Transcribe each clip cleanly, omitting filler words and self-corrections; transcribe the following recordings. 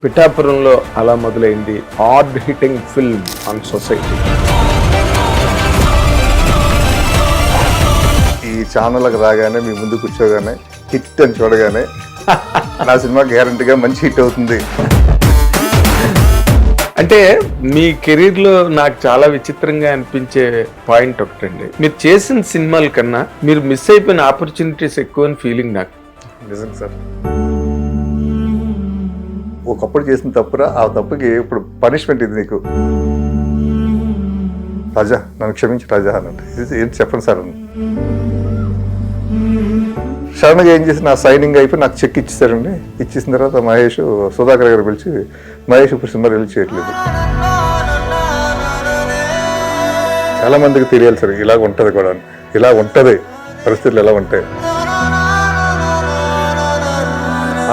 పిఠాపురంలో అలా మొదలైంది hard hitting film on society. ఈ ఛానల్కి రాగానే మీ ముందు కూర్చోగానే హిట్ అని చూడగానే నా సినిమా గ్యారంటీగా మంచి హిట్ అవుతుంది. అంటే మీ కెరీర్లో నాకు చాలా విచిత్రంగా అనిపించే పాయింట్ ఒకటండి, మీరు చేసిన సినిమాల కన్నా మీరు మిస్ అయిపోయిన ఆపర్చునిటీస్ ఎక్కువ అని ఫీలింగ్ నాకు. నిజం సార్, ఒకప్పుడు చేసిన తప్పురా, ఆ తప్పుకి ఇప్పుడు పనిష్మెంట్ ఇది నీకు. రాజా నన్ను క్షమించి రాజా అనంటే ఏంటి చెప్పండి సార్ అని సడన్గా ఏం చేసి నా సైనింగ్ అయిపోయి నాకు చెక్ ఇచ్చేసారండి. ఇచ్చేసిన తర్వాత మహేష్ సుధాకర్ గారు పిలిచి, మహేష్ ఇప్పుడు సినిమా రిలీజ్ చేయట్లేదు. చాలా మందికి తెలియాలి సార్ ఇలా ఉంటుంది కూడా, ఇలా ఉంటుంది పరిస్థితులు ఎలా ఉంటాయి,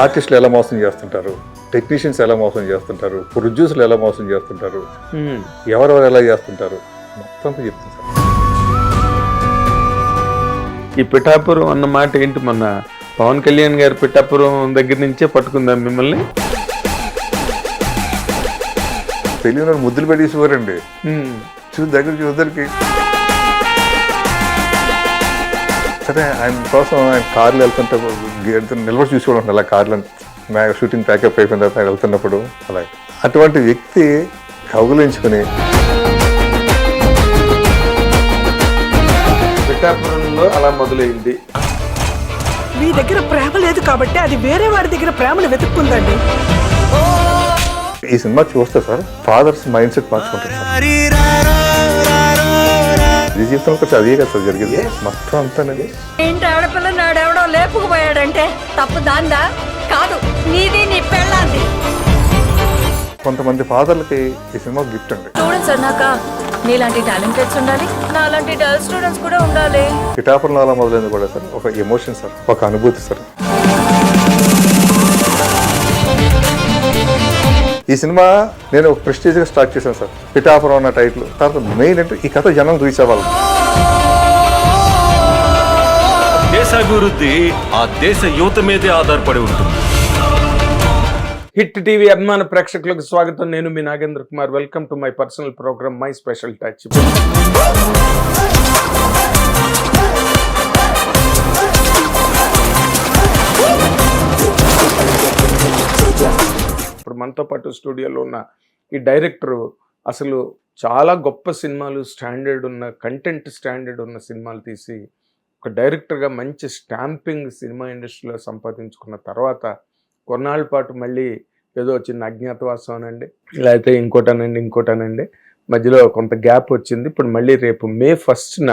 ఆర్టిస్టులు ఎలా మోసం చేస్తుంటారు, టెక్నీషియన్స్ ఎలా మోసం చేస్తుంటారు, ప్రొడ్యూసర్లు ఎలా మోసం చేస్తుంటారు, ఎవరెవరు ఎలా చేస్తుంటారు మొత్తం చెప్తాను సార్. ఈ పిఠాపురం అన్న మాట ఏంటి, మొన్న పవన్ కళ్యాణ్ గారు పిఠాపురం దగ్గర నుంచే పట్టుకుందాం మిమ్మల్ని. తెలియని ముద్దులు పెట్టేసేవారండి, చూసి దగ్గర చూద్దరికి. సరే ఆయన కోసం ఆయన కార్లు వెళ్తుంటే నిలబడి చూసుకోవడం అలా కార్లను షూటింగ్ ప్యాకప్ అయిపోయిన తర్వాత వెళ్తున్నప్పుడు అలా అటువంటి వ్యక్తి కౌగులించుకుని పిఠాపురంలో అలా మొదలైంది. మీ దగ్గర ప్రేమ లేదు కాబట్టి అది వేరే వాడి దగ్గర ప్రేమను వెతుక్కుందండి. ఈ సినిమా చూస్తే సార్ ఫాదర్స్ మైండ్ సెట్ మార్చుకుంటారు సార్. ఈ జీవితంలో కొంచెం అదే కదా సార్ జరిగింది మొత్తం అంతానేది. ఇంటి ఆడపిల్ల నాడెవడో లేపుకుపోయాడంటే తప్పు దాందా కాదు, నీది నీ పెళ్ళాంది. కొంతమంది ఫాదర్లకి ఈ సినిమా గిఫ్ట్ అండి. స్టూడెంట్స్ అన్నాక నీలాంటి టాలెంటెడ్స్ ఉండాలి, నాలాంటి డల్ స్టూడెంట్స్ కూడా ఉండాలి. పిఠాపురంలో అలా మొదలైంది కూడా సార్ ఒక ఎమోషన్ సార్, ఒక అనుభూతి సార్. ఈ సినిమా నేను ఒక ప్రెస్టీజ్గా స్టార్ట్ చేశాను సార్, పిఠాపురం అన్న టైటిల్. తర్వాత మెయిన్ అంటే ఈ కథ జనం రీచ్ అవ్వాలి. దేశాభివృద్ధి ఆ దేశ యువత మీదే ఆధారపడి ఉంటుంది. హిట్ టీవీ అభిమాన ప్రేక్షకులకు స్వాగతం. నేను మీ Nagendra Kumar. Welcome to my personal program my special touch. ఇప్పుడు మనతో పాటు స్టూడియోలో ఉన్న ఈ డైరెక్టరు అసలు చాలా గొప్ప సినిమాలు, స్టాండర్డ్ ఉన్న కంటెంట్, స్టాండర్డ్ ఉన్న సినిమాలు తీసి ఒక డైరెక్టర్గా మంచి స్టాంపింగ్ సినిమా ఇండస్ట్రీలో సంపాదించుకున్న తర్వాత కొన్నాళ్ళ పాటు మళ్ళీ ఏదో చిన్న అజ్ఞాతవాసం అనండి, లేకపోతే ఇంకోటనండి మధ్యలో కొంత గ్యాప్ వచ్చింది. ఇప్పుడు మళ్ళీ రేపు May 1న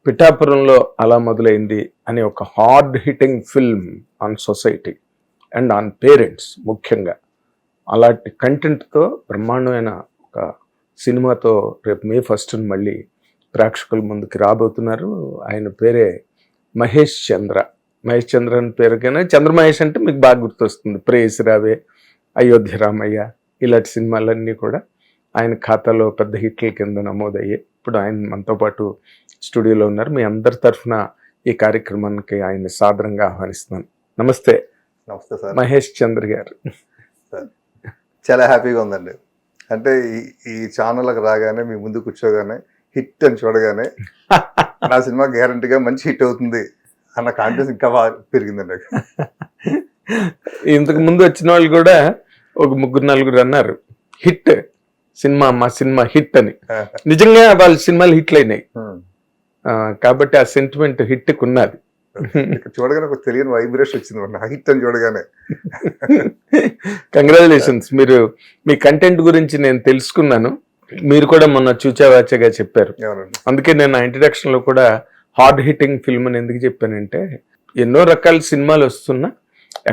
పిఠాపురంలో అలా మొదలైంది అనే ఒక hard hitting film on society and on parents, ముఖ్యంగా అలాంటి కంటెంట్తో బ్రహ్మాండమైన ఒక సినిమాతో రేపు May 1న మళ్ళీ ప్రేక్షకుల ముందుకు రాబోతున్నారు. ఆయన పేరే మహేష్ చంద్ర. మహేష్ చంద్ర అని పేరుకైనా చంద్రమహేష్ అంటే మీకు బాగా గుర్తొస్తుంది. ప్రేయసి రావే, అయోధ్య రామయ్య ఇలాంటి సినిమాలన్నీ కూడా ఆయన ఖాతాలో పెద్ద హిట్ల కింద నమోదయ్యాయి. ఇప్పుడు ఆయన మనతో పాటు స్టూడియోలో ఉన్నారు. మీ అందరి తరఫున ఈ కార్యక్రమానికి ఆయన సాదరంగా ఆహ్వానిస్తున్నాను. నమస్తే. నమస్తే సార్. మహేష్ చంద్ర గారు. చాలా హ్యాపీగా ఉందండి. అంటే ఈ ఛానల్కి రాగానే మీ ముందు కూర్చోగానే హిట్ అని చూడగానే నా సినిమా గ్యారంటీగా మంచి హిట్ అవుతుంది అన్న కాన్ఫిడెన్స్ ఇంకా బాగా పెరిగిందండి. ఇంతకు ముందు వచ్చిన వాళ్ళు కూడా ఒక 3-4 అన్నారు హిట్ సినిమా, మా సినిమా హిట్ అని. నిజంగా వాళ్ళ సినిమాలు హిట్లు అయినాయి కాబట్టి ఆ సెంటిమెంట్ హిట్కి ఉన్నది. చూడగానే ఒక తెలియని వైబ్రేషన్ వచ్చింది హిట్ అని చూడగానే. కంగ్రాచులేషన్స్. మీరు మీ కంటెంట్ గురించి నేను తెలుసుకున్నాను. మీరు కూడా మొన్న చూచావాచగా చెప్పారు. అందుకే నేను నా ఇంట్రడక్షన్ లో కూడా హార్డ్ హిట్టింగ్ ఫిల్మ్ అని ఎందుకు చెప్పానంటే, ఎన్నో రకాల సినిమాలు వస్తున్నా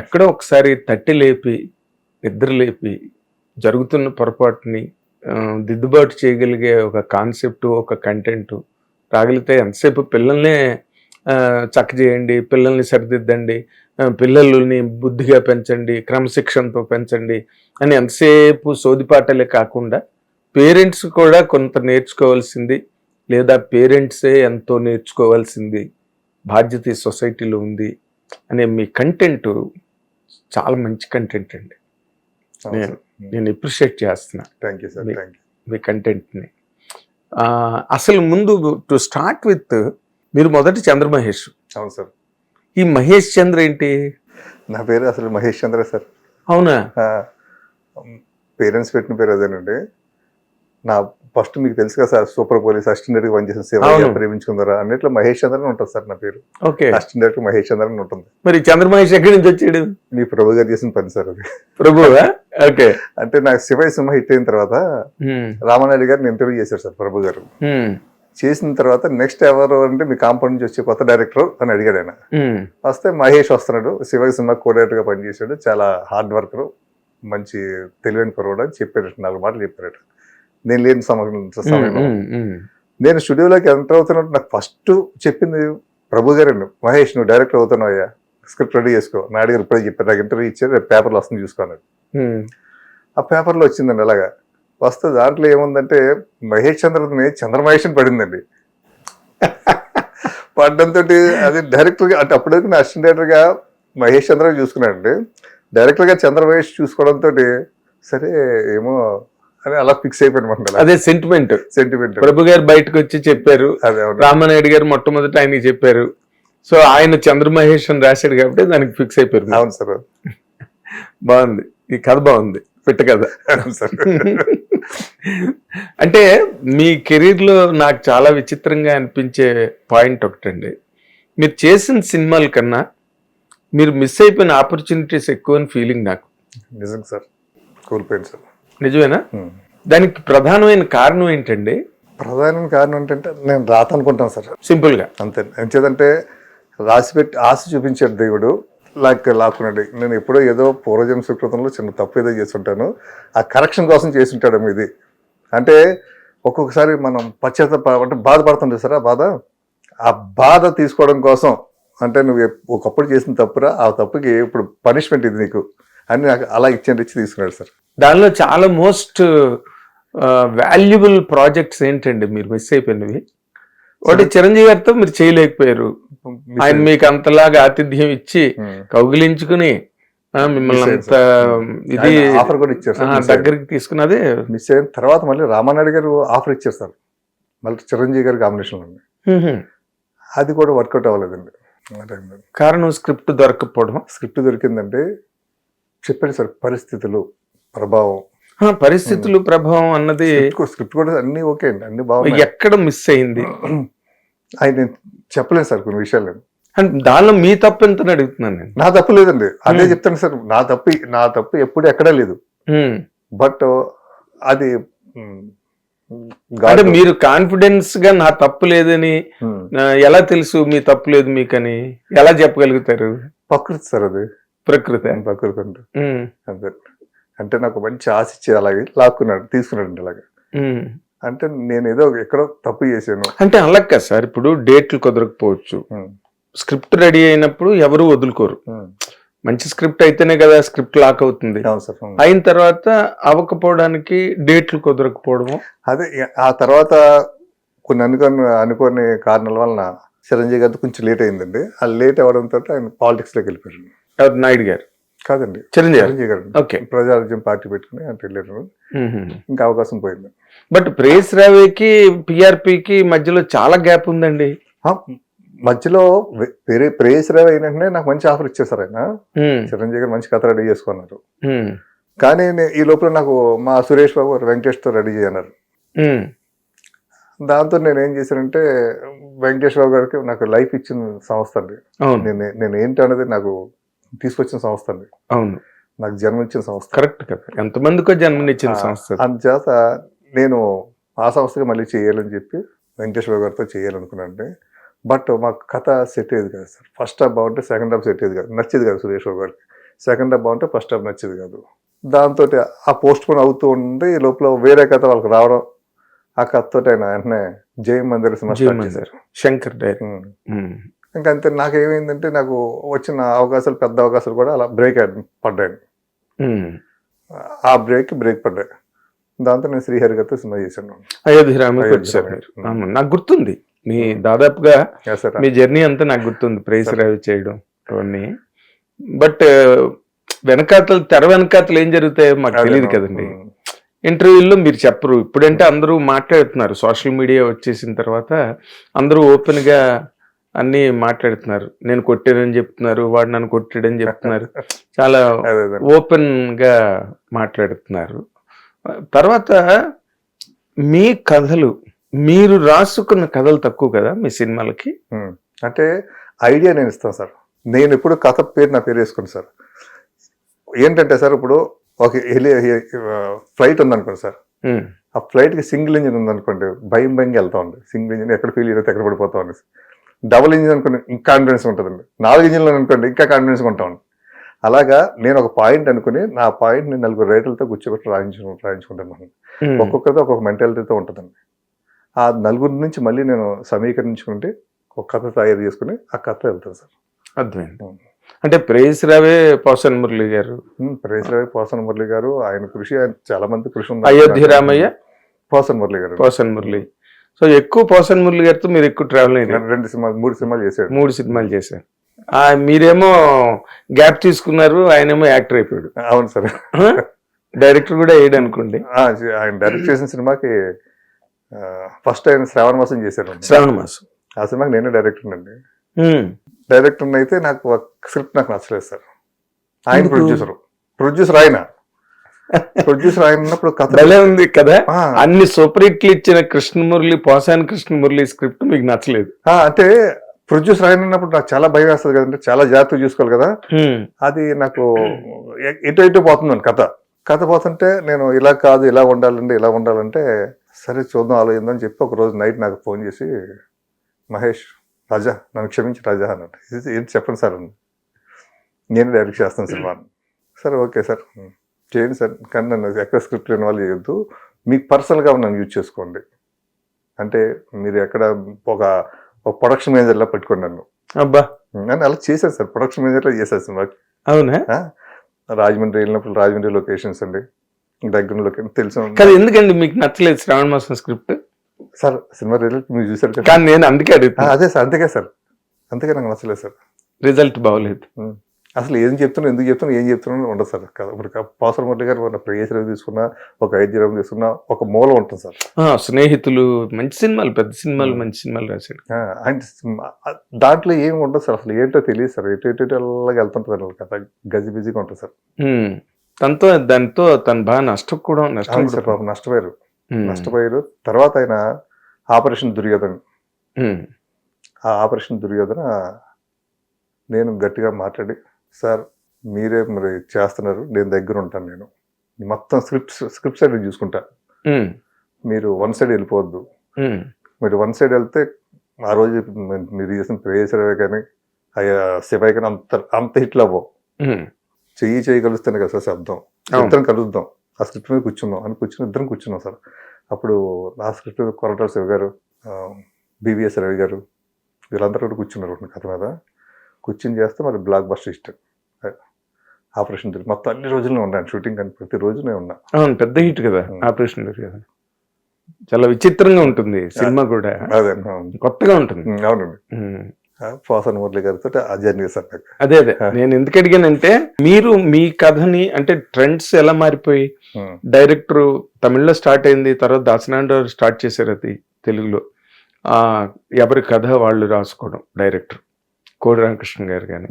ఎక్కడో ఒకసారి తట్టి లేపి, నిద్ర లేపి, జరుగుతున్న పొరపాటుని దిద్దుబాటు చేయగలిగే ఒక కాన్సెప్ట్, ఒక కంటెంట్ రాగలిగితే ఎంతసేపు పిల్లల్నే చక్క చేయండి, పిల్లల్ని సరిదిద్దండి, పిల్లల్ని బుద్ధిగా పెంచండి, క్రమశిక్షణతో పెంచండి అని ఎంతసేపు సోదిపాటలే కాకుండా పేరెంట్స్ కూడా కొంత నేర్చుకోవాల్సింది, లేదా పేరెంట్సే ఎంతో నేర్చుకోవాల్సింది బాధ్యత ఈ సొసైటీలో ఉంది అనే మీ కంటెంట్ చాలా మంచి కంటెంట్ అండి. నేను అప్రిషియేట్ చేస్తున్నా thank you sir, thank you. మీ కంటెంట్ని. అసలు ముందు టు స్టార్ట్ విత్, మీరు మొదటి చంద్రమహేష్. అవును సార్. ఈ మహేష్ చంద్ర ఏంటి? నా పేరు అసలు మహేష్ చంద్ర సార్. అవునా? పేరెంట్స్ పెట్టిన పేరు అదేనండి. నా ఫస్ట్ మీకు తెలుసు కదా sir, super police assistant director పనిచేసిన అవును. శివయ్య ప్రేమించుకుందరా అన్నిట్లో మహేష్ చంద్ర అని ఉంటుంది సార్ నా పేరు. ఓకే. అసిస్టెంట్ డైరెక్టర్ మహేష్ చంద్ర అని ఉంటుంది. మరి చంద్రమహేష్ ఎక్కడి నుంచి వచ్చాడు? మీ ప్రభు గారు చేసిన పని సార్ అది. ప్రభువా? ఓకే. అంటే నాకు శివయ్య సింహ హిట్ అయిన తర్వాత రామానాయుడు గారిని ఇంటర్వ్యూ చేశారు సార్ ప్రభు గారు. చేసిన తర్వాత నెక్స్ట్ ఎవరు అంటే మీ కాంపౌండ్ నుంచి వచ్చే కొత్త డైరెక్టర్ అని అడిగాడు ఆయన. వస్తే మహేష్ వస్తున్నాడు, శివయ్య సింహ కో-డైరెక్టర్ గా పనిచేశాడు, చాలా హార్డ్ వర్కర్, మంచి తెలివైన కురవాడు అని చెప్పారట. 4 మాటలు చెప్పారట నేను లేని సమయంలో. నేను స్టూడియోలోకి ఎంటర్ అవుతున్నట్టు నాకు ఫస్ట్ చెప్పింది ప్రభు గారండి, మహేష్ నువ్వు డైరెక్టర్ అవుతున్నావు అయ్యా, స్క్రిప్ట్ రెడీ చేసుకో. నాయుడు గారు ఇప్పుడే చెప్పారు, నాకు ఇంటర్వ్యూ ఇచ్చారు, రేపు పేపర్లో వస్తుంది చూసుకోన్నాడు. ఆ పేపర్లో వచ్చిందండి. అలాగా వస్తే దాంట్లో ఏముందంటే మహేష్ చంద్రని చంద్రమహేష్ అని పడిందండి. పడ్డంతో అది డైరెక్టర్ గా, అంటే అప్పటివరకు నా అసిస్టెంట్ డైరెక్టర్ గా మహేష్ చంద్ర చూసుకున్నాడండి. డైరెక్టర్ గా చంద్రమహేష్ చూసుకోవడంతో సరే ఏమో అని అలా ఫిక్స్ అయిపోయినమాట. అదే సెంటిమెంట్. ప్రభు గారు బయటకు వచ్చి చెప్పారు, రామానాయుడు గారు మొట్టమొదటి ఆయనకి చెప్పారు, సో ఆయన చంద్రమహేష్ అని రాశాడు కాబట్టి దానికి ఫిక్స్ అయిపోయారు. అవును సార్. బాగుంది, ఈ కథ బాగుంది, పెట్ట కథ. సార్ అంటే మీ కెరీర్ లో నాకు చాలా విచిత్రంగా అనిపించే పాయింట్ ఒకటండి, మీరు చేసిన సినిమాల కన్నా మీరు మిస్ అయిపోయిన ఆపర్చునిటీస్ ఎక్కువ అని ఫీలింగ్ నాకు. నిజం సార్, కోల్పోయింది సార్. నిజమేనా? దానికి ప్రధానమైన కారణం ఏంటండి? ప్రధానమైన కారణం ఏంటంటే నేను రాత అనుకుంటాను సార్, సింపుల్ గా. అంతే. ఎంచేదంటే రాసిపెట్టి ఆశ చూపించాడు దేవుడు, లాక్కున్నాడు. నేను ఎప్పుడో ఏదో పూర్వజన్మ సుకృతంలో చిన్న తప్పు ఏదో చేస్తుంటాను, ఆ కరెక్షన్ కోసం చేస్తుంటాడు ఇది. అంటే ఒక్కొక్కసారి మనం అంటే బాధపడుతుంటే సార్, ఆ బాధ తీసుకోవడం కోసం, అంటే నువ్వు ఒకప్పుడు చేసిన తప్పురా, ఆ తప్పుకి ఇప్పుడు పనిష్మెంట్ ఇది నీకు అని నాకు అలా ఇచ్చి తీసుకున్నాడు సార్. దానిలో చాలా మోస్ట్ వాల్యుబుల్ ప్రాజెక్ట్స్ ఏంటండి మీరు మిస్ అయిపోయినవి? ఒకటి చిరంజీవి గారితో మీరు చేయలేకపోయారు, ఆయన మీకు అంతలాగా ఆతిథ్యం ఇచ్చి కౌగిలించుకుని మిమ్మల్ని అంత ఇది ఆఫర్ కూడా ఇచ్చారు దగ్గరికి తీసుకున్నదే మిస్ అయిన తర్వాత మళ్ళీ రామానాయుడు గారు ఆఫర్ ఇచ్చారు సార్, మళ్ళీ చిరంజీవి గారి కాంబినేషన్ ఉంది. అది కూడా వర్కౌట్ అవ్వలేదండి. కారణం స్క్రిప్ట్ దొరకకపోవడం. స్క్రిప్ట్ దొరికిందంటే చెప్పండి సార్, పరిస్థితులు ప్రభావం. పరిస్థితులు ప్రభావం అన్నది స్క్రిప్ట్ కూడా అన్ని ఓకే అండి, అన్ని బాగుంది. ఎక్కడ మిస్ అయింది ఆయన చెప్పలేదు సార్ కొన్ని విషయాలు. దానిలో మీ తప్పు ఎంత అడుగుతున్నాను నేను. నా తప్పు లేదండి, అదే చెప్తాను సార్. నా తప్పు ఎప్పుడు ఎక్కడా లేదు. బట్ అది అంటే మీరు కాన్ఫిడెన్స్ గా నా తప్పు లేదని ఎలా తెలుసు మీ తప్పు లేదు మీకని ఎలా చెప్పగలుగుతారు? ప్రకృతి సార్, అది ప్రకృతి అంటే అంతే. అంటే నాకు మంచి ఆశ ఇచ్చి అలాగే తీసుకున్నాడు అలాగే. అంటే నేను ఏదో ఎక్కడో తప్పు చేశాను అంటే అలా కదా సార్. ఇప్పుడు డేట్లు కుదరకపోవచ్చు, స్క్రిప్ట్ రెడీ అయినప్పుడు ఎవరు వదులుకోరు. మంచి స్క్రిప్ట్ అయితేనే కదా స్క్రిప్ట్ లాక్ అవుతుంది. అయిన తర్వాత అవ్వకపోవడానికి డేట్లు కుదరకపోవడము. అదే ఆ తర్వాత కొన్ని అనుకోని కారణాల వలన చిరంజీవి గారితో కొంచెం లేట్ అయిందండి. ఆ లేట్ అవ్వడంతో ఆయన పాలిటిక్స్ లోకి వెళ్ళిపోయారు. నాయుడు గారు కాదండి, చిరంజీవి గారు. ఓకే, ప్రజారాజ్యం పార్టీ పెట్టుకుని అంటే వెళ్ళారు. ఇంకా అవకాశం పోయింది. బట్ ప్రేస్ రావేకి పిఆర్పికి మధ్యలో చాలా గ్యాప్ ఉందండి. మధ్యలో ప్రేస్ రావు అయినట్టునే నాకు మంచి ఆఫర్ ఇచ్చారు సార్ ఆయన. చిరంజీవి గారు మంచి కథ రెడీ చేసుకున్నారు. కానీ ఈ లోపల నాకు మా సురేష్ బాబు వెంకటేష్ తో రెడీ చేయన్నారు. దాంతో నేను ఏం చేశానంటే వెంకటేష్ బాబు గారికి నాకు లైఫ్ ఇచ్చిన సంస్థ అండి. నేను ఏంటి అనేది నాకు తీసుకొచ్చిన సంస్థ అండి. అవును, నాకు జన్మనిచ్చిన సంస్థ. కరెక్ట్ కదా, ఎంతమందికో జన్మనిచ్చిన సంస్థ. అందుచేత నేను ఆ సంస్థగా మళ్ళీ చేయాలని చెప్పి వెంకటేష్ బాబు గారితో చేయాలనుకున్నాను. బట్ మాకు కథ సెట్ అయ్యేది కాదు సార్. ఫస్ట్ హాఫ్ బాగుంటే సెకండ్ హాఫ్ సెట్ అయ్యేది కాదు, నచ్చేది కాదు సురేష్ బాబు గారికి. సెకండ్ హాఫ్ బాగుంటే ఫస్ట్ హాఫ్ నచ్చేది కాదు. దాంతో ఆ పోస్ట్ పోన్ అవుతూ ఉండి ఈ లోపల వేరే కథ వాళ్ళకి రావడం, ఆ కథతో ఆయన వెంటనే జై మందిర్ శంకర్ ఇంకంతే. నాకేమైందంటే నాకు వచ్చిన అవకాశాలు, పెద్ద అవకాశాలు కూడా అలా బ్రేక్ పడ్డాయి. ఆ బ్రేక్ పడ్డాయి. దాంతో నేను శ్రీహరి గారితో సినిమా చేశాను. అయోధ్యరామకి వచ్చారు. నాకు గుర్తుంది మీ దాదాపుగా మీ జర్నీ అంతా నాకు గుర్తుంది, ప్రైస్ రావి చేయడం అవన్నీ. బట్ వెనకాతలు తెర వెనకాతలు ఏం జరుగుతాయో మాకు తెలియదు కదండి. ఇంటర్వ్యూల్లో మీరు చెప్పరు. ఇప్పుడంటే అందరూ మాట్లాడుతున్నారు, సోషల్ మీడియా వచ్చేసిన తర్వాత అందరూ ఓపెన్ గా అన్ని మాట్లాడుతున్నారు. నేను కొట్టానని చెప్తున్నారు, వాడు నన్ను కొట్టాడని చెప్తున్నారు, చాలా ఓపెన్ గా మాట్లాడుతున్నారు. తర్వాత మీ కథలు, మీరు రాసుకున్న కథలు తక్కువ కదా మీ సినిమాలకి? అంటే ఐడియా నేను ఇస్తాను సార్. నేను ఎప్పుడు కథ పేరు నా పేరు వేసుకోండి సార్. ఏంటంటే సార్, ఇప్పుడు ఒక ఫ్లైట్ ఉందనుకోండి సార్, ఆ ఫ్లైట్కి సింగిల్ ఇంజిన్ ఉందనుకోండి, భయంగా వెళ్తా ఉంది. సింగిల్ ఇంజిన్ ఎక్కడ ఫెయిల్ అయితే ఎక్కడ పడిపోతా ఉంది. డబుల్ ఇంజిన్ అనుకోండి ఇంకా కాన్ఫిడెన్స్ ఉంటుందండి. 4 ఇంజిన్లు అనుకోండి ఇంకా కాన్ఫిడెన్స్గా ఉంటామండి. అలాగా నేను ఒక పాయింట్ అనుకుని నా పాయింట్ నేను 4 రైటర్లతో కూర్చోబెట్టి రాయించుకుంటాను. ఒక్కొక్కరితో ఒక్కొక్క మెంటాలిటీతో ఉంటుందండి. ఆ 4 నుంచి మళ్ళీ నేను సమీకరించుకుంటే ఒక కథ తయారు చేసుకుని ఆ కథ వెళ్తాను సార్. అర్థమైంది. అంటే ప్రేయస్ రావే పోసన్ మురళి గారు, ప్రేయస్ రావే పోసన్ మురళి గారు, ఆయన కృషి, ఆయన చాలా మంది కృషి ఉంది. అయోధ్య రామయ్య, పోసన్ మురళి గారు. పోసన్ మురళి. సో ఎక్కువ పోసన్ మురళి గారితో మీరు ఎక్కువ ట్రావెల్ అయ్యారు. 2 సినిమాలు 3 సినిమాలు చేశాడు. 3 సినిమాలు చేశారు. మీరేమో గ్యాప్ తీసుకున్నారు, ఆయనేమో యాక్టర్ అయిపోయాడు. అవును సార్. డైరెక్టర్ కూడా వేయడం అనుకోండి. ఆయన డైరెక్ట్ చేసిన సినిమాకి ఫస్ట్ ఆయన శ్రావణ మాసం చేశారు. శ్రావణ మాసం ఆ సినిమాకి నేనే డైరెక్టర్ అండి. డైరెక్టర్ అయితే నాకు స్క్రిప్ట్ నాకు నచ్చలేదు సార్. ఆయన ప్రొడ్యూసర్ ఆయన ఉన్నప్పుడు కథ భలే ఉంది కదా. అన్ని సూపర్ హిట్లు ఇచ్చిన కృష్ణమురళి, పోసాని కృష్ణమురళి స్క్రిప్ట్ మీకు నచ్చలేదు. అంటే ప్రొడ్యూసర్ ఆయన ఉన్నప్పుడు నాకు చాలా భయం వేస్తుంది కదండి, చాలా జాగ్రత్తగా చూసుకోవాలి కదా. అది నాకు ఎటు పోతుందండి కథ పోతుంటే నేను ఇలా కాదు ఇలా ఉండాలంటే సరే చూద్దాం ఆలోచిందని చెప్పి ఒక రోజు నైట్ నాకు ఫోన్ చేసి, మహేష్ రాజా నన్ను క్షమించి రాజా అన్నట్టు, ఏంటి చెప్పండి సార్ అని, నేను డైరెక్ట్ చేస్తాను సినిమా. సరే ఓకే సార్ చేయండి సార్, కానీ నన్ను ఎక్కడ స్క్రిప్ట్ లేని వాళ్ళు చేయొద్దు, మీకు పర్సనల్గా నన్ను యూజ్ చేసుకోండి, అంటే మీరు ఎక్కడ ఒక ప్రొడక్షన్ మేనేజర్లా పెట్టుకోండి నన్ను. అబ్బా నేను అలా చేశాను సార్, ప్రొడక్షన్ మేనేజర్లా చేశాను సినిమా. అవునా? రాజమండ్రి వెళ్ళినప్పుడు రాజమండ్రి లొకేషన్స్ అండి, దగ్గర లొకేషన్ తెలుసు కదా. ఎందుకండి మీకు నచ్చలేదు శ్రావణ మాసం స్క్రిప్ట్? సార్ సినిమా రిజల్ట్ మీరు చూసారు కదా. కానీ నేను అందుకే అడుగుతాను. అదే సార్, అందుకే నాకు నచ్చలేదు సార్. రిజల్ట్ బాగోలేదు. అసలు ఏం చెప్తున్నా, ఎందుకు చెప్తున్నా, ఏం చెప్తున్నా ఉండదు సార్. ఇప్పుడు పోసన్ మురళి గారు మన ప్రేయస్ రావు తీసుకున్నా, ఒక ఐద్యరావు తీసుకున్నా, ఒక మూల ఉంటుంది సార్. స్నేహితులు మంచి సినిమాలు, పెద్ద సినిమాలు, మంచి సినిమాలు రాశాడు. అంటే దాంట్లో ఏమి ఉండదు సార్, అసలు ఏంటో తెలియదు సార్, ఎటులాగా వెళ్తుంటుంది కథ, గజిబిజిగా ఉంటుంది సార్. దాంతో తను బాగా నష్టం సార్, పాపం నష్టపోయారు. తర్వాత ఆయన ఆపరేషన్ దుర్యోధన, ఆ ఆపరేషన్ దుర్యోధన నేను గట్టిగా మాట్లాడి, సార్ మీరే మరి చేస్తున్నారు, నేను దగ్గర ఉంటాను, నేను మొత్తం స్క్రిప్ట్ సైడ్ చూసుకుంటా, మీరు వన్ సైడ్ వెళ్ళిపోవద్దు, మీరు వన్ సైడ్ వెళ్తే ఆ రోజు మీరు చేసిన ప్రేయసరవే కానీ శివాయి కానీ అంత హిట్లు అవ్వవు, చెయ్యి కలుస్తాను కదా సార్ శబ్దం, ఇద్దరం కలుద్దాం, ఆ స్క్రిప్ట్ మీద ఇద్దరం కూర్చున్నాం సార్. అప్పుడు ఆ స్క్రిప్ట్ కొరటాల శివ గారు, బివిఎస్ రవి గారు, వీళ్ళందరూ కూడా కూర్చున్నారు కథ మీద. కూర్చుని చేస్తే మరి బ్లాక్ బస్టర్ ఇష్టం ఆపరేషన్ దుర్యోధన. మొత్తం అన్ని రోజుల్లో ఉన్నాను షూటింగ్, కానీ ప్రతి రోజు నేను ఉన్నా. అవును, పెద్ద హిట్ కదా ఆపరేషన్ దుర్యోధన. చాలా విచిత్రంగా ఉంటుంది సినిమా కూడా, అదే కొత్తగా ఉంటుంది. అవునండి. పోసన్ మురళి గారితో ఆ జర్నీ సార్. అదే నేను ఎందుకు అడిగానంటే, మీరు మీ కథని, అంటే ట్రెండ్స్ ఎలా మారిపోయి, డైరెక్టర్ తమిళ్లో స్టార్ట్ అయింది, తర్వాత దాసనారాయణ స్టార్ట్ చేశారు అది తెలుగులో, ఎవరి కథ వాళ్ళు రాసుకోవడం. డైరెక్టర్ కోడి రామకృష్ణ గారు కానీ,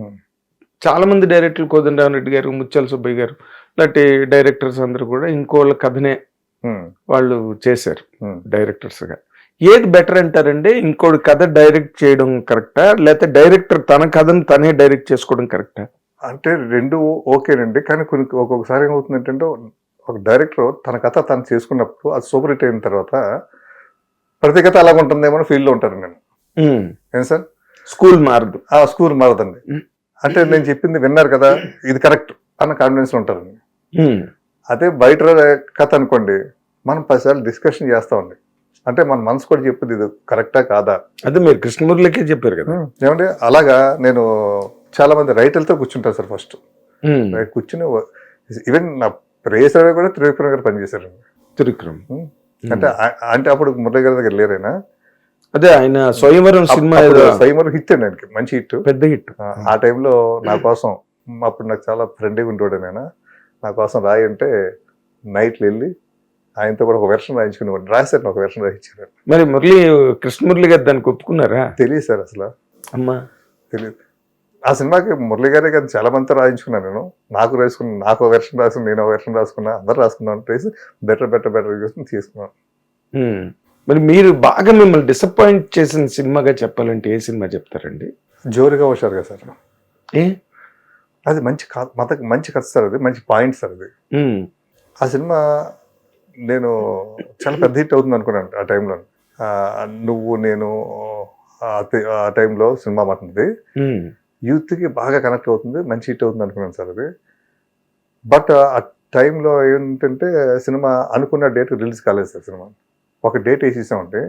చాలా మంది డైరెక్టర్లు, కోదండరామరెడ్డి గారు, ముత్యాల సుబ్బయ్య గారు లాంటి డైరెక్టర్స్ అందరూ కూడా ఇంకోళ్ళ కథనే వాళ్ళు చేశారు డైరెక్టర్స్గా. ఏది బెటర్ అంటారండి? ఇంకోటి కథ డైరెక్ట్ చేయడం కరెక్టా, లేకపోతే డైరెక్టర్ తన కథను తనే డైరెక్ట్ చేసుకోవడం కరెక్టా? అంటే రెండు ఓకేనండి, కానీ ఒక్కొక్కసారి ఏమవుతుందంటే, ఒక డైరెక్టర్ తన కథ తను చేసుకున్నప్పుడు అది సూపర్ హిట్ అయిన తర్వాత ప్రతి కథ అలాగ ఉంటుందేమో ఫీల్డ్లో ఉంటారు నేను. ఏం సార్, స్కూల్ మారదండి. అంటే నేను చెప్పింది విన్నారు కదా, ఇది కరెక్ట్ అన్న కాన్ఫిడెన్స్ ఉంటారండి. అదే బయట కథ అనుకోండి, మనం 10 సార్లు డిస్కషన్ చేస్తామండి, అంటే మన మనసు కూడా చెప్పింది ఇది కరెక్టా కాదా. అదే మీరు కృష్ణమురళికే చెప్పారు కదా. ఏమంటే అలాగా నేను చాలా మంది రైటర్లతో కూర్చుంటాను సార్. ఫస్ట్ కూర్చుని ఈవెన్ నా ప్రేయస్ రావు కూడా త్రివిక్రమ్ గారు పనిచేశారు. అంటే అప్పుడు మురళి గారి దగ్గర లేరైనా. అదే ఆయన స్వయంవరం సినిమా, స్వయంవరం హిట్ అండి, ఆయనకి మంచి హిట్, పెద్ద హిట్. ఆ టైంలో నా కోసం అప్పుడు నాకు చాలా ఫ్రెండ్గా ఉండేవాడు నేను. నా కోసం రాయి అంటే నైట్లు వెళ్ళి ఆయనతో కూడా ఒక వెర్షన్ రాయించుకునేవాడు. రాశారు, ఒక వెర్షన్ రాయించారు. మరి కృష్ణమురళి గారు దానికి ఒప్పుకున్నారా? తెలియదు సార్ అసలు, అమ్మా తెలియదు. ఆ సినిమాకి మురళి గారే కదా చాలా మందితో రాయించుకున్నాను నేను. నాకు వెర్షన్ రాసుకున్నాను, నేను వెర్షన్ రాసుకున్నా, అందరు రాసుకున్నాను. ట్రేసి బెటర్ చూసుకుని తీసుకున్నాను. మరి మీరు బాగా మిమ్మల్ని డిసప్పాయింట్ చేసిన సినిమాగా చెప్పాలంటే ఏ సినిమా చెప్తారండి? జోరుగా వచ్చారు కదా సార్. ఏ అది మంచి మంచి కథ సార్, అది మంచి పాయింట్ సార్ అది. ఆ సినిమా నేను చాలా పెద్ద హిట్ అవుతుంది అనుకున్నాను ఆ టైంలో. నువ్వు నేను ఆ టైంలో సినిమా మాట్లాడింది యూత్కి బాగా కనెక్ట్ అవుతుంది, మంచి హిట్ అవుతుంది అనుకున్నాను సార్ అది. బట్ ఆ టైంలో ఏంటంటే సినిమా అనుకున్న డేట్ రిలీజ్ కాలేదు సార్. సినిమా ఒక డేట్ వేసేసామంటే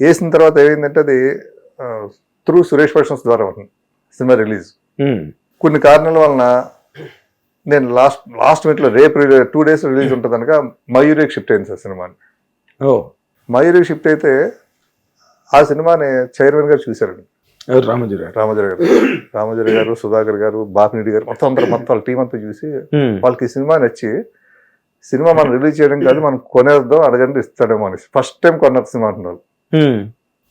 వేసిన తర్వాత ఏమైందంటే అది త్రూ సురేష్ ప్రొడక్షన్స్ ద్వారా అవుతుంది సినిమా రిలీజ్. కొన్ని కారణాల వలన నేను లాస్ట్ మినిట్లో రేపు 2 days రిలీజ్ ఉంటుంది కనుక మయూరికి షిఫ్ట్ అయింది సార్ సినిమాని. మయూరికి షిఫ్ట్ అయితే ఆ సినిమాని చైర్మన్ గారు చూశారండి. రామోజీ గారు, సుధాకర్ గారు, బాపిరెడ్డి గారు, మొత్తం వాళ్ళ టీం అంతా చూసి వాళ్ళకి ఈ సినిమా నచ్చి సినిమా మనం రిలీజ్ చేయడం కాదు, మనం కొనేద్దాం, అడగండి ఇస్తాడేమో అని ఫస్ట్ టైం కొన్నారు సినిమా అంటున్నారు.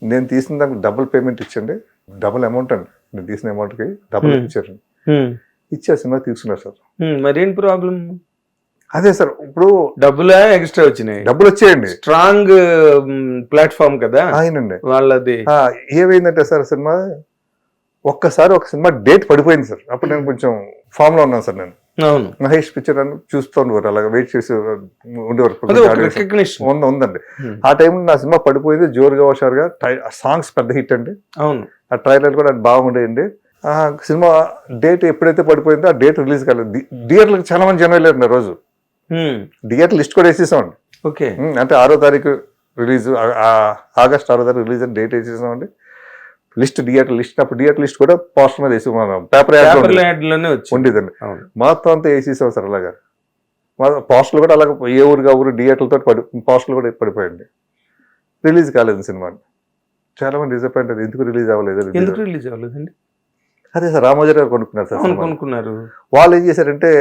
నేను తీసిన దానికి డబుల్ పేమెంట్ ఇచ్చండి, డబుల్ అమౌంట్ అండి. నేను తీసిన అమౌంట్కి డబుల్ ఇచ్చారండి. ఇచ్చే సినిమా తీసుకున్నారు సార్. మరేం ప్రాబ్లం? అదే సార్, ఇప్పుడు డబ్బులా ఎక్స్ట్రా వచ్చినాయి? డబ్బులు వచ్చేయండి, స్ట్రాంగ్ ప్లాట్ఫామ్ కదా ఆయనండి వాళ్ళది. ఏమైందంటే సార్ సినిమా ఒక్కసారి ఒక సినిమా డేట్ పడిపోయింది సార్. అప్పుడు నేను కొంచెం ఫామ్ లో ఉన్నాను సార్. నేను అవును మహేష్ పిక్చర్ అని చూస్తూ ఉండేవారు, అలాగా వెయిట్ చేసి ఉండేవారు. ఉందండి. ఆ టైంలో నా సినిమా పడిపోయింది. జోరుగా హుషారుగా సాంగ్స్ పెద్ద హిట్ అండి. అవును, ఆ ట్రైలర్ కూడా బాగుండేయండి. సినిమా డేట్ ఎప్పుడైతే పడిపోయిందో ఆ డేట్ రిలీజ్ కాలేదు. థియేటర్లకు చాలా మంది జనం వెళ్ళారు. రోజు థియేటర్ లిస్ట్ కూడా వేసేసామండి. ఓకే, అంటే 6వ తారీఖు రిలీజ్, ఆగస్ట్ 6వ తారీఖు రిలీజ్ అని డేట్ వేసేసామండి. థియేటర్ లిస్ట్ అప్పుడు థియేటర్ లిస్ట్ కూడా పోస్టర్ మీద వేసి పేపర్ ఉండేదండి. మొత్తం అంతా వేసేసాం సార్. అలాగా పోస్టర్లు కూడా అలాగే ఏ ఊరుగా ఊరు థియేటర్లతో పోస్టర్లు కూడా పడిపోయండి. రిలీజ్ కాలేదు సినిమా. చాలా మంది డిసప్పాయింట్ అయ్యారు, ఎందుకు రిలీజ్ అవ్వలేదండి. అదే సార్, రామోజీ గారు కొనుక్కున్నారు సార్. వాళ్ళు ఏం చేశారంటే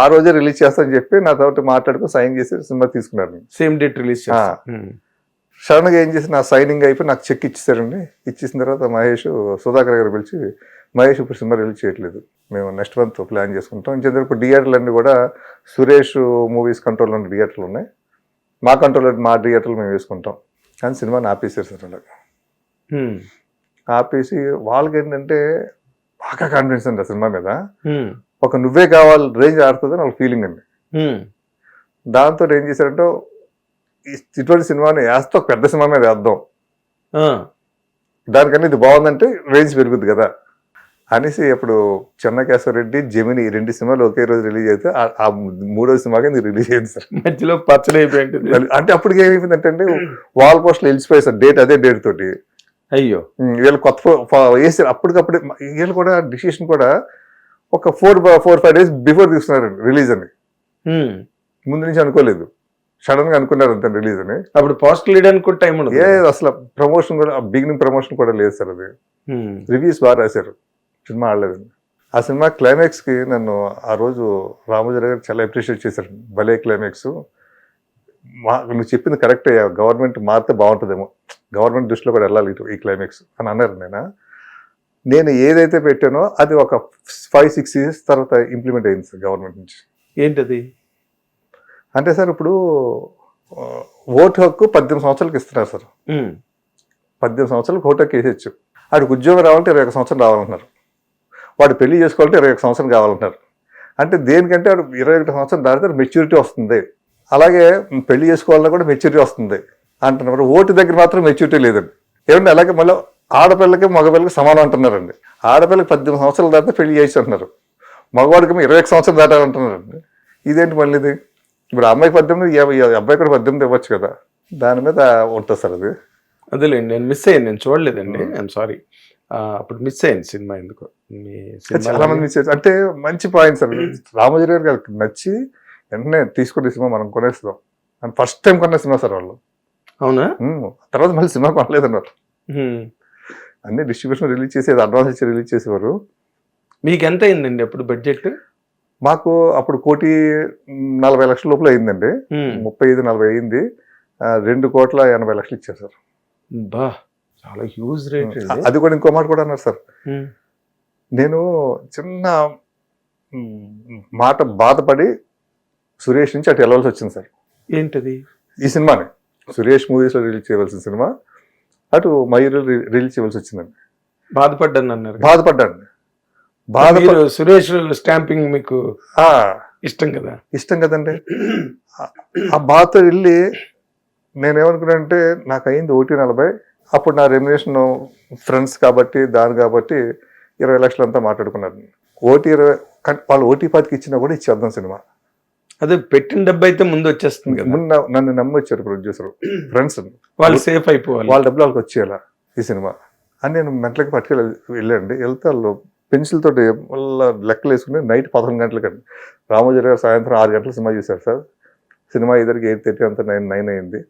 ఆ రోజే రిలీజ్ చేస్తామని చెప్పి నా తోటి మాట్లాడుకుని సైన్ చేసి సినిమా తీసుకున్నారు. Same date release. సడన్ గా ఏం చేసి నా సైనింగ్ అయిపోయి నాకు చెక్ ఇచ్చేసారండి. ఇచ్చేసిన తర్వాత సుధాకర్ గారు పిలిచి, మహేష్ ఇప్పుడు సినిమా రిలీజ్ చేయట్లేదు, మేము నెక్స్ట్ మంత్ ప్లాన్ చేసుకుంటాం. ఇంకెందుకు థియేటర్లు అన్నీ కూడా సురేష్ మూవీస్ కంట్రోల్లో ఉన్న థియేటర్లు ఉన్నాయి, మా కంట్రోల్లో మా థియేటర్లు మేము వేసుకుంటాం కానీ సినిమాని ఆపేసారు సార్. అలాగా ఆపేసి వాళ్ళకి ఏంటంటే బాగా కాన్ఫిడెన్స్ అండి ఆ సినిమా మీద. ఒక నువ్వే కావాలి రేంజ్ ఆడుతుందని వాళ్ళ ఫీలింగ్ అండి. దాంతో ఏం చేశారంటే ఇటువంటి సినిమాని వేస్తే ఒక పెద్ద సినిమా మీద వేద్దాం, దానికన్నా ఇది బాగుందంటే రేంజ్ పెరుగుద్ది కదా అనేసి అప్పుడు చెన్నకేశ్వరరెడ్డి, జెమిని 2 సినిమాలు ఒకే రోజు రిలీజ్ అయితే ఆ 3వ సినిమాకి ఇది రిలీజ్ అయింది సార్. మధ్యలో పచ్చడి అయిపోయింది. అంటే అప్పటికి ఏమైపోయిందంటే అండి వాల్ పోస్టులు వెళ్ళిపోయాయి సార్ డేట్, అదే డేట్ తోటి. అయ్యో, వీళ్ళు కొత్త వేసారు అప్పటికప్పుడే. వీళ్ళు కూడా డిసిషన్ కూడా ఒక 4-5 days బిఫోర్ తీసుకున్నారు రిలీజ్ అని. ముందు నుంచి అనుకోలేదు, సడన్ గా అనుకున్నారు అంత రిలీజ్ అని. అప్పుడు పోస్టర్ వేయడానికి టైం ఉండదు. అసలు ప్రమోషన్ కూడా, బిగినింగ్ ప్రమోషన్ కూడా లేదు సార్. అది రివ్యూస్ బాగా రాశారు, సినిమా ఆడలేదండి. ఆ సినిమా క్లైమాక్స్ కి నన్ను ఆ రోజు రామోజీ గారు చాలా అప్రిషియేట్ చేశారు. భలే క్లైమాక్స్, నువ్వు చెప్పింది కరెక్ట్ అయ్యా, గవర్నమెంట్ మారితే బాగుంటుందేమో, గవర్నమెంట్ దృష్టిలో కూడా వెళ్ళాలి ఈ క్లైమాక్స్ అని అన్నారు. నేను ఏదైతే పెట్టానో అది ఒక 5-6 years తర్వాత ఇంప్లిమెంట్ అయింది సార్ గవర్నమెంట్ నుంచి. ఏంటది అంటే సార్, ఇప్పుడు ఓటు హక్కు 18 సంవత్సరాలకు ఇస్తున్నారు సార్. 18 సంవత్సరాలకు ఓటు హక్కు వేసేచ్చు. వాడికి ఉద్యోగం రావాలంటే 21 సంవత్సరం రావాలంటున్నారు. వాడు పెళ్లి చేసుకోవాలంటే 21 సంవత్సరం కావాలంటున్నారు. అంటే దేనికంటే వాడు 21 సంవత్సరం దాటితే మెచ్యూరిటీ వస్తుంది, అలాగే పెళ్లి చేసుకోవాలన్నా కూడా మెచ్యూరిటీ వస్తుంది అంటున్నారు. ఓటు దగ్గర మాత్రం మెచ్యూరిటీ లేదండి. ఏమంటే అలాగే మళ్ళీ ఆడపిల్లకి మగపిల్లకి సమానం అంటున్నారండి. ఆడపిల్లకి 18 సంవత్సరాలు దాటితే పెళ్లి చేసి అంటున్నారు, మగవాడికి 21 సంవత్సరాలు దాటాలంటున్నారండి. ఇదేంటి మళ్ళీ ఇది? ఇప్పుడు అమ్మాయికి 18, అబ్బాయి కూడా 18 ఇవ్వచ్చు కదా. దాని మీద ఉంటుంది సార్ అది. అదేలేండి, నేను మిస్ అయ్యాను, నేను చూడలేదండి, ఐఎమ్ సారీ. అప్పుడు మిస్ అయింది సినిమా. ఎందుకో చాలా మంది మిస్ అయ్యారు. అంటే మంచి పాయింట్ సార్. రామోజీ గారికి నచ్చి వెంటనే తీసుకునే సినిమా మనం కొనేస్తాం అని ఫస్ట్ టైం కొన్న సినిమా సార్ వాళ్ళు. అవునా? తర్వాత మళ్ళీ సినిమా కొనలేదన్నారు. అన్ని డిస్ట్రిబ్యూషన్ రిలీజ్ చేసేది, అడ్వాన్స్ ఇచ్చి రిలీజ్ చేసేవారు. మీకు ఎంత అయిందండి అప్పుడు బడ్జెట్? మాకు అప్పుడు 1,40,00,000 లోపల అయిందండి. 35-40 అయింది. 2,80,00,000 ఇచ్చారు సార్. బా, చాలా హ్యూజ్ రేట్. అది కూడా ఇంకో మాట కూడా అన్నారు సార్. నేను చిన్న మాట బాధపడి సురేష్ నుంచి అటు వెళ్ళవలసి వచ్చింది సార్. ఏంటది? ఈ సినిమాని సురేష్ మూవీస్లో రిలీజ్ చేయవలసిన సినిమా అటు మయూరిలో రిలీజ్ చేయవలసి వచ్చిందండి. బాధపడ్డాను అన్నారు. బాధపడ్డాను. సురేష్ స్టాంపింగ్ మీకు ఇష్టం కదా? ఇష్టం కదండి. ఆ బాధతో వెళ్ళి నేనేమనుకున్నానంటే నాకు అయింది 1,40,00,000. అప్పుడు నా రెమ్యునేషన్ ఫ్రెండ్స్ కాబట్టి కాబట్టి 20 లక్షలు అంతా మాట్లాడుకున్నారు. 1,20,000 వాళ్ళు 1,25,000 ఇచ్చినా కూడా ఇచ్చేద్దాం సినిమా. అదే పెట్టిన డబ్బు అయితే ముందు వచ్చేస్తుంది కదా. ముందు నన్ను నమ్మి వచ్చారు ప్రొడ్యూసర్ ఫ్రెండ్స్. వాళ్ళు సేఫ్ అయిపోవాలి, వాళ్ళ డబ్బులు వాళ్ళకి వచ్చేయాలా ఈ సినిమా అని నేను మెంటలకి పట్టుకెళ్ళి వెళ్ళండి. వెళ్తే వాళ్ళు పెన్సిల్ తోటి మళ్ళీ లెక్కలు వేసుకుని నైట్ 11 గంటలకండి. రామోజీ గారు సాయంత్రం 6 గంటలకు సినిమా చూశారు సార్. సినిమా ఇద్దరికి 8:30 అంతా 9 అయింది.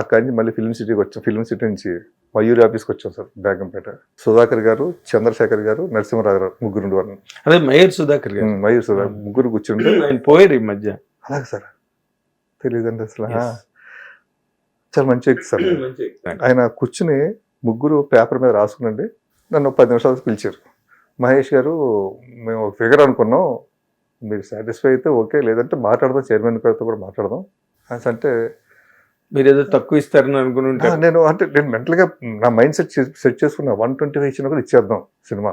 అక్కడి నుంచి మళ్ళీ ఫిల్మ్ సిటీకి వచ్చాం. ఫిల్మ్ సిటీ నుంచి మయూరి ఆఫీస్కి వచ్చాం సార్, బేగంపేట. సుధాకర్ గారు, చంద్రశేఖర్ గారు, నరసింహరావు గారు ముగ్గురు ఉండేవారు. అదే మయూర్ సుధాకర్ గారు. మయూర్ సుధాకర్ ముగ్గురు కూర్చుంటే ఆయన పోయారు ఈ మధ్య. అలాగే సార్, తెలియదండి అసలు. చాలా మంచి వ్యక్తి సార్. ఆయన కూర్చుని ముగ్గురు పేపర్ మీద రాసుకునండి నన్ను 10 నిమిషాలు పిలిచారు. మహేష్ గారు, మేము ఒక ఫిగర్ అనుకున్నాం, మీరు సాటిస్ఫై అయితే ఓకే, లేదంటే మాట్లాడదాం, చైర్మన్ గారితో కూడా మాట్లాడదాం అంటే. మీరు ఏదో తక్కువ ఇస్తారని అనుకుని ఉంటారు. నేను మెంటల్గా నా మైండ్ సెట్ చేసుకున్నా. 125 ఇచ్చినా కూడా ఇచ్చేద్దాం సినిమా.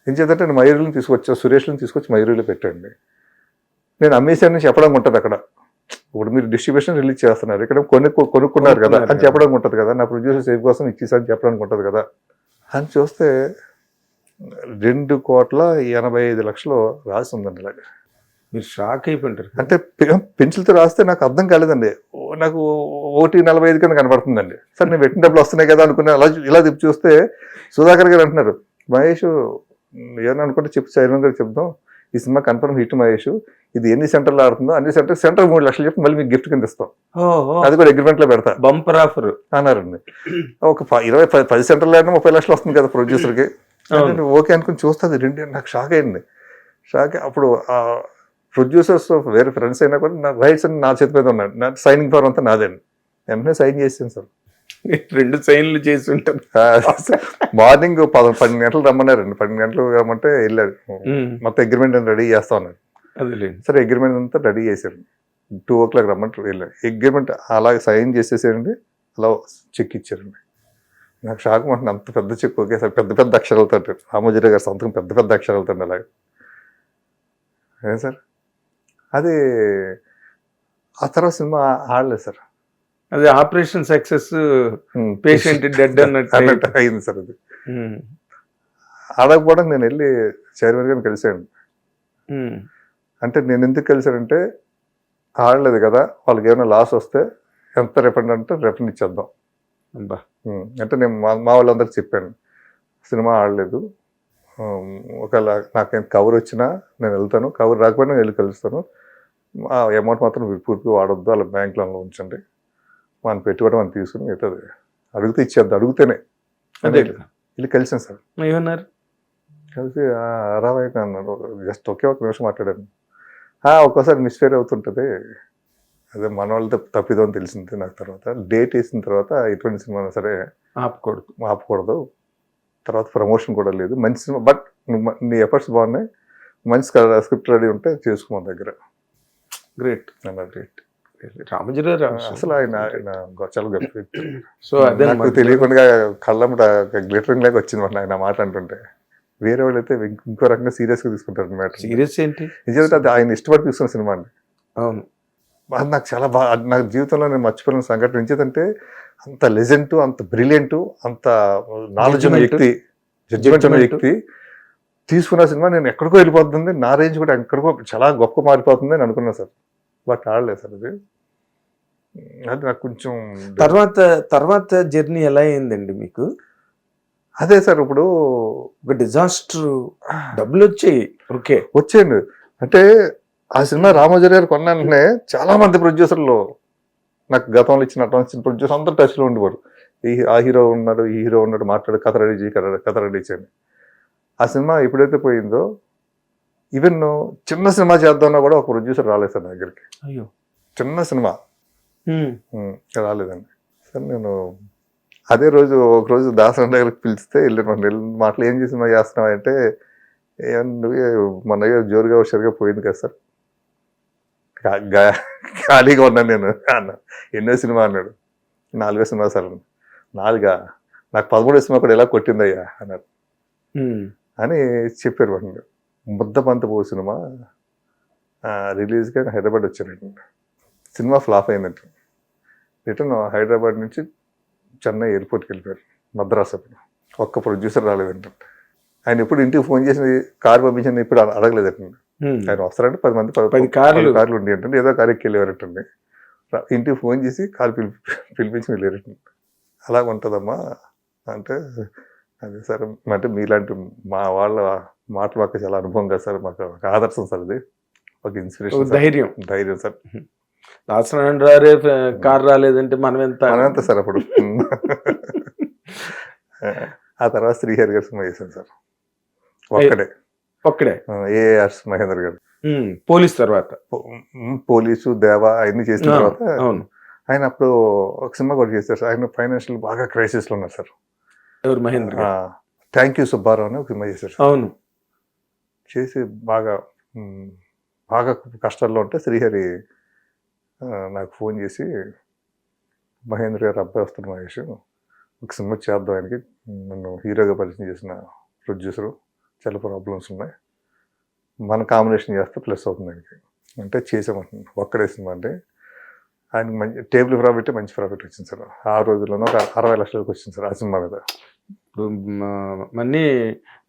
ఏం చేద్దంటే నేను మయూరిని తీసుకొచ్చా, సురేష్ని తీసుకొచ్చి మయూరిలో పెట్టండి. నేను అమ్మేశాన్ని చెప్పడం ఉంటుంది అక్కడ. ఇప్పుడు మీరు డిస్ట్రిబ్యూషన్ రిలీజ్ చేస్తున్నారు, ఇక్కడ కొనుక్కున్నారు కదా అని చెప్పడం ఉంటుంది కదా. నా ప్రొడ్యూసర్ సేఫ్ కోసం ఇచ్చేసారి చెప్పడానికి ఉంటుంది కదా అని చూస్తే 2,85,00,000 రాసి ఉందండి. ఇలాగ మీరు షాక్ అయిపోయింటారు. అంటే పెన్సిల్తో రాస్తే నాకు అర్థం కాలేదండి. నాకు 1,45 కింద కనబడుతుందండి. సార్ నేను పెట్టిన డబ్బులు వస్తున్నాయి కదా అనుకున్నా. ఇలా తిప్పి చూస్తే సుధాకర్ గారు అంటున్నారు, మహేష్ ఏమన్నా అనుకుంటే చెప్పు, చైర్మన్ గారు చెప్దాం, ఈ సినిమా కన్ఫర్మ్ హిట్ మహేష్, ఇది ఎన్ని సెంటర్లు ఆడుతుందో అన్ని సెంటర్ 3 లక్షలు చెప్పి మళ్ళీ మీకు గిఫ్ట్ కింద ఇస్తాం, అది కూడా అగ్రిమెంట్ లో పెడతా, బంపర్ ఆఫర్ అన్నారండి. ఒక 10 సెంటర్లు ఆడినా 30 లక్షలు వస్తుంది కదా ప్రొడ్యూసర్కి. ఓకే అనుకుని చూస్తుంది. నాకు షాక్ అయింది. షాక్. అప్పుడు ప్రొడ్యూసర్స్ వేరే ఫ్రెండ్స్ అయినా కూడా నా రైట్స్ అని నా చేతి మీద ఉన్నాడు. నా సైనింగ్ పవర్ అంతా నాదేండి. వెంటనే సైన్ చేసాను సార్. 2 సైన్లు చేసి ఉంటారు. మార్నింగ్ 12 గంటలు రమ్మన్నారండి. 12 గంటలు రమ్మంటే వెళ్ళాడు. మొత్తం అగ్రిమెంట్ రెడీ చేస్తా ఉన్నాడు. సరే అగ్రిమెంట్ అంతా రెడీ చేశారు. 2 o'clock రమ్మంటే వెళ్ళాడు. అగ్రిమెంట్ అలాగే సైన్ చేసేసారండి. అలా చెక్ ఇచ్చారండి. నాకు షాక్ మాట్లాడి, అంత పెద్ద చెక్ ఒకేసారి పెద్ద అక్షరాలతో, రామోజీ గారి సంతకం పెద్ద అక్షరాలతో అలాగే. ఏం సార్ అది ఆ తర్వాత సినిమా ఆడలేదు సార్. అదే ఆపరేషన్ సక్సెస్, పేషెంట్ డెడ్ అన్నట్టు అయింది సార్. అది ఆడకపోవడం నేను వెళ్ళి చైర్మన్ గారిని కలిశాను. అంటే నేను ఎందుకు కలిశానంటే, ఆడలేదు కదా, వాళ్ళకి ఏమైనా లాస్ వస్తే ఎంత రిఫండ్ అంటే రిఫండ్ ఇచ్చేద్దాం అంటే నేను మా వాళ్ళందరికి చెప్పాను, సినిమా ఆడలేదు, ఒకవేళ నాకేం కవర్ వచ్చినా నేను వెళ్తాను, కవర్ రాకపోయినా వెళ్ళి కలుస్తాను, ఆ అమౌంట్ మాత్రం పూర్తిగా వాడొద్దు, అలా బ్యాంక్ లోన్లో ఉంచండి, మనం పెట్టుబడి మనం తీసుకుని అవుతుంది, అడిగితే ఇచ్చేద్దాం, అడిగితేనే వెళ్ళి కలిసాను సార్. ఏమన్నారు? కలిసి రావయ్య అన్నారు. జస్ట్ ఒక నిమిషం మాట్లాడాను. ఒక్కోసారి మిస్ఫేర్ అవుతుంటుంది, అదే మన వాళ్ళతో తప్పిదో అని తెలిసింది నాకు. తర్వాత డేట్ వేసిన తర్వాత ఎటువంటి సినిమా సరే ఆపకూడదు, తర్వాత ప్రమోషన్ కూడా లేదు, మంచి సినిమా, బట్ నీ ఎఫర్ట్స్ బాగున్నాయి, మంచి స్క్రిప్ట్ రెడీ ఉంటే చేసుకో మన దగ్గర. Great great. రామోజీరావు అసలు ఆయన చాలా గొప్ప వ్యక్తి. సో అదే నాకు తెలియకుండా కళ్ళమ్మట గ్లిటరింగ్ లాగా వచ్చింది ఆయన మాట అంటుంటే. వేరే వాళ్ళు అయితే ఇంకో రకంగా సీరియస్గా తీసుకుంటారు మ్యాటర్. సీరియస్ ఏంటి? నిజంగా అది ఆయన ఇష్టపడి తీసుకున్న సినిమా అండి. అవును, అది నాకు చాలా బాగా, నా జీవితంలో నేను మర్చిపోయిన సంఘటన. ఎంచేదంటే అంత లెజెంట్, అంత బ్రిలియంట్, అంత నాలెడ్జ్ ఉన్న వ్యక్తి, జడ్జిమెంట్ ఉన్న వ్యక్తి తీసుకున్న సినిమా నేను ఎక్కడికో వెళ్ళిపోతుంది, నా రేంజ్ కూడా ఎక్కడికో చాలా గొప్ప మారిపోతుంది అని అనుకున్నాను సార్. బట్ ఆడలేదు సార్ అది. అది నాకు కొంచెం తర్వాత జర్నీ ఎలా అయిందండి మీకు? అదే సార్, ఇప్పుడు ఒక డిజాస్టర్, డబ్బులు వచ్చాయి, ఓకే వచ్చేయండి. అంటే ఆ సినిమా రామోజీ గారు కొన్నానే చాలా మంది ప్రొడ్యూసర్లు నాకు గతంలో ఇచ్చిన అడ్వాన్స్ ఇచ్చిన ప్రొడ్యూసర్ అందరూ టచ్లో ఉండేవారు. ఆ హీరో ఉన్నాడు, ఈ హీరో ఉన్నాడు, మాట్లాడు, కథ రెడీ చేయి, కథ రెడీ చేయండి. ఆ సినిమా ఎప్పుడైతే పోయిందో ఈవెన్ చిన్న సినిమా చేద్దామన్నా కూడా ఒక ప్రొడ్యూసర్ రాలేదు సార్ నా దగ్గరికి. అయ్యో. చిన్న సినిమా ఉమ్. రాలేదండి. సార్ నేను అదే రోజు ఒకరోజు దాసరి దగ్గరికి పిలిస్తే వెళ్ళిన మాటలు ఏం చేసి సినిమా చేస్తున్నావు అంటే మొన్న జోరుగా హుషారుగా పోయింది కదా సార్, ఖాళీగా ఉన్నాను నేను అన్న. ఎన్నో సినిమా అన్నాడు. 4వ సినిమా సార్. 4గా నాకు 13వ సినిమా కూడా ఎలా కొట్టిందయ్యా అన్నారు అని చెప్పారు. వాళ్ళు ముద్దబంతపు సినిమా రిలీజ్గా హైదరాబాద్ వచ్చారండి. సినిమా ఫ్లాప్ అయిందంట. రిటర్న్ హైదరాబాద్ నుంచి చెన్నై ఎయిర్పోర్ట్కి వెళ్ళిపోయారు. మద్రాస్ అప్పుడు ఒక్క ప్రొడ్యూసర్ రాలేదంట. ఆయన ఎప్పుడు ఇంటికి ఫోన్ చేసి కారు పంపించండి ఇప్పుడు అడగలేదంటండి. ఆయన వస్తారంటే 10 మంది 10 కార్లు ఉండి అంటే ఏదో కారు ఎక్కి వెళ్ళేవారటండి. ఇంటికి ఫోన్ చేసి కారు పిలిపించి వెళ్ళారటండి. అలా ఉంటుందమ్మా అంటే అదే సార్, అంటే మీలాంటి మా వాళ్ళ మాటలు మాకు చాలా అనుభవం కదా సార్, మాకు ఒక ఆదర్శం సార్, అది ఒక ఇన్స్పిరేషన్, ధైర్యం సార్. దాసనారాయణ కార్ రాలేదంటే మనమెంత సార్ అప్పుడు. ఆ తర్వాత శ్రీహరి గారు సినిమా చేశాను సార్, ఒక్కడే ఏఆర్స్ మహేందర్ గారు. పోలీస్ తర్వాత పోలీసు దేవ అవన్నీ చేసిన తర్వాత ఆయన అప్పుడు ఒక సినిమా కూడా చేశారు సార్. ఆయన ఫైనాన్షియల్ బాగా క్రైసిస్ లో ఉన్నారు సార్. ఎవరు? మహేంద్ర. థ్యాంక్ యూ సుబ్బారావు అని ఒక సినిమా చేశారు. అవును. చేసి బాగా కష్టాల్లో ఉంటే శ్రీహరి నాకు ఫోన్ చేసి మహేంద్ర గారు అబ్బాయి వస్తున్న మహేష్ ఒక సినిమా చేద్దాం, ఆయనకి నన్ను హీరోగా పరిచయం చేసిన ప్రొడ్యూసరు, చాలా ప్రాబ్లమ్స్ ఉన్నాయి, మన కాంబినేషన్ చేస్తే ప్లస్ అవుతుంది ఆయనకి అంటే చేసామంటున్నాను. ఒక్కడే సినిమా అంటే ఆయనకి మంచి టేబుల్ ప్రాఫిట్, మంచి ప్రాఫిట్ వచ్చింది సార్. ఆ రోజుల్లోనూ ఒక 60 లక్షలకు వచ్చింది సార్ ఆ సినిమా మీద. మనీ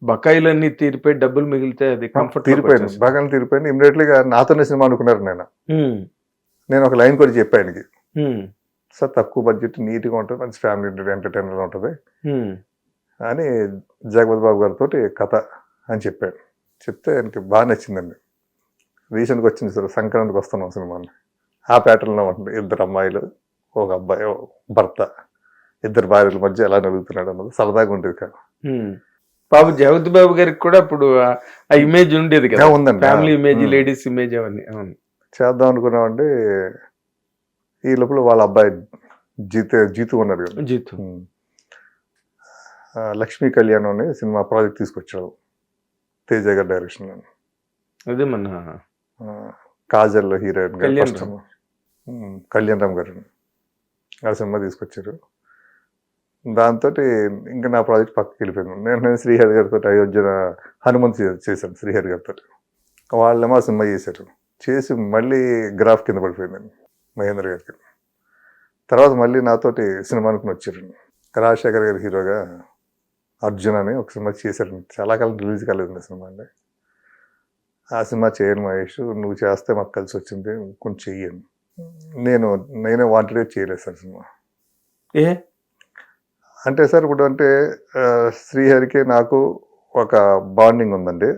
బకాయిలన్నీ తీరిపోయి డబ్బులు మిగిలితే అది తీరిపోయాను, బకాయిలు తీరిపోయింది. ఇమీడియట్లీగా నాతోనే సినిమా అనుకున్నారు. నేను ఒక లైన్ కూడా చెప్పాను ఆయనకి, సార్ తక్కువ బడ్జెట్ నీట్గా ఉంటుంది, మంచి ఫ్యామిలీ ఎంటర్టైనర్గా ఉంటుంది అని జగపతి బాబు గారితో కథ అని చెప్పాను. చెప్తే ఆయనకి బాగా నచ్చిందండి. రీసెంట్గా వచ్చింది సార్, సంక్రాంతికి వస్తున్నాం సినిమాని. ఆ ప్యాటర్న్లో ఉంటుంది. 2 అమ్మాయిలు, ఒక అబ్బాయి, భర్త, 2 భార్యల మధ్య ఎలా నలుగుతున్నాడు అన్నది సరదాగా ఉండేది కాదు. బాబు జగపతి బాబు గారికి కూడా అప్పుడు ఆ ఇమేజ్ ఉండేది కదా, ఉందండి, ఫ్యామిలీ ఇమేజ్, లేడీస్ ఇమేజ్ అవన్నీ. అవును, చేద్దాం అనుకున్నామండి. ఈ లోపల వాళ్ళ అబ్బాయి జీతు ఉన్నారు కదా, జీతు లక్ష్మీ కళ్యాణ్ అనే సినిమా ప్రాజెక్ట్ తీసుకొచ్చాడు తేజ గారి డైరెక్షన్. అదే మన కాజల్ హీరోయిన్ కళ్యాణ్ రామ్ గారు ఆ సినిమా తీసుకొచ్చారు. దాంతో ఇంకా నా ప్రాజెక్ట్ పక్కకి వెళ్ళిపోయింది. నేను శ్రీహరి గారితో అయోధ్య హనుమంత్ చేశాను శ్రీహరి గారితో. వాళ్ళేమో ఆ సినిమా చేశారు. చేసి మళ్ళీ గ్రాఫ్ కింద పడిపోయిందండి మహేంద్ర గారికి. తర్వాత మళ్ళీ నాతోటి సినిమా అనుకుని వచ్చారు. రాజశేఖర్ గారి హీరోగా అర్జున్ అని ఒక సినిమా చేశారు. చాలా కాలం రిలీజ్ కాలేదు సినిమా అండి. ఆ సినిమా చేయను మహేష్, నువ్వు చేస్తే మాకు కలిసి వచ్చింది, కొంచెం చెయ్యను. నేనే వాంటెడ్గా చేయలేదు సార్ సినిమా. అంటే సార్ ఇప్పుడు అంటే శ్రీహరికి నాకు ఒక బాండింగ్ ఉందండి.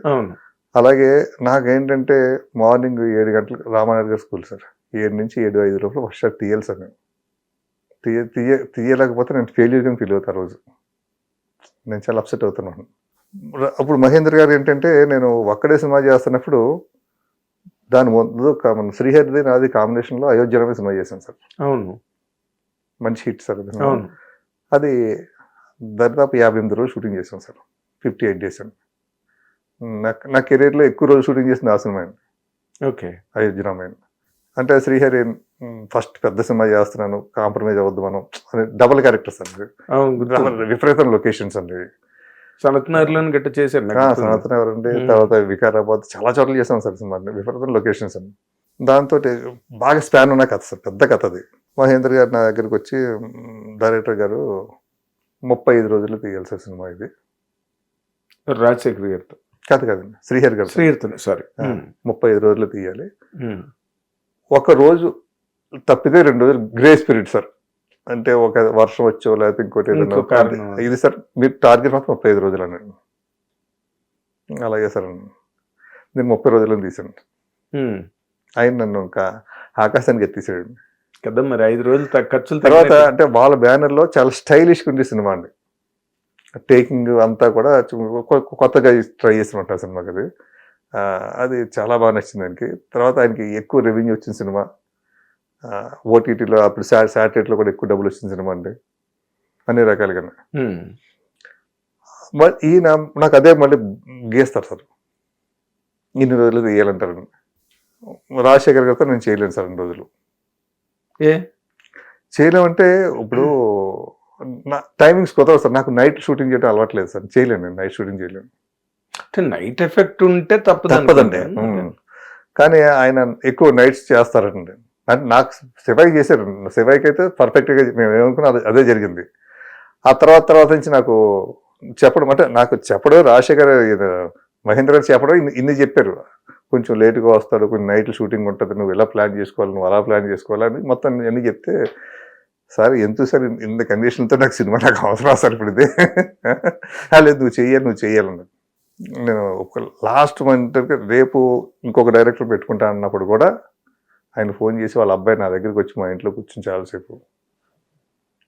అలాగే నాకేంటంటే మార్నింగ్ 7 గంటలకు రామానాయుడు గారి స్కూల్ సార్, 7 నుంచి 7:05 లోపల ఫస్ట్ షాట్ తీయాలి సార్. నేను తీయలేకపోతే నేను ఫెయిల్యూర్గా ఫీల్ అవుతాను. రోజు నేను చాలా అప్సెట్ అవుతున్నాను. అప్పుడు మహేంద్ర గారు ఏంటంటే, నేను ఒక్కడే సినిమా చేస్తున్నప్పుడు దాని ముందు శ్రీహరిది నాది కాంబినేషన్లో అయోధ్య సినిమా చేశాను సార్. అవును, మంచి హిట్ సార్ అది. అది దాదాపు 58 రోజులు షూటింగ్ చేశాను సార్, 58 డేస్ అండి. నా కెరీర్లో ఎక్కువ రోజులు షూటింగ్ చేసింది ఆ సినిమా అండి. ఓకే, అయోధ్య రామాయణ. అంటే శ్రీహరి ఫస్ట్ పెద్ద సినిమా చేస్తున్నాను, కాంప్రమైజ్ అవ్వద్దు మనం అని డబుల్ క్యారెక్టర్స్ అండి, విపరీతం లొకేషన్స్ అండి. సనత్నగర్లోని గట్ట చేశారు. సనత్నగర్ అండి, తర్వాత వికారాబాద్, చాలా చోట్ల చేశాను సార్ సినిమా అండి, విపరీతం లొకేషన్స్ అండి. దాంతో బాగా స్పాన్ ఉన్న కథ సార్, పెద్ద కథ అది. మహేంద్ర గారు నా దగ్గరికి వచ్చి, డైరెక్టర్ గారు 35 రోజులు తీయాలి సార్ సినిమా ఇది. రాజశేఖర్ గారితో కాదండి, శ్రీహరి గారు. 35 రోజులు తీయాలి. ఒక రోజు తప్పితే 2 రోజులు గ్రేస్ పీరియడ్ సార్. అంటే ఒక వర్షం వచ్చో లేకపోతే ఇంకోటి ఏదైనా ఇది సార్, మీరు టార్గెట్ మాత్రం 35 రోజులు అన్నాడు. అలాగే సార్, నేను 30 రోజులను తీసాను. ఆయన నన్ను ఇంకా ఆకాశానికి ఎత్తేసాడు కదా. మరి 5 రోజులు ఖర్చులు తర్వాత అంటే వాళ్ళ బ్యానర్లో చాలా స్టైలిష్గా ఉండే సినిమా అండి. టేకింగ్ అంతా కూడా కొత్తగా ట్రై చేసినట్టు ఆ సినిమాకి అది. అది చాలా బాగా నచ్చింది ఆయనకి. తర్వాత ఆయనకి ఎక్కువ రెవెన్యూ వచ్చిన సినిమా, ఓటీటీలో అప్పుడు శాటిలైట్లో కూడా ఎక్కువ డబ్బులు వచ్చిన సినిమా అండి, అన్ని రకాలుగా. ఈయన నాకు అదే మళ్ళీ గీస్తారు సార్, ఇన్ని రోజులు వేయాలంటారు. రాజశేఖర్ గారితో నేను చేయలేను సార్ ఇన్ని రోజులు. ఏ చేయలేమంటే ఇప్పుడు నా టైమింగ్స్ కొత్త సార్, నాకు నైట్ షూటింగ్ చేయడం అలవాట్లేదు సార్, చేయలేను నేను నైట్ షూటింగ్ చేయలేను. అంటే నైట్ ఎఫెక్ట్ ఉంటే తప్పదండి. కానీ ఆయన ఎక్కువ నైట్స్ చేస్తారండి. అంటే నాకు శివాయి చేశారు, శివాయికి అయితే పర్ఫెక్ట్గా మేము ఏమనుకున్నా అదే జరిగింది. ఆ తర్వాత నుంచి నాకు చెప్పడం, అంటే నాకు చెప్పడం రాజశేఖర్ మహేంద్ర గారు చెప్పడం ఇన్ని చెప్పారు. కొంచెం లేటుగా వస్తాడు, కొంచెం నైట్ షూటింగ్ ఉంటుంది, నువ్వు ఇలా ప్లాన్ చేసుకోవాలి, నువ్వు అలా ప్లాన్ చేసుకోవాలని మొత్తం అన్నీ చెప్తే, సార్ ఎందుకు సార్ ఇంత కండిషన్తో నాకు సినిమా నాకు అవసరం సార్ ఇప్పుడు ఇది, లేదు నువ్వు చెయ్యాలన్నా. నేను ఒక లాస్ట్ మంత్ రేపు ఇంకొక డైరెక్టర్ పెట్టుకుంటా అన్నప్పుడు కూడా ఆయన ఫోన్ చేసి వాళ్ళ అబ్బాయి నా దగ్గరికి వచ్చి మా ఇంట్లో కూర్చొని చాలాసేపు,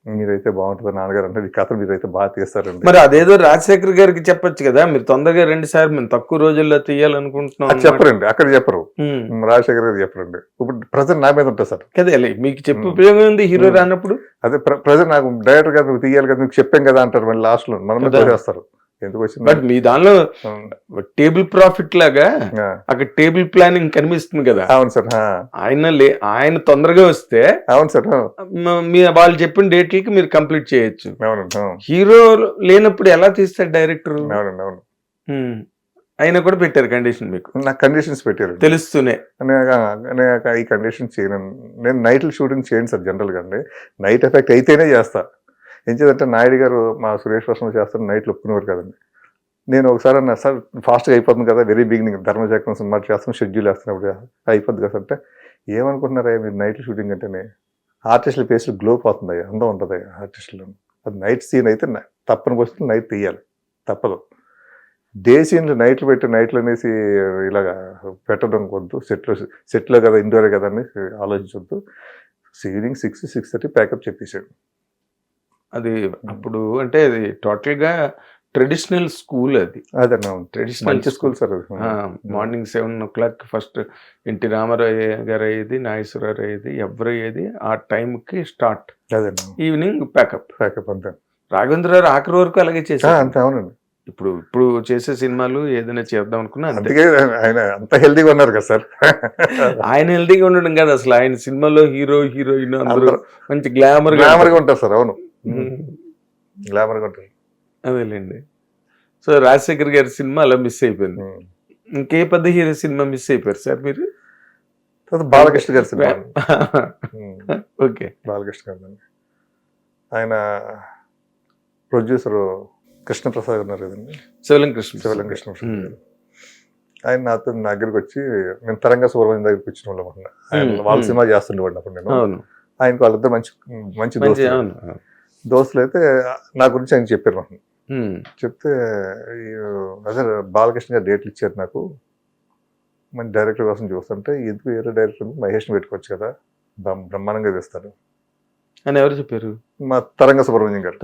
మీరైతే బాగుంటుంది నాన్నగారు అంటే, ఈ కథ మీరైతే బాగా తీస్తారండి. మరి అదేదో రాజశేఖర్ గారికి చెప్పొచ్చు కదా, మీరు తొందరగా రండి సార్, మేము తక్కువ రోజుల్లో తీయాలనుకుంటున్నాం. చెప్పరండి, అక్కడ చెప్పరు, రాజశేఖర్ గారు చెప్పరండి. ఇప్పుడు ప్రజెంట్ నా మీద ఉంటుంది సార్. కదే మీకు చెప్పే ఉపయోగం ఉంది హీరో రానప్పుడు. అదే ప్రజెంట్ నాకు డైరెక్టర్ గారు నువ్వు తీయాలి కదా, నువ్వు చెప్పాం కదా అంటారు మళ్ళీ లాస్ట్ లో, మనమే చేస్తారు. ఎందుకు వచ్చింది బట్ మీ దానిలో టేబుల్ ప్రాఫిట్ లాగా అక్కడ టేబుల్ ప్లానింగ్ కనిపిస్తుంది కదా. అవును సార్. ఆయన తొందరగా వస్తే అవును సార్, వాళ్ళు చెప్పిన డేట్లకి మీరు కంప్లీట్ చేయొచ్చు. అవునండి. హీరో లేనప్పుడు ఎలా తీస్తాడు డైరెక్టర్? అవునండి. అవును. ఆయన కూడా పెట్టారు కండిషన్, మీకు నాకు కండిషన్స్ పెట్టారు తెలుస్తూనే. ఈ కండిషన్ చేయను నేను, నైట్లు షూటింగ్ చేయను సార్ జనరల్ గా అండి. నైట్ ఎఫెక్ట్ అయితేనే చేస్తా. ఏం చేద్దంటే నాయుడు గారు మా సురేష్ వర్షం చేస్తారు, నైట్లు ఒప్పుకునేవారు కదండి. నేను ఒకసారి అన్నా, సార్ ఫాస్ట్గా అయిపోతుంది కదా, వెరీ బిగినింగ్ ధర్మచక్రం సినిమా చేస్తాం, షెడ్యూల్ వేస్తున్నప్పుడు అయిపోద్ది కదా అంటే, ఏమనుకుంటున్నారా మీరు నైట్ షూటింగ్ అంటేనే ఆర్టిస్టుల ఫేస్లో గ్లో పోతుంది, అందం ఉంటుంది ఆర్టిస్టులు. అది నైట్ సీన్ అయితే తప్పని వస్తే నైట్ తీయాలి, తప్పదు. డే సీన్లు నైట్లు పెట్టి నైట్లు అనేసి ఇలాగా పెట్టడం వద్దు, సెట్లో కదా, ఇండోరే కదా అని ఆలోచించవద్దు. Evening 6-6:30 pack up చెప్పేసాడు. అది అప్పుడు అంటే అది టోటల్ గా ట్రెడిషనల్ స్కూల్, అది అదన్నా traditional school sir. Morning 7 o'clock first NT Ramarao garu అయ్యేది, నాగేశ్వరరావు అయ్యేది, ఎవరు అయ్యేది ఆ టైంకి స్టార్ట్, ఈవినింగ్ ప్యాకప్ అంతే. రాఘవేంద్రరావు ఆఖరి వరకు అలాగే చేశారు అంతే. అవునండి. ఇప్పుడు చేసే సినిమాలు ఏదైనా చేద్దాం అనుకున్నా అందుకే ఆయన అంత హెల్దీగా ఉన్నారు కదా సార్. ఆయన హెల్దీగా ఉండడం కాదు అసలు, ఆయన సినిమాలో హీరో హీరోయిన్ అందరూ మంచి గ్లామర్గా ఉంటారు సార్. అవును, గ్లామర్గా ఉంటారు. అదేలేండి. సో రాజశేఖర్ గారి సినిమా అలా మిస్ అయిపోయింది. ఇంకే పెద్ద హీరో సినిమా మిస్ అయిపోయారు సార్ మీరు? బాలకృష్ణ గారి సినిమా. ఓకే, బాలకృష్ణ గారు ఆయన ప్రొడ్యూసర్ కృష్ణప్రసాద్ ఉన్నారు కదండి, శివలింగ కృష్ణప్రసాద్ గారు. ఆయన నా దగ్గరికి వచ్చి, నేను తరంగ సుబ్రహ్మణ్యం దగ్గరికి వచ్చిన వాళ్ళు, ఆయన వాళ్ళ సినిమా చేస్తుండేవాడిని అప్పుడు నేను. ఆయనకు వాళ్ళిద్దరు మంచి దోస్తులు అయితే నా గురించి ఆయన చెప్పారు. చెప్తే అదే బాలకృష్ణ గారు డేట్లు ఇచ్చారు నాకు, మంచి డైరెక్టర్ కోసం చూస్తుంటే, ఎందుకు వేరే డైరెక్టర్ మహేష్ని పెట్టుకోవచ్చు కదా, బ్రహ్మాండంగా చేస్తారు అని ఎవరు చెప్పారు? మా తరంగ సుబ్రహ్మణ్యం గారు.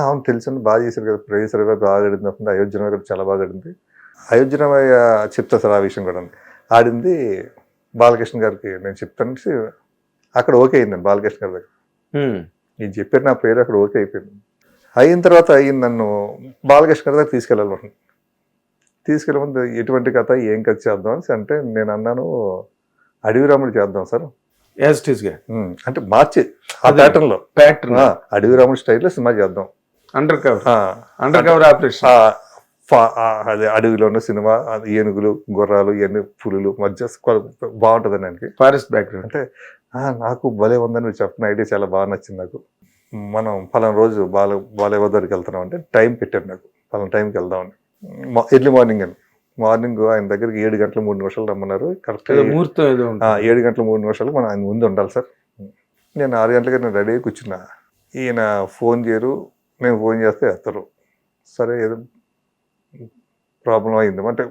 అవును తెలుసండి, బాగా చేశారు కదా, ప్రొడ్యూసర్ బాగా ఆడింది. అయోధ్యరామయ్య గారు చాలా బాగా ఆడింది. అయోధ్యరామయ్య చెప్తా సార్ ఆ విషయం కూడా, ఆడింది బాలకృష్ణ గారికి నేను చెప్తాను. అక్కడ ఓకే అయిందండి బాలకృష్ణ గారి దగ్గర. నేను చెప్పారు నా పేరు అక్కడ ఓకే అయిపోయింది. అయిన తర్వాత నన్ను బాలకృష్ణ గారి దగ్గర తీసుకెళ్ళాలనుకుంటున్నాను. తీసుకెళ్ళమంది ఎటువంటి కథ, ఏం కథ చేద్దాం అని అంటే, నేను అన్నాను అడవి రాముడు చేద్దాం సార్ అంటే, మార్చి ఆ ప్యాటర్న్ లో అడవి రాముడు స్టైల్లో సినిమా చేద్దాం, అండర్ కవర్ ఆపరేషన్. అదే అడవిలో ఉన్న సినిమా, ఏనుగులు, గుర్రాలు, ఇవన్నీ పులులు మధ్య బాగుంటుంది దానికి, ఫారెస్ట్ బ్యాక్గ్రౌండ్. అంటే నాకు భలే ఉందని నువ్వు చెప్పిన ఐడియా చాలా బాగా నచ్చింది నాకు. మనం పలానా రోజు బాలయ్య దగ్గరికి వెళ్తున్నాం అంటే టైం పెట్టారు నాకు, పలానా టైంకి వెళ్దామని. ఎర్లీ మార్నింగ్ అని, మార్నింగ్ ఆయన దగ్గరికి 7:03 రమ్మన్నారు. కరెక్ట్ 7:03 మనం ఆయన ముందు ఉండాలి సార్. నేను 6 గంటలకి నేను రెడీ అయ్యి కూర్చున్నా. ఈయన ఫోన్ చేయరు, నేను ఫోన్ చేస్తే ఎత్తరు. సరే ఏదో ప్రాబ్లం అయింది అంటే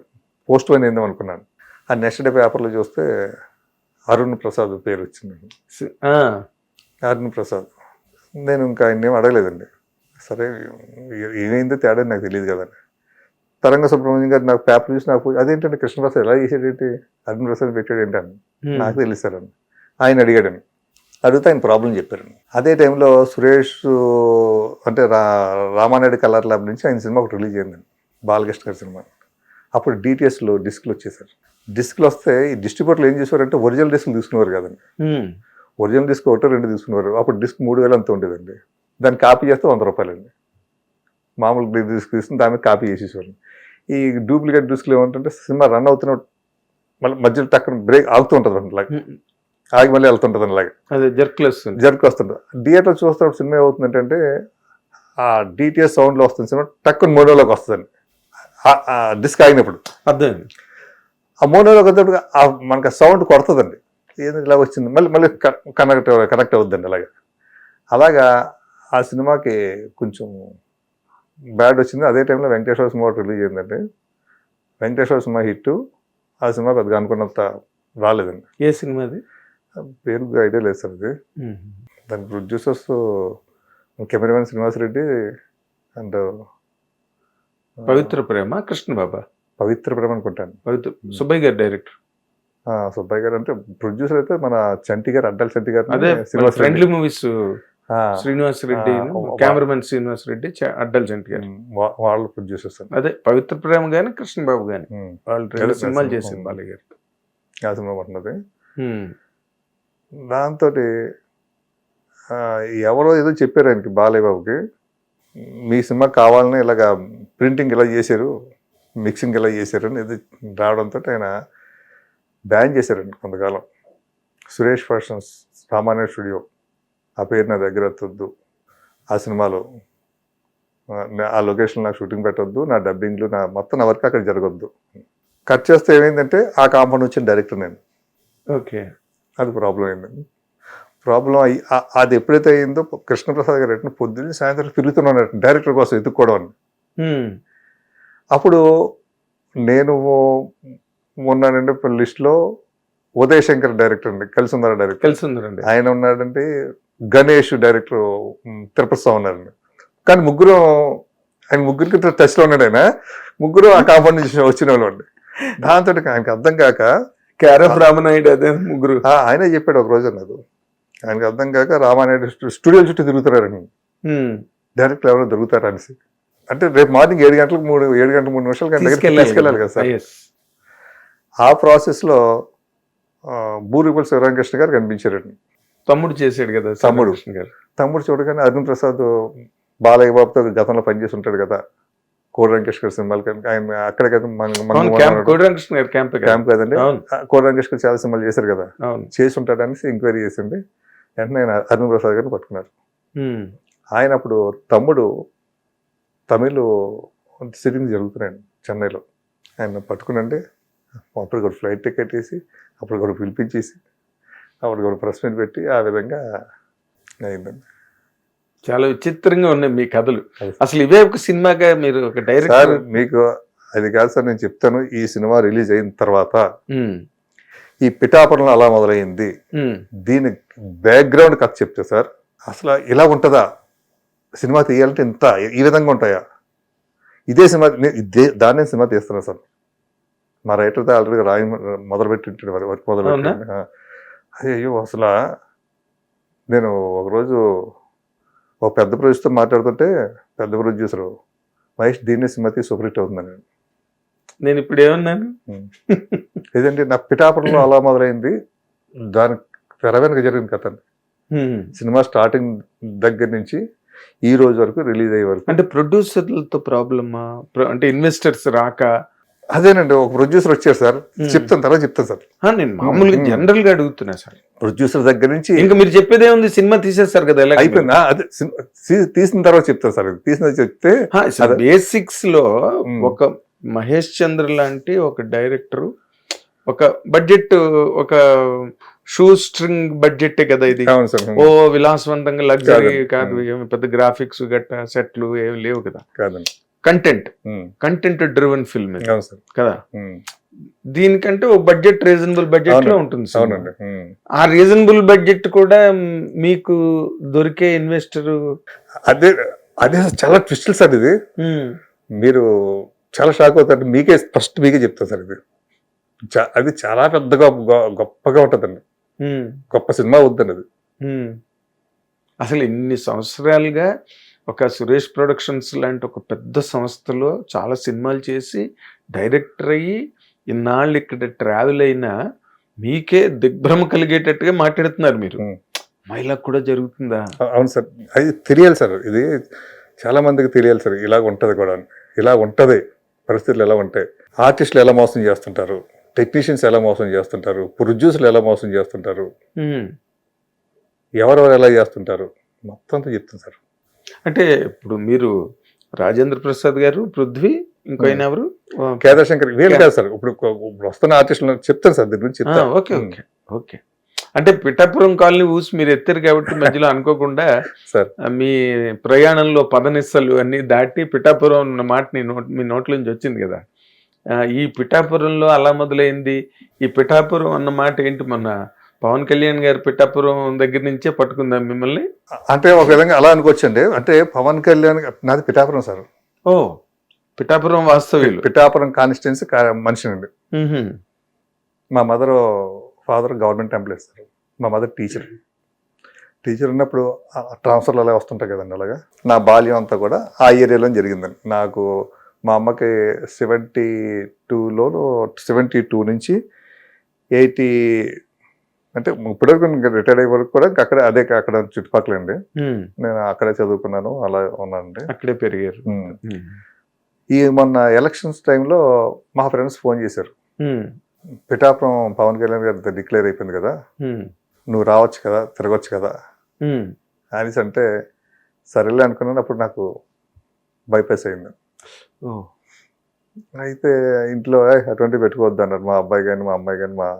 పోస్ట్ పోయిన అయిందాం అనుకున్నాను. ఆ నెక్స్ట్ డే పేపర్లో చూస్తే అరుణ్ ప్రసాద్ పేరు వచ్చింది. అరుణ్ ప్రసాద్. నేను ఇంకా ఆయన ఏం అడగలేదండి, సరే ఏమైందో తేడా నాకు తెలియదు కదండి. తరంగ సుబ్రహ్మణ్యం గారు నాకు పేపర్ చూసి నాకు అదేంటంటే కృష్ణప్రసాద్ ఎలా చేసాడేంటి, అర్జున్ ప్రసాద్ పెట్టాడు ఏంటని నాకు తెలిసారని ఆయన అడిగాడని. అడిగితే ఆయన ప్రాబ్లం చెప్పారండి. అదే టైంలో సురేష్ అంటే రామానాయుడు కలర్ ల్యాబ్ నుంచి ఆయన సినిమా ఒకటి రిలీజ్ అయిందండి, బాలకృష్ణ గారి సినిమా. అప్పుడు డిటిఎస్లో డిస్క్లు వచ్చేసారు. డిస్క్లు వస్తే ఈ డిస్ట్రిబ్యూటర్లు ఏం చేసేవారంటే ఒరిజినల్ డిస్క్లు తీసుకునేవారు కదండి. ఒరిజినల్ డిస్క్ 1-2 తీసుకునేవారు. అప్పుడు డిస్క్ 3,000 అంత ఉండేదండి. దాన్ని కాపీ చేస్తే 100 రూపాయలండి. మామూలు డిస్క్ తీసుకుని దాన్ని కాపీ చేసేసేవారు. ఈ డూప్లికేట్ డిస్క్లు ఏమంటే సినిమా రన్ అవుతున్న మళ్ళీ మధ్యలో టక్కన బ్రేక్ ఆగుతూ ఉంటుంది అండి, అలాగే ఆగి మళ్ళీ వెళ్తుంటుంది అలాగే అదే జర్క్ వస్తుంది. థియేటర్ చూస్తున్నప్పుడు సినిమా ఏమవుతుందంటే ఆ డిటిఎస్ సౌండ్లో వస్తుంది సినిమా టక్కున మోనోలోకి వస్తుందండి. ఆ డిస్క్ ఆగినప్పుడు అర్థం ఆ మోనోలోకి వచ్చేటప్పుడు మనకు ఆ సౌండ్ కొడుతుందండి. ఏది ఇలా వచ్చింది మళ్ళీ కనెక్ట్ అవుద్దండి. అలాగా ఆ సినిమాకి కొంచెం బ్యాడ్ వచ్చింది. అదే టైంలో వెంకటేశ్వర సినిమా రిలీజ్ అయిందండి. Venkateswara cinema hit. ఆ సినిమా పెద్దగా అనుకున్నంత రాలేదండి. ఏ సినిమా అది? పేరు ఐడియా లేదు సార్. అది దాని producers cameraman Srinivas Reddy and Pavitra Prema, Krishna Baba. Pavitra Prema అనుకుంటాను. సుబ్బయ్య గారు డైరెక్టర్. సుబ్బయ్య గారు అంటే ప్రొడ్యూసర్ అయితే మన చంటి గారు, అడ్డాల చంటి గారు. అదే friendly movies Srinivas Reddy, cameraman Srinivas Reddy, Addala Chanti garu వాళ్ళు ప్రొడ్యూసర్స్. అదే పవిత్ర ప్రేమ గాని కృష్ణ బాబు గాని వాళ్ళు 2 సినిమాలు చేసింది బాలయ్య గారు. ఆ సినిమా పడుతున్నది. దాంతో ఎవరో ఏదో చెప్పారు ఆయనకి, బాలయ్య బాబుకి, మీ సినిమా కావాలని ఇలాగా ప్రింటింగ్ ఇలా చేశారు, మిక్సింగ్ ఇలా చేశారు అని ఏదో రావడంతో ఆయన బ్యాన్ చేశారండి కొంతకాలం. సురేష్ ఫ్యాషన్స్, రామానాయుడు స్టూడియో, ఆ పేరు నా దగ్గర వద్దు, ఆ సినిమాలో ఆ లొకేషన్ నాకు షూటింగ్ పెట్టొద్దు, నా డబ్బింగ్లు నా మొత్తం నా వర్క్ అక్కడ జరగొద్దు. కట్ చేస్తే ఏమైందంటే ఆ కాంపౌండ్ వచ్చిన డైరెక్టర్ నేను. ఓకే, అది ప్రాబ్లం అయిందండి. ప్రాబ్లం అది ఎప్పుడైతే అయిందో కృష్ణప్రసాద్ గారు ఎట్టిన పొద్దున్న సాయంత్రం తిరుగుతున్నాను డైరెక్టర్ కోసం ఎత్తుక్కోవడం అని. అప్పుడు నేను ఉన్నానండి లిస్ట్లో ఉదయ్ శంకర్ డైరెక్టర్ అండి, కలిసి ఉన్నారా డైరెక్టర్, ఆయన ఉన్నాడంటే గణేష్ డైరెక్టర్, తిరుపతి స్వామి ఉన్నారండి. కానీ ముగ్గురికి టచ్లో ఉన్నాడు ఆయన. ముగ్గురు ఆ కాంపౌండ్ నుంచి వచ్చిన వాళ్ళు అండి. దాంతో ఆయనకి అర్థం కాక రామానాయుడు అదే ముగ్గురు ఆయనే చెప్పాడు ఒక రోజు నాకు. ఆయనకి అర్థం కాక రామానాయుడు స్టూడియో చుట్టూ తిరుగుతున్నారని, డైరెక్టర్ ఎవరో దొరుకుతారా అనేసి. అంటే రేపు మార్నింగ్ 7 గంటలకు 3 నిమిషాలు తీసుకెళ్ళాలి కదా సార్. ఆ ప్రాసెస్లో బూరిపల్లి శివరామకృష్ణ గారు కనిపించారండి. తమ్ముడు చేశాడు కదా, తమ్ముడు చూడగానే అర్జున్ ప్రసాద్ బాలయ్య బాబుతో గతంలో పనిచేసి ఉంటాడు కదా కోడి వెంకటేష్ గారి సినిమాలు. ఆయన అక్కడ కదా క్యాంప్ కదండి, కోడి వెంకటేష్ గారు చాలా సినిమాలు చేశారు కదా, చేసి ఉంటాడు అనేసి ఎంక్వైరీ చేసింది. వెంటనే ఆయన అర్జున్ ప్రసాద్ గారిని పట్టుకున్నారు. ఆయన అప్పుడు తమ్ముడు తమిళ్ సిట్టింగ్ జరుగుతున్నాయండి చెన్నైలో. ఆయన పట్టుకునండి అప్పుడు కూడా ఫ్లైట్ టికెట్ వేసి అప్పుడు కూడా పిలిపించేసి అప్పుడు కూడా ప్రెస్ మీట్ పెట్టి ఆ విధంగా అయిందండి. చాలా విచిత్రంగా ఉన్నాయి మీ కథలు. అసలు ఇవే ఒక సినిమాగా మీరు ఒక డైరెక్టర్. మీకు అది కాదు సార్, నేను చెప్తాను. ఈ సినిమా రిలీజ్ అయిన తర్వాత ఈ పిఠాపురంలో అలా మొదలైంది, దీని బ్యాక్గ్రౌండ్ కథ చెప్తే సార్ అసలు ఇలా ఉంటుందా, సినిమా తీయాలంటే ఇంత ఈ విధంగా ఉంటాయా, ఇదే సినిమా దాన్నే సినిమా తీస్తున్నా సార్. మా రైటర్తో ఆల్రెడీ రాయి మొదలుపెట్టి వర్క్ మొదలుపెట్టి అయ్యో అసలు నేను ఒకరోజు ఒక పెద్ద ప్రొడ్యూసర్తో మాట్లాడుతుంటే పెద్ద ప్రొడ్యూసరు మహేష్ దీన్ని సినిమా తీసి సూపర్ హిట్ అవుతుందని. నేను ఇప్పుడు ఏమన్నాను, ఏదంటే నా పిఠాపురంలో అలా మొదలైంది, దానికి తెర వెనక జరిగిన కథ అండి. సినిమా స్టార్టింగ్ దగ్గర నుంచి ఈ రోజు వరకు రిలీజ్ అయ్యే వరకు. అంటే ప్రొడ్యూసర్లతో ప్రాబ్లమా, అంటే ఇన్వెస్టర్స్ రాక? అదేనండి, ఒక ప్రొడ్యూసర్ వచ్చారు సార్, తర్వాత చెప్తాను సార్. నేను మామూలుగా జనరల్ గా అడుగుతున్నా సార్. ప్రొడ్యూసర్ దగ్గర నుంచి ఇంకా మీరు చెప్పేదే ఉంది, సినిమా తీసేస్తారు కదా, అయిపోయిందా? అదే తీసిన తర్వాత చెప్తాను సార్. తీసిన చెప్తే బేసిక్స్ లో ఒక మహేష్ చంద్ర లాంటి ఒక డైరెక్టర్, ఒక బడ్జెట్, ఒక షూ స్ట్రింగ్ బడ్జెట్ కదా ఇది. ఓ విలాసవంతంగా లగ్జరీ కాదు, పెద్ద గ్రాఫిక్స్ గట్ట సెట్లు ఏమి లేవు కదా. కంటెంట్ డ్రివెన్ ఫిల్మ్ కదా. దీనికంటే ఓ బడ్జెట్ రీజనబుల్ బడ్జెట్ లో ఉంటుంది. ఆ రీజనబుల్ బడ్జెట్ కూడా మీకు దొరికే ఇన్వెస్టర్ అదే అదే చాలా ట్విస్టులు సార్ ఇది. మీరు చాలా షాక్ అవుతారు. మీకే చెప్తాను సార్ ఇది. అది చాలా పెద్దగా గొప్పగా ఉంటుందండి. గొప్ప సినిమా అవుద్దండి అది. అసలు ఇన్ని సంవత్సరాలుగా ఒక సురేష్ ప్రొడక్షన్స్ లాంటి ఒక పెద్ద సంస్థలో చాలా సినిమాలు చేసి డైరెక్టర్ అయ్యి ఇన్నాళ్ళు ఇక్కడ ట్రావెల్ అయినా మీకే దిగ్భ్రమ కలిగేటట్టుగా మాట్లాడుతున్నారు మీరు. మహిళకు కూడా జరుగుతుందా? అవును సార్, అది తెలియాలి సార్. ఇది చాలా మందికి తెలియాలి సార్. ఇలాగ ఉంటుంది కూడా, ఇలా ఉంటుంది పరిస్థితులు ఎలా ఉంటాయి. ఆర్టిస్టులు ఎలా మోసం చేస్తుంటారు, టెక్నీషియన్స్ ఎలా మోసం చేస్తుంటారు, ప్రొడ్యూసర్లు ఎలా మోసం చేస్తుంటారు, ఎవరెవరు ఎలా చేస్తుంటారు, మొత్తం అంతా చెప్తుంది సార్. అంటే ఇప్పుడు మీరు రాజేంద్ర ప్రసాద్ గారు, పృథ్వీ, ఇంకో ఆయన ఎవరు, కేదార్ శంకర్, వీళ్ళు కాదు సార్. ఇప్పుడు వస్తున్న ఆర్టిస్టులు చెప్తాను సార్, దీని గురించి చెప్తాను. Okay okay okay. అంటే పిఠాపురం కాలనీ ఊసి మీరు ఎత్తారు కాబట్టి మధ్యలో అనుకోకుండా సార్ మీ ప్రయాణంలో పదనిస్తలు అన్ని దాటి పిఠాపురం అన్న మాట మీ నోట్ల నుంచి వచ్చింది కదా. ఈ పిఠాపురంలో అలా మొదలైంది. ఈ పిఠాపురం అన్న మాట ఏంటి, మొన్న పవన్ కళ్యాణ్ గారు పిఠాపురం దగ్గర నుంచే పట్టుకుందా మిమ్మల్ని? అంటే ఒక విధంగా అలా అనుకోవచ్చండి. అంటే పవన్ కళ్యాణ్ నాది పిఠాపురం సార్. ఓ, పిఠాపురం వాస్తవ్యులు, పిఠాపురం కాన్స్టిట్యున్సీ మనిషినండి. మా ఫాదర్ గవర్నమెంట్ ఎంప్లాయీస్ సార్. మా మదర్ టీచర్ ఉన్నప్పుడు ట్రాన్స్ఫర్లు అలా వస్తుంటాయి కదండి. అలాగా నా బాల్యం అంతా కూడా ఆ ఏరియాలో జరిగిందండి. నాకు మా అమ్మకి 72 నుంచి 80 అంటే ఇప్పటివరకు రిటైర్డ్ అయ్యే వరకు కూడా అక్కడ చుట్టుపక్కల అండి. నేను అక్కడే చదువుకున్నాను, అలా ఉన్నానండి, అక్కడే పెరిగారు. ఈ మొన్న ఎలక్షన్స్ టైంలో మా ఫ్రెండ్స్ ఫోన్ చేశారు, పిఠాపురం పవన్ కళ్యాణ్ గారి డిక్లేర్ అయిపోయింది కదా, నువ్వు రావచ్చు కదా, తిరగచ్చు కదా అనేసి అంటే సరేలే అనుకున్నాను. అప్పుడు నాకు బైపాస్ అయింది. అయితే ఇంట్లో అటువంటివి పెట్టుకోవద్దు అన్నారు మా అబ్బాయి కానీ మా అమ్మాయి కానీ మా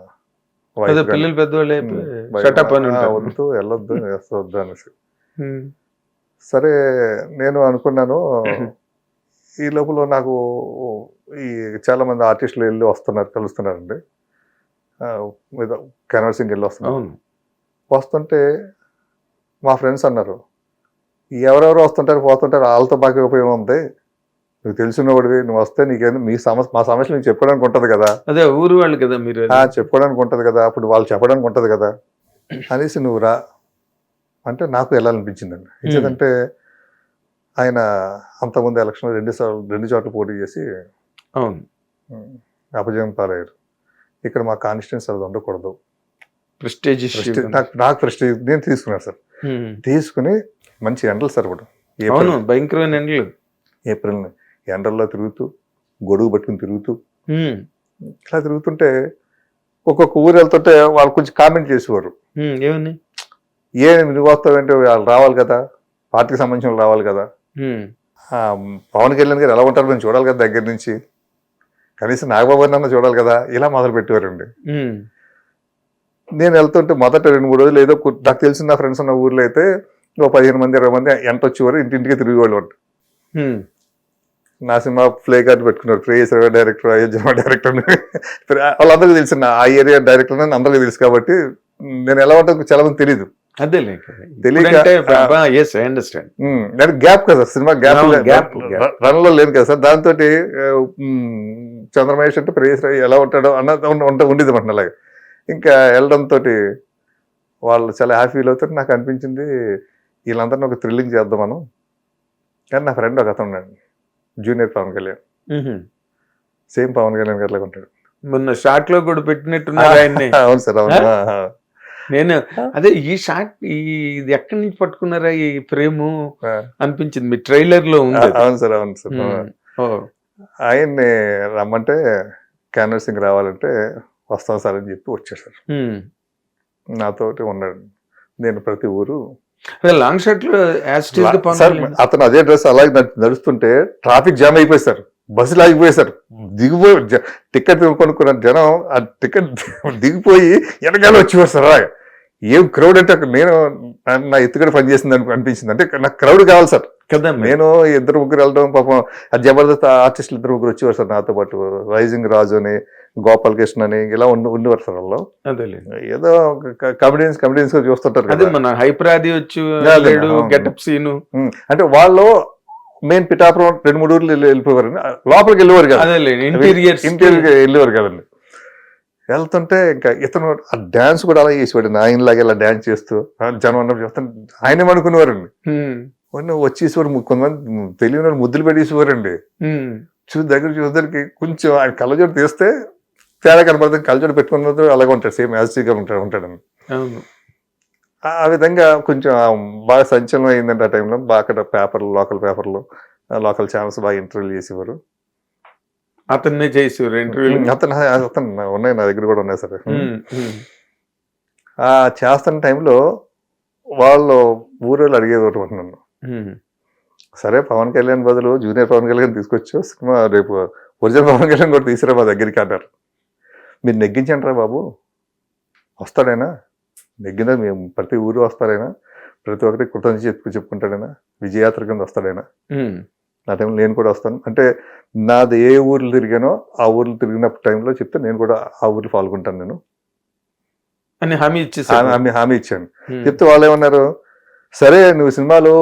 పిల్లలు పెద్దవాళ్ళు వద్దు, వెళ్ళొద్దు, వద్దు అనేసి. సరే నేను అనుకున్నాను. ఈ లోపల నాకు ఈ చాలా మంది ఆర్టిస్టులు వెళ్ళి కలుస్తున్నారండి. కెనవాసింగ్ వెళ్ళి వస్తుంటే మా ఫ్రెండ్స్ అన్నారు, ఎవరెవరు వస్తుంటారు పోతుంటారు, వాళ్ళతో బాగా ఉపయోగం ఉంది, నువ్వు తెలిసినవాడివి, నువ్వు వస్తే నీకేంది మా సమస్యలు నీకు చెప్పుకోవడానికి ఉంటుంది కదా, అదే ఊరు వాళ్ళు కదా మీరు, చెప్పుకోవడానికి ఉంటుంది కదా, అప్పుడు వాళ్ళు చెప్పడానికి ఉంటుంది కదా అనేసి నువ్వు రా అంటే నాకు వెళ్ళాలనిపించిందండి. ఎందుకంటే ఆయన అంతకుముందు ఎలక్షన్ 2 చోట్ల పోటీ చేసి అపజయం పాలయ్యారు. ఇక్కడ మా కాన్స్టిట్యున్సీ అది ఉండకూడదు, నాకు ప్రెస్టేజ్ నేను తీసుకున్నాను సార్. తీసుకుని మంచి ఎండలు సార్ ఇప్పుడు భయంకరమైన ఎండలు, ఏప్రిల్ ఎండల్లో తిరుగుతూ గొడుగు పట్టుకుని తిరుగుతూ ఇట్లా తిరుగుతుంటే ఒక్కొక్క ఊరు వెళ్తుంటే వాళ్ళు కొంచెం కామెంట్ చేసేవారు, ఏమని నువ్వు వస్తావంటే వాళ్ళు రావాలి కదా, పార్టీకి సంబంధించిన రావాలి కదా, పవన్ కళ్యాణ్ గారు ఎలా ఉంటారో నేను చూడాలి కదా దగ్గర నుంచి, కనీసం నాగబాబు అన్న చూడాలి కదా, ఇలా మొదలు పెట్టేవారండి. నేను వెళ్తుంటే మొదట 2-3 రోజులు ఏదో నాకు తెలిసిన నా ఫ్రెండ్స్ ఉన్న ఊర్లో అయితే 15 మంది 20 మంది ఎంట వచ్చేవారు, ఇంటింటికి తిరిగేవాళ్ళు. నా సినిమా ప్లే కార్డు పెట్టుకున్నారు, ప్రేయసరావు డైరెక్టర్, అయోధ్య డైరెక్టర్, వాళ్ళందరికీ తెలిసిన ఆ ఏరియా డైరెక్టర్ అని అందరికీ తెలుసు. కాబట్టి నేను ఎలా ఉంటాను చాలా మంది తెలియదు. గ్యాప్ కదా సినిమా, గ్యాప్ రన్ లో లేదు కదా సార్. దాంతో చంద్రమహేష్ అంటే ప్రేయసరావు ఎలా ఉంటాడో అన్నది ఉండేది మాట. అలాగే ఇంకా వెళ్ళడంతో వాళ్ళు చాలా హ్యాపీ ఫీల్ అవుతారు. నాకు అనిపించింది వీళ్ళందరినీ ఒక థ్రిల్లింగ్ చేద్దాం మనం. కానీ నా ఫ్రెండ్ ఒక అతను ఉన్నాడు, జూనియర్ పవన్ కళ్యాణ్, సేమ్ పవన్ కళ్యాణ్ గారిలాగా ఉంటాడు. మొన్న షాట్ లో కూడా పెట్టినట్టున్నారు ఆయన్ని. అవును సార్, అవును. నేను అదే ఈ షాట్ ఇది ఎక్కడి నుంచి పట్టుకున్నారా ఈ ఫ్రేమ్ అనిపించింది, మీ ట్రైలర్ లో ఉంది. అవును సార్, అవును సార్. ఆయన్ని రమ్మంటే క్యాన్వాసింగ్ రావాలంటే వస్తాం సార్ అని చెప్పి వచ్చాడు సార్. నాతోటి ఉన్నాడు. నేను ప్రతి ఊరు లాంగ్ షాట్ లో అతను అదే డ్రెస్ అలాగే నడుస్తుంటే ట్రాఫిక్ జామ్ అయిపోయి సార్, బస్సులు ఆగిపోయేసారు, దిగిపోయి టికెట్ కొనుక్కున్న జనం ఆ టికెట్ దిగిపోయి వెనకాల వచ్చేవారు సార్. ఏం క్రౌడ్ అంటే అక్కడ నేను నా ఎత్తుగడ పనిచేసింది అనిపించింది. అంటే నాకు క్రౌడ్ కావాలి సార్ కదా. నేను ఇద్దరు ముగ్గురు వెళ్ళడం పాపం ఆ జబర్దస్త్ ఆర్టిస్టులు ఇద్దరు ముగ్గురు వచ్చేవారు సార్ నాతో పాటు. రైజింగ్ రాజు అని, గోపాల్ కృష్ణ అని ఇలా ఉండేవారు సార్ వాళ్ళు. అదేలే, ఏదో కమెడియన్స్ చూస్తుంటారు అదే కదా. మన హైపరాది వచ్చి గెటప్ సీను. అంటే వాళ్ళు మెయిన్ పిఠాపురం 2-3 ఊర్లు వెళ్ళిపోయారు, లోపలికి వెళ్ళేవారు కదా. అదేలే, ఇంటీరియర్ వెళ్ళేవారు కదండి. వెళ్తుంటే ఇంకా ఇతను ఆ డాన్స్ కూడా అలా చేసేవాడు, ఆయనలాగా ఇలా డాన్స్ చేస్తూ జనం అన్నప్పుడు చూస్తాను ఆయనే అనుకునేవారండి. వచ్చేసేవారు, కొంతమంది తెలియని ముద్దులు పెట్టేసేవారండి. దగ్గర చూసేసరికి కొంచెం ఆయన కళ్ళజోడు తీస్తే తేడా కనపడుతుంది, కళ్ళజోడు పెట్టుకున్నది అలాగే ఉంటాడు, సేమ్ యాజ్గా ఉంటాడని. ఆ విధంగా కొంచెం బాగా సంచలనం అయిందండి ఆ టైంలో. బాగా అక్కడ పేపర్లు, లోకల్ పేపర్లు, లోకల్ ఛానల్స్ బాగా ఇంటర్వ్యూలు చేసేవారు. అతన్నే చేసేవారు ఇంటర్వ్యూ. అతను ఉన్నాయి, నా దగ్గర కూడా ఉన్నాయి సార్. ఆ చేస్తున్న టైంలో వాళ్ళు ఊరోళ్ళు అడిగేవారు నన్ను, సరే పవన్ కళ్యాణ్ బదులు జూనియర్ పవన్ కళ్యాణ్ తీసుకొచ్చు సినిమా, రేపు ఒరిజినల్ పవన్ కళ్యాణ్ కూడా తీసిరా మా దగ్గరికి అన్నారు. మీరు నెగ్గించండి బాబు, వస్తాడైనా నెగ్గినా, మేము ప్రతి ఊరు వస్తాడైనా, ప్రతి ఒక్కరికి కృతజ్ఞత చెప్పుకుంటాడైనా, విజయయాత్ర కింద వస్తాడైనా. నా టైంలో నేను కూడా వస్తాను అంటే, నాది ఏ ఊర్లు తిరిగానో ఆ ఊర్లు తిరిగిన టైంలో చెప్తే నేను కూడా ఆ ఊర్లో పాల్గొంటాను నేను అని హామీ ఇచ్చేసాను. హామీ ఇచ్చాను. చెప్తే వాళ్ళు ఏమన్నారు, సరే నువ్వు సినిమాలు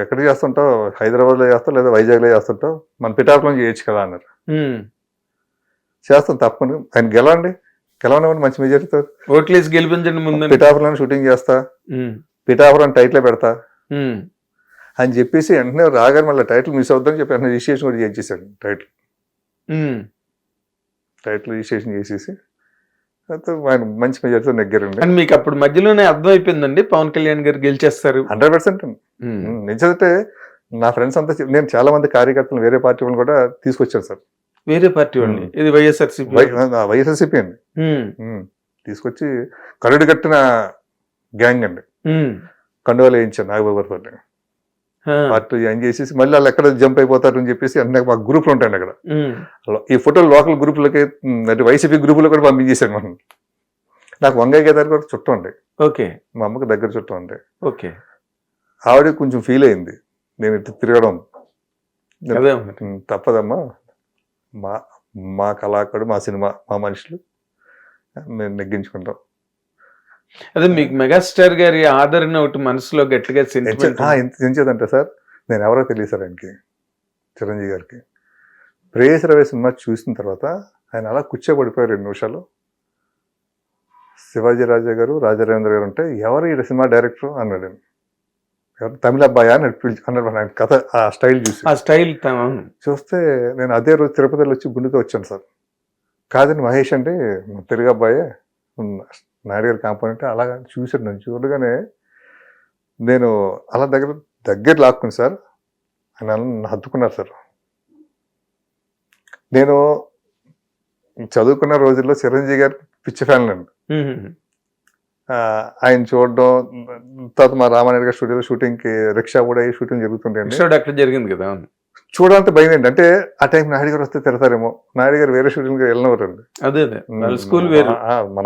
ఎక్కడ చేస్తుంటావు, హైదరాబాద్లో చేస్తావు లేదా వైజాగ్లో చేస్తుంటావు, మన పిఠాపురం చేయొచ్చు కదా అన్నారు. చేస్తాను తప్పని, ఆయన గెలవనివ్వండి మంచి మెజారిటీతో, ఓట్లేసి గెలిపించండి ముందు, పిఠాపురం షూటింగ్ చేస్తా, పిఠాపురం టైటిల్ పెడతా అని చెప్పేసి వెంటనే రాగానే మళ్ళీ టైటిల్ మిస్ అవుతుందని చెప్పి వెంటనే రిజిస్ట్రేషన్ కూడా చేసేసాడు. టైటిల్ రిజిస్ట్రేషన్ చేసేసి ఆయన మంచి మెజారిటీతో నెగ్గారండి. అని మీకు అప్పుడు మధ్యలోనే అర్థం అయిపోయిందండి పవన్ కళ్యాణ్ గారు గెలిచేస్తారు? 100%. నిజమైతే నా ఫ్రెండ్స్ అంతా, నేను చాలా మంది కార్యకర్తలు వేరే పార్టీ వాళ్ళు కూడా తీసుకొచ్చాను సార్. వేరే పార్టీ వాళ్ళని? ఇది వైఎస్ఆర్సీపీ అండి. తీసుకొచ్చి కరుడు కట్టిన గ్యాంగ్ అండి, కండువాలు వేయించాను నాగబాబు తోటి. పార్టీ జాయిన్ చేసేసి మళ్ళీ వాళ్ళు ఎక్కడ జంప్ అయిపోతారు అని చెప్పేసి అన్నీ మా గ్రూప్లు ఉంటాయండి అక్కడ. ఈ ఫోటోలు లోకల్ గ్రూపులకి, అంటే వైసీపీ గ్రూపులో కూడా పంపించేసాను మనం. నాకు వంగయ్య గారు కూడా చుట్టం అండి. ఓకే. మా అమ్మకి దగ్గర చుట్టం అండి. ఓకే. ఆవిడ కొంచెం ఫీల్ అయింది నేను ఇటు తిరగడం. తప్పదమ్మా, మా కళాకారుడు, మా సినిమా, మా మనుషులు, మేము నెగ్గించుకుంటాం. అదే మీకు మెగాస్టార్ గారి ఆదరణ ఒకటి మనసులో గట్టిగా ఎంచేదంటే సార్, నేను ఎవరో తెలియదు సార్ ఆయనకి, చిరంజీవి గారికి. ప్రేయస్ రవి సినిమా చూసిన తర్వాత ఆయన అలా కూర్చోబడిపోయారు 2 నిమిషాలు. శివాజీ రాజా గారు, రాజారేంద్ర గారు ఉంటే, ఎవరు ఈ సినిమా డైరెక్టర్ అన్నాడు. ఎవరు, తమిళ అబ్బాయి అని అన్నాడు. ఆయన కథ, ఆ స్టైల్ చూసి, ఆ స్టైల్ చూస్తే నేను అదే రోజు తిరుపతిలో వచ్చి గుండెతో వచ్చాను సార్. కాదండి మహేష్ అంటే తెలుగు అబ్బాయే, నాయుడు గారి కాంపోనెంట్. అలాగా చూశాడు. నన్ను చూడగానే నేను అలా దగ్గర లాక్కుని సార్ ఆయన హత్తుకున్నారు సార్. నేను చదువుకున్న రోజుల్లో చిరంజీవి గారి పిచ్చి ఫ్యాన్ అండి. ఆయన చూడడం, తర్వాత మా రామానాయుడు గారి స్టూడియోలో షూటింగ్కి రిక్షా కూడా షూటింగ్ జరుగుతుండే, జరిగింది కదా. చూడాలంటే భయం ఏంటి అంటే, ఆ టైం నాయుడు గారు వస్తే తిడతారేమో, నాయుడు గారు వేరే షూటింగ్ వెళ్ళినవారండి. అదే స్కూల్ వేరు, మన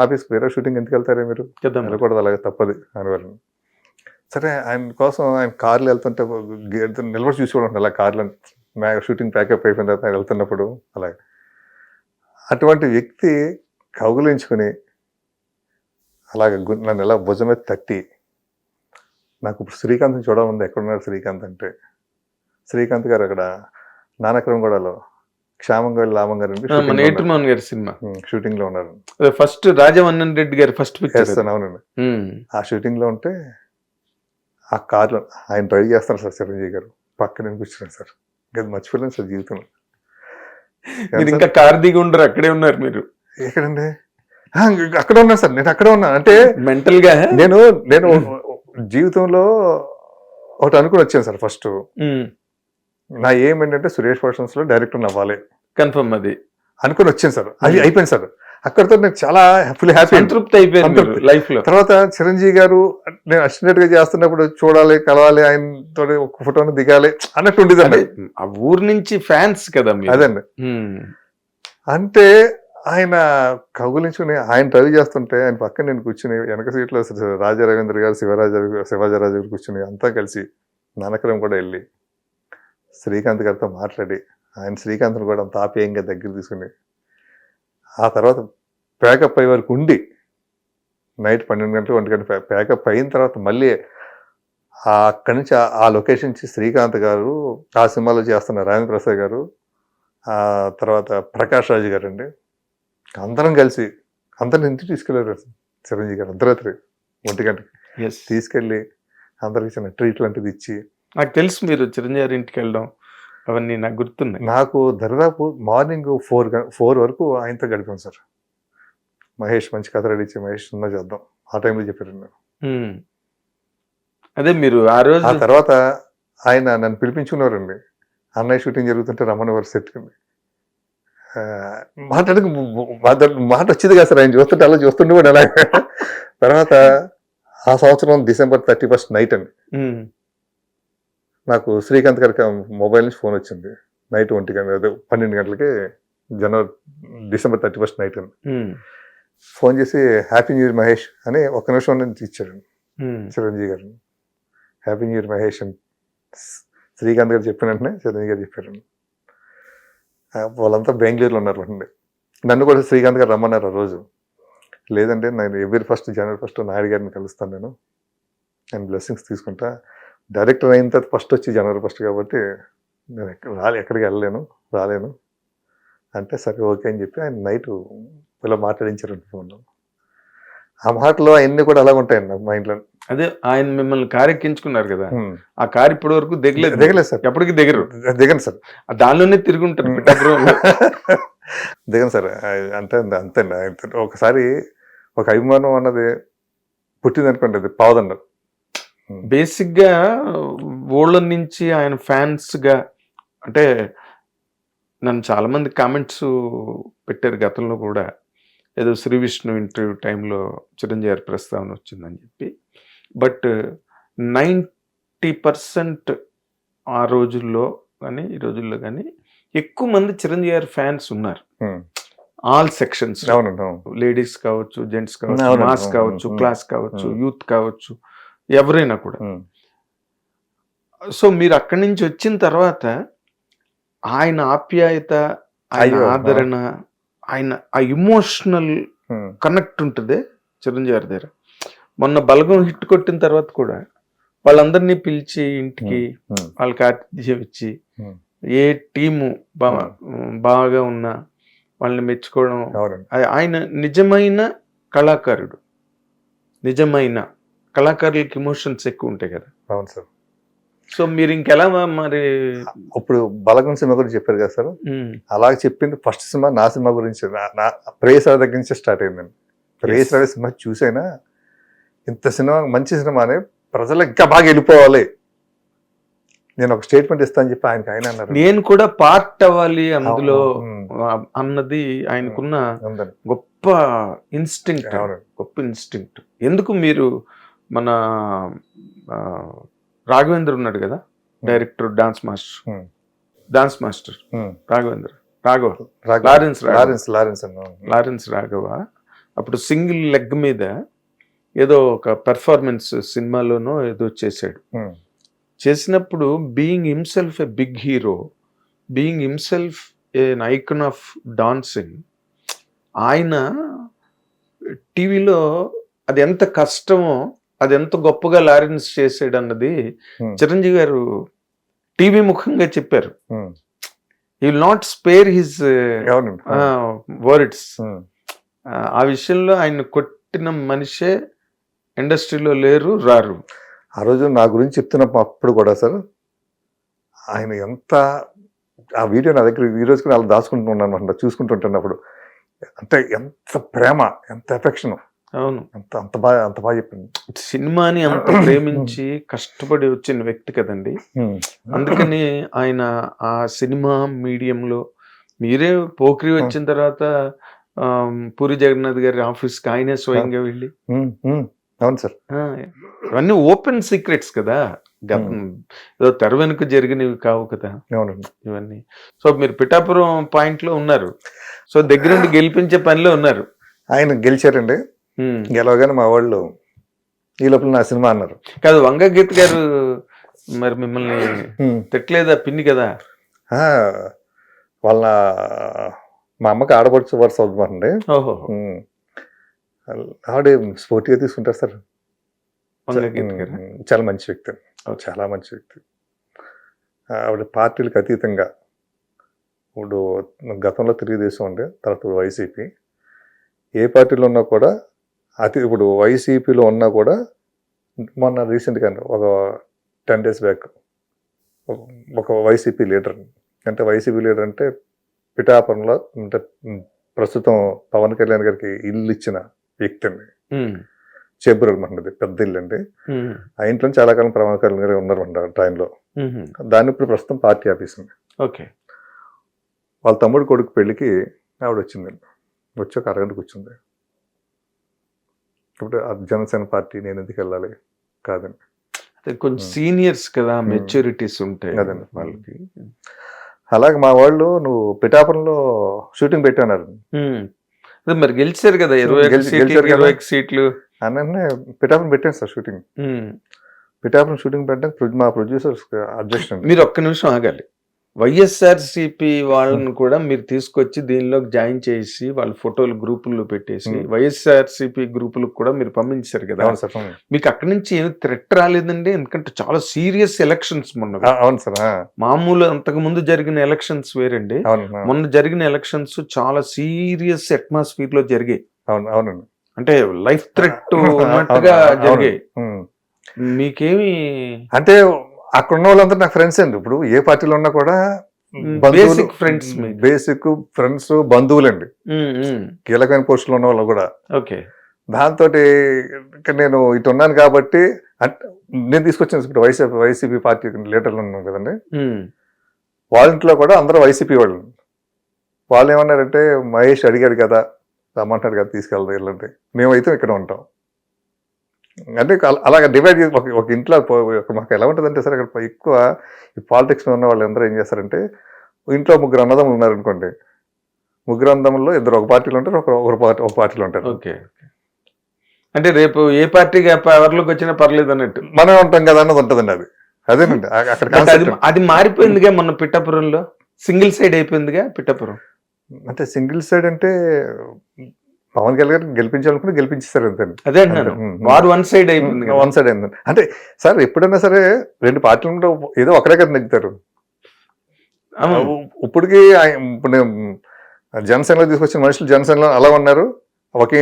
ఆఫీస్కి వేరే షూటింగ్ ఎందుకు వెళ్తారే మీరు, వెళ్ళకూడదు, అలాగే తప్పదు అనేవారు. సరే ఆయన కోసం ఆయన కార్లు వెళ్తుంటే నిలబడి చూసుకోవడం అలా కార్లు షూటింగ్ ప్యాకప్ అయిపోయిన తర్వాత ఆయన వెళ్తున్నప్పుడు అలాగే. అటువంటి వ్యక్తి కౌగులించుకుని అలాగే నన్ను ఎలా భుజం మీద తట్టి, నాకు ఇప్పుడు శ్రీకాంత్ని చూడాలంది, ఎక్కడున్నారు శ్రీకాంత్ అంటే, శ్రీకాంత్ గారు అక్కడ నానక్రమగూడలో క్షేమంగా లాభం గారు సినిమా షూటింగ్ లో ఉన్నారు. ఫస్ట్ రాజవన్నన్ రెడ్డి గారు ఫస్ట్ పిక్చర్. అవునండి. ఆ షూటింగ్ లో ఉంటే ఆ కార్లో ఆయన డ్రైవ్ చేస్తారు సార్, చిరంజీవి గారు పక్కన కూర్చున్నాను సార్. ఇంకా మర్చిపోలేను సార్ జీవితంలో. ఇంకా కార్ దిగి ఉండరు, అక్కడే ఉన్నారు మీరు. ఎక్కడండి? అక్కడ ఉన్నాను సార్, నేను అక్కడే ఉన్నాను. అంటే మెంటల్ గా నేను జీవితంలో ఒకటి అనుకుని వచ్చాను సార్. ఫస్ట్ నా ఏమేంటంటే సురేష్ ప్రొడక్షన్స్ లో డైరెక్టర్ అవ్వాలి, కన్ఫర్మ్ అది అనుకుని వచ్చాను సార్. అది అయిపోయింది సార్. అక్కడితో నాకు చాలా ఫుల్ హ్యాపీ, సంతృప్తి అయిపోయింది లైఫ్ లో. తర్వాత చిరంజీవి గారు నేను అసిస్టెంట్ గా చేస్తున్నప్పుడు చూడాలి, కలవాలి, ఆయనతో ఒక ఫోటోని దిగాలి అన్నట్టు ఉండేదండి. ఆ ఊరు నుంచి ఫ్యాన్స్ కదా. అదండి. అంటే ఆయన కౌగులించుకుని ఆయన డ్రైవ్ చేస్తుంటే ఆయన పక్కన నేను కూర్చుని వెనక సీట్లో రాజా రవీంద్ర గారు శివాజీరాజు గారు కూర్చుని అంతా కలిసి నానక్రమం కూడా వెళ్ళి శ్రీకాంత్ గారితో మాట్లాడి ఆయన శ్రీకాంత్ని కూడా అంత ఆప్యాయంగా దగ్గర తీసుకుని ఆ తర్వాత ప్యాకప్ అయ్యే వరకు ఉండి నైట్ 12 గంటలు 1 గంట ప్యాకప్ అయిన తర్వాత మళ్ళీ అక్కడి నుంచి ఆ లొకేషన్ నుంచి శ్రీకాంత్ గారు ఆ సినిమాలో చేస్తున్న రాజేంద్ర ప్రసాద్ గారు ఆ తర్వాత ప్రకాష్ రాజు గారు అండి అందరం కలిసి అందరిని ఇంటికి తీసుకెళ్ళారు చిరంజీవి గారు అర్ధరాత్రి 1 గంటకి ఎస్ తీసుకెళ్ళి అందరికి చిన్న ట్రీట్ లాంటిది ఇచ్చి నాకు తెలుసు మీరు చిరంజీవి గారి ఇంటికి వెళ్ళడం అవన్నీ నాకు గుర్తున్నాయి. నాకు దరిదాపు మార్నింగ్ 4 వరకు ఆయనతో గడిపాం సార్. మహేష్ మంచి కథ రెడీ ఇచ్చి మహేష్ సినిమా చేద్దాం ఆ టైంలో చెప్పారు నేను. అదే మీరు ఆ రోజు ఆ తర్వాత ఆయన నన్ను పిలిపించుకున్నారండి. అన్నయ్య షూటింగ్ జరుగుతుంటే రమ్మని వారు సెట్ మాట్లాడక మాట వచ్చేది కదా సార్. ఆయన చూస్తుంటే అలా చూస్తుండే కూడా అలా. తర్వాత ఆ సంవత్సరం December 31st నైట్ అండి నాకు శ్రీకాంత్ గారికి మొబైల్ నుంచి ఫోన్ వచ్చింది. నైట్ 12 గంటలకి December 31st నైట్ అండి. ఫోన్ చేసి హ్యాపీ న్యూ ఇయర్ మహేష్ అని 1 నిమిషం నుంచి ఇచ్చాడు చిరంజీవి గారిని. హ్యాపీ న్యూ ఇయర్ మహేష్ అని శ్రీకాంత్ గారు చెప్పిన వెంటనే చిరంజీవి గారు చెప్పారు. వాళ్ళంతా బెంగళూరులో ఉన్నారు అండి. నన్ను కూడా శ్రీకాంత్ గారు రమ్మన్నారు ఆ రోజు. లేదంటే నేను January 1st నాయుడు గారిని కలుస్తాను, నేను బ్లెస్సింగ్స్ తీసుకుంటా. డైరెక్టర్ అయిన తర్వాత ఫస్ట్ వచ్చి January 1st కాబట్టి నేను ఎక్కడికి రాలేను అంటే సరే ఓకే అని చెప్పి ఆయన నైట్ ఇలా మాట్లాడించారండి ఫోన్లో. ఆ మాటలో అవన్నీ కూడా అలా ఉంటాయండి నాకు మైండ్లో. అదే ఆయన మిమ్మల్ని కారు ఎక్కించుకున్నారు కదా, ఆ కారు ఇప్పటి వరకు దిగలేదు సార్. ఎప్పటికి దిగను సార్. దానిలోనే తిరుగుంటారు. దిగను సార్. అంతే ఒకసారి ఒక అభిమానం అన్నది పుట్టింది అనుకోండి, అది పావదన్నారు. బేసిక్ గా ఊళ్ళ నుంచి ఆయన ఫ్యాన్స్ గా అంటే నన్ను చాలా మంది కామెంట్స్ పెట్టారు గతంలో కూడా. ఏదో శ్రీ విష్ణు ఇంటర్వ్యూ టైంలో చిరంజీవి గారి ప్రస్తావన వచ్చిందని చెప్పి. బట్ 90% ఆ రోజుల్లో కానీ ఈ రోజుల్లో కానీ ఎక్కువ మంది చిరంజీవి గారి ఫ్యాన్స్ ఉన్నారు. ఆల్ సెక్షన్స్, లేడీస్ కావచ్చు, జెంట్స్ కావచ్చు, మాస్ కావచ్చు, క్లాస్ కావచ్చు, యూత్ కావచ్చు, ఎవరైనా కూడా. సో మీరు అక్కడి నుంచి వచ్చిన తర్వాత ఆయన ఆప్యాయత, ఆయన ఆదరణ, ఆయన ఆ ఇమోషనల్ కనెక్ట్ ఉంటుంది చిరంజీవి గారి దగ్గర. మొన్న బలగం హిట్ కొట్టిన తర్వాత కూడా వాళ్ళందరినీ పిలిచి ఇంటికి వాళ్ళకి ఆతిథ్యం ఇచ్చి ఏ టీము బాగా ఉన్నా వాళ్ళని మెచ్చుకోవడం. ఆయన నిజమైన కళాకారుడు. నిజమైన కళాకారులకి ఇమోషన్స్ ఎక్కువ ఉంటాయి కదా. అవును సార్. సో మీరు ఇంకెలా మరి ఇప్పుడు బలగం సినిమా గురించి చెప్పారు కదా సార్. అలాగే చెప్పింది ఫస్ట్ సినిమా నా సినిమా గురించి, నా ప్రేయస్ దగ్గర నుంచి స్టార్ట్ అయిందండి. ప్రేయస్ సినిమా చూసైనా ఇంత సినిమా మంచి సినిమా అని ప్రజలు ఇంకా బాగా వెళ్ళిపోవాలి, నేను ఒక స్టేట్మెంట్ ఇస్తాను చెప్పి ఆయన అన్నారు. నేను కూడా పార్ట్ అవ్వాలి అందులో అన్నది ఆయనకున్న గొప్ప ఇన్స్టింక్ట్. ఎందుకు మీరు మన రాఘవేంద్ర ఉన్నాడు కదా director, dance master Lawrence Raghava అప్పుడు సింగిల్ లెగ్ మీద ఏదో ఒక పెర్ఫార్మెన్స్ సినిమాలోనో ఏదో చేశాడు. చేసినప్పుడు being himself a big hero, being himself an icon of dancing, ఆయన టీవీలో అది ఎంత కష్టమో, అది ఎంత గొప్పగా లారెన్స్ చేసాడు అన్నది చిరంజీవి గారు టీవీ ముఖంగా చెప్పారు. He will not spare his words. ఆ విషయంలో ఆయన కొట్టిన మనిషే ఇండస్ట్రీలో రారు. ఆ రోజు నా గురించి చెప్తున్నప్పుడు కూడా సార్, ఆయన ఎంత ఆ వీడియో నా దగ్గర ఈ రోజుకి అలా దాచుకుంటున్నాను అనమాట. చూసుకుంటుంటున్నప్పుడు అంటే ఎంత ప్రేమ, ఎంత ఎఫెక్షన్. అవును, అంత బాగా చెప్పింది. సినిమాని అంత ప్రేమించి కష్టపడి వచ్చిన వ్యక్తి కదండి. అందుకని ఆయన ఆ సినిమా మీడియంలో, మీరే పోఖ్రి వచ్చిన తర్వాత పూరి జగన్నాథ్ గారి ఆఫీస్కి ఆయనే స్వయంగా వెళ్ళి అవును సార్. ఇవన్నీ ఓపెన్ సీక్రెట్స్ కదా, ఏదో తెర వెనుక జరిగినవి కావు కదా అవునండి. ఇవన్నీ. సో మీరు పిఠాపురం పాయింట్ లో ఉన్నారు, సో దగ్గరుండి గెలిపించే పనిలో ఉన్నారు. ఆయన గెలిచారండి. గెలవగానే మా వాళ్ళు ఈ లోపల నా సినిమా అన్నారు. కాదు, వంగ గీత గారు మరి మిమ్మల్ని తిట్టలేదా? పిన్ని కదా. వాళ్ళ మా అమ్మకి ఆడపడుచు వరుస అవుతుందండి. ఓహో, ఆవిడ స్పోర్టివ్గా తీసుకుంటారు సార్. వంగ గీత గారు చాలా మంచి వ్యక్తి, చాలా మంచి వ్యక్తి. ఆవిడ పార్టీలకు అతీతంగా, ఇప్పుడు గతంలో తెలుగుదేశం ఉండే, తర్వాత వైసీపీ, ఏ పార్టీలో ఉన్నా కూడా ఇప్పుడు వైసీపీలో ఉన్నా కూడా మొన్న రీసెంట్గా ఒక 10 days బ్యాక్ ఒక వైసీపీ లీడర్, అంటే వైసీపీ లీడర్ అంటే పిఠాపురంలో అంటే ప్రస్తుతం పవన్ కళ్యాణ్ గారికి ఇల్లు ఇచ్చిన వ్యక్తి అండి. చేబ్రోల్ మనది పెద్ద ఇల్లు అండి. ఆ ఇంట్లో చాలా కాలం పవన్ కళ్యాణ్ గారు ఉన్నారు ట్రైన్లో. దాన్ని ఇప్పుడు ప్రస్తుతం పార్టీ ఆఫీస్ ఉంది. ఓకే. వాళ్ళ తమ్ముడు కొడుకు పెళ్ళికి ఆవిడ వచ్చిందండి. వచ్చి ఒక అరగంట కూర్చుంది. ఇప్పుడు జనసేన పార్టీ నేను ఎందుకు వెళ్ళాలి? కాదండి, కొంచెం సీనియర్స్ కదా, మెచ్యూరిటీస్ ఉంటాయి వాళ్ళకి. అలాగే మా వాళ్ళు నువ్వు పిఠాపురంలో షూటింగ్ పెట్టారు. మరి గెలిచారు కదా, 20 సీట్లు అన్నీ పిఠాపురం పెట్టాను సార్ షూటింగ్. పిఠాపురం షూటింగ్ పెట్టడానికి మా ప్రొడ్యూసర్స్ అబ్జెక్షన్. మీరు ఒక్క నిమిషం ఆగాలి. వైఎస్ఆర్సిపి వాళ్ళని కూడా మీరు తీసుకొచ్చి దీనిలో జాయిన్ చేసి వాళ్ళ ఫోటోలు గ్రూపుల్లో పెట్టేసి వైఎస్ఆర్సిపి గ్రూపులకు కూడా మీరు పంపించారు కదా. మీకు అక్కడి నుంచి ఏమి థ్రెట్ రాలేదండి? ఎందుకంటే చాలా సీరియస్ ఎలక్షన్స్ మొన్న. అవును సార్. మామూలు అంతకు ముందు జరిగిన ఎలక్షన్స్ వేరండి, మొన్న జరిగిన ఎలక్షన్స్ చాలా సీరియస్ అట్మాస్ఫియర్ లో జరిగాయి. అవునండి, అంటే లైఫ్ థ్రెట్ ఉన్నట్టుగా జరిగాయి. మీకేమి అంటే అక్కడ ఉన్న వాళ్ళంతా నాకు ఫ్రెండ్స్ అండి. ఇప్పుడు ఏ పార్టీలో ఉన్నా కూడా బేసిక్ ఫ్రెండ్స్, బేసిక్ ఫ్రెండ్స్, బంధువులండి. కీలకమైన పోస్టులో ఉన్న వాళ్ళు కూడా. ఓకే. దాంతో నేను ఇటు ఉన్నాను కాబట్టి నేను తీసుకొచ్చాను. ఇప్పుడు వైసీపీ పార్టీ లీడర్లు ఉన్నాం కదండి, వాళ్ళ ఇంట్లో కూడా అందరూ వైసీపీ వాళ్ళు. వాళ్ళు ఏమన్నారంటే, మహేష్ అడిగాడు కదా, రమ్మంటాడు కదా, తీసుకెళ్దాం వెళ్ళండి, మేమైతే ఇక్కడ ఉంటాం. అంటే అలాగ డివైడ్ చేసి ఒక ఇంట్లో మాకు ఎలా ఉంటుందంటే సార్, అక్కడ ఎక్కువ ఈ పాలిటిక్స్లో ఉన్న వాళ్ళు అందరూ ఏం చేస్తారంటే, ఇంట్లో 3 అన్నదమ్ములు ఉన్నారనుకోండి, 3 అన్నదమ్ముల్లో 2 ఒక పార్టీలో ఉంటారు, ఒక పార్టీలో ఉంటారు. ఓకే. అంటే రేపు ఏ పార్టీ పవర్లోకి వచ్చినా పర్లేదు అన్నట్టు మనం ఉంటాం కదా అన్నది ఉంటుందండి. అదేనండి అక్కడ. అది మారిపోయిందిగా మొన్న పిఠాపురంలో, సింగిల్ సైడ్ అయిపోయిందిగా పిఠాపురం. అంటే సింగిల్ సైడ్ అంటే పవన్ కళ్యాణ్ గారు గెలిపించాలనుకుని గెలిపించేస్తారు అంతే. అదే వారు వన్ సైడ్ అయిపోయింది, వన్ సైడ్ అయింది. అంటే సార్ ఎప్పుడైనా సరే 2 పార్టీలు ఏదో ఒకరే కదా నెగ్గుతారు. ఇప్పటికీ ఇప్పుడు జనసేనలో తీసుకొచ్చిన మనుషులు జనసేనలో అలా ఉన్నారు. ఒకే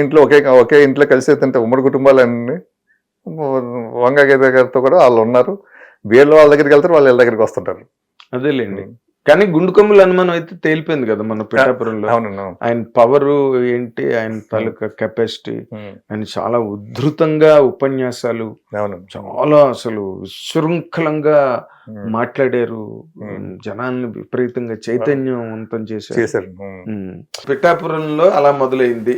ఇంట్లో కలిసి తింటే ఉమ్మడి కుటుంబాలన్నీ వంగ గీత గారితో కూడా వాళ్ళు ఉన్నారు. వీళ్ళు వాళ్ళ దగ్గరికి వెళ్తారు, వాళ్ళు వీళ్ళ దగ్గరికి వస్తుంటారు. అదేలేండి. కానీ గుండుకొమ్ముల అనుమానం అయితే తేలిపోయింది కదా మన పిఠాపురంలో. ఆయన పవర్ ఏంటి, ఆయన తాలూకా కెపాసిటీ, ఆయన చాలా ఉద్ధృతంగా ఉపన్యాసాలు, చాలా అసలు విశృంఖలంగా మాట్లాడారు, జనాన్ని విపరీతంగా చైతన్యవంతం చేశారు. పిఠాపురంలో అలా మొదలైంది.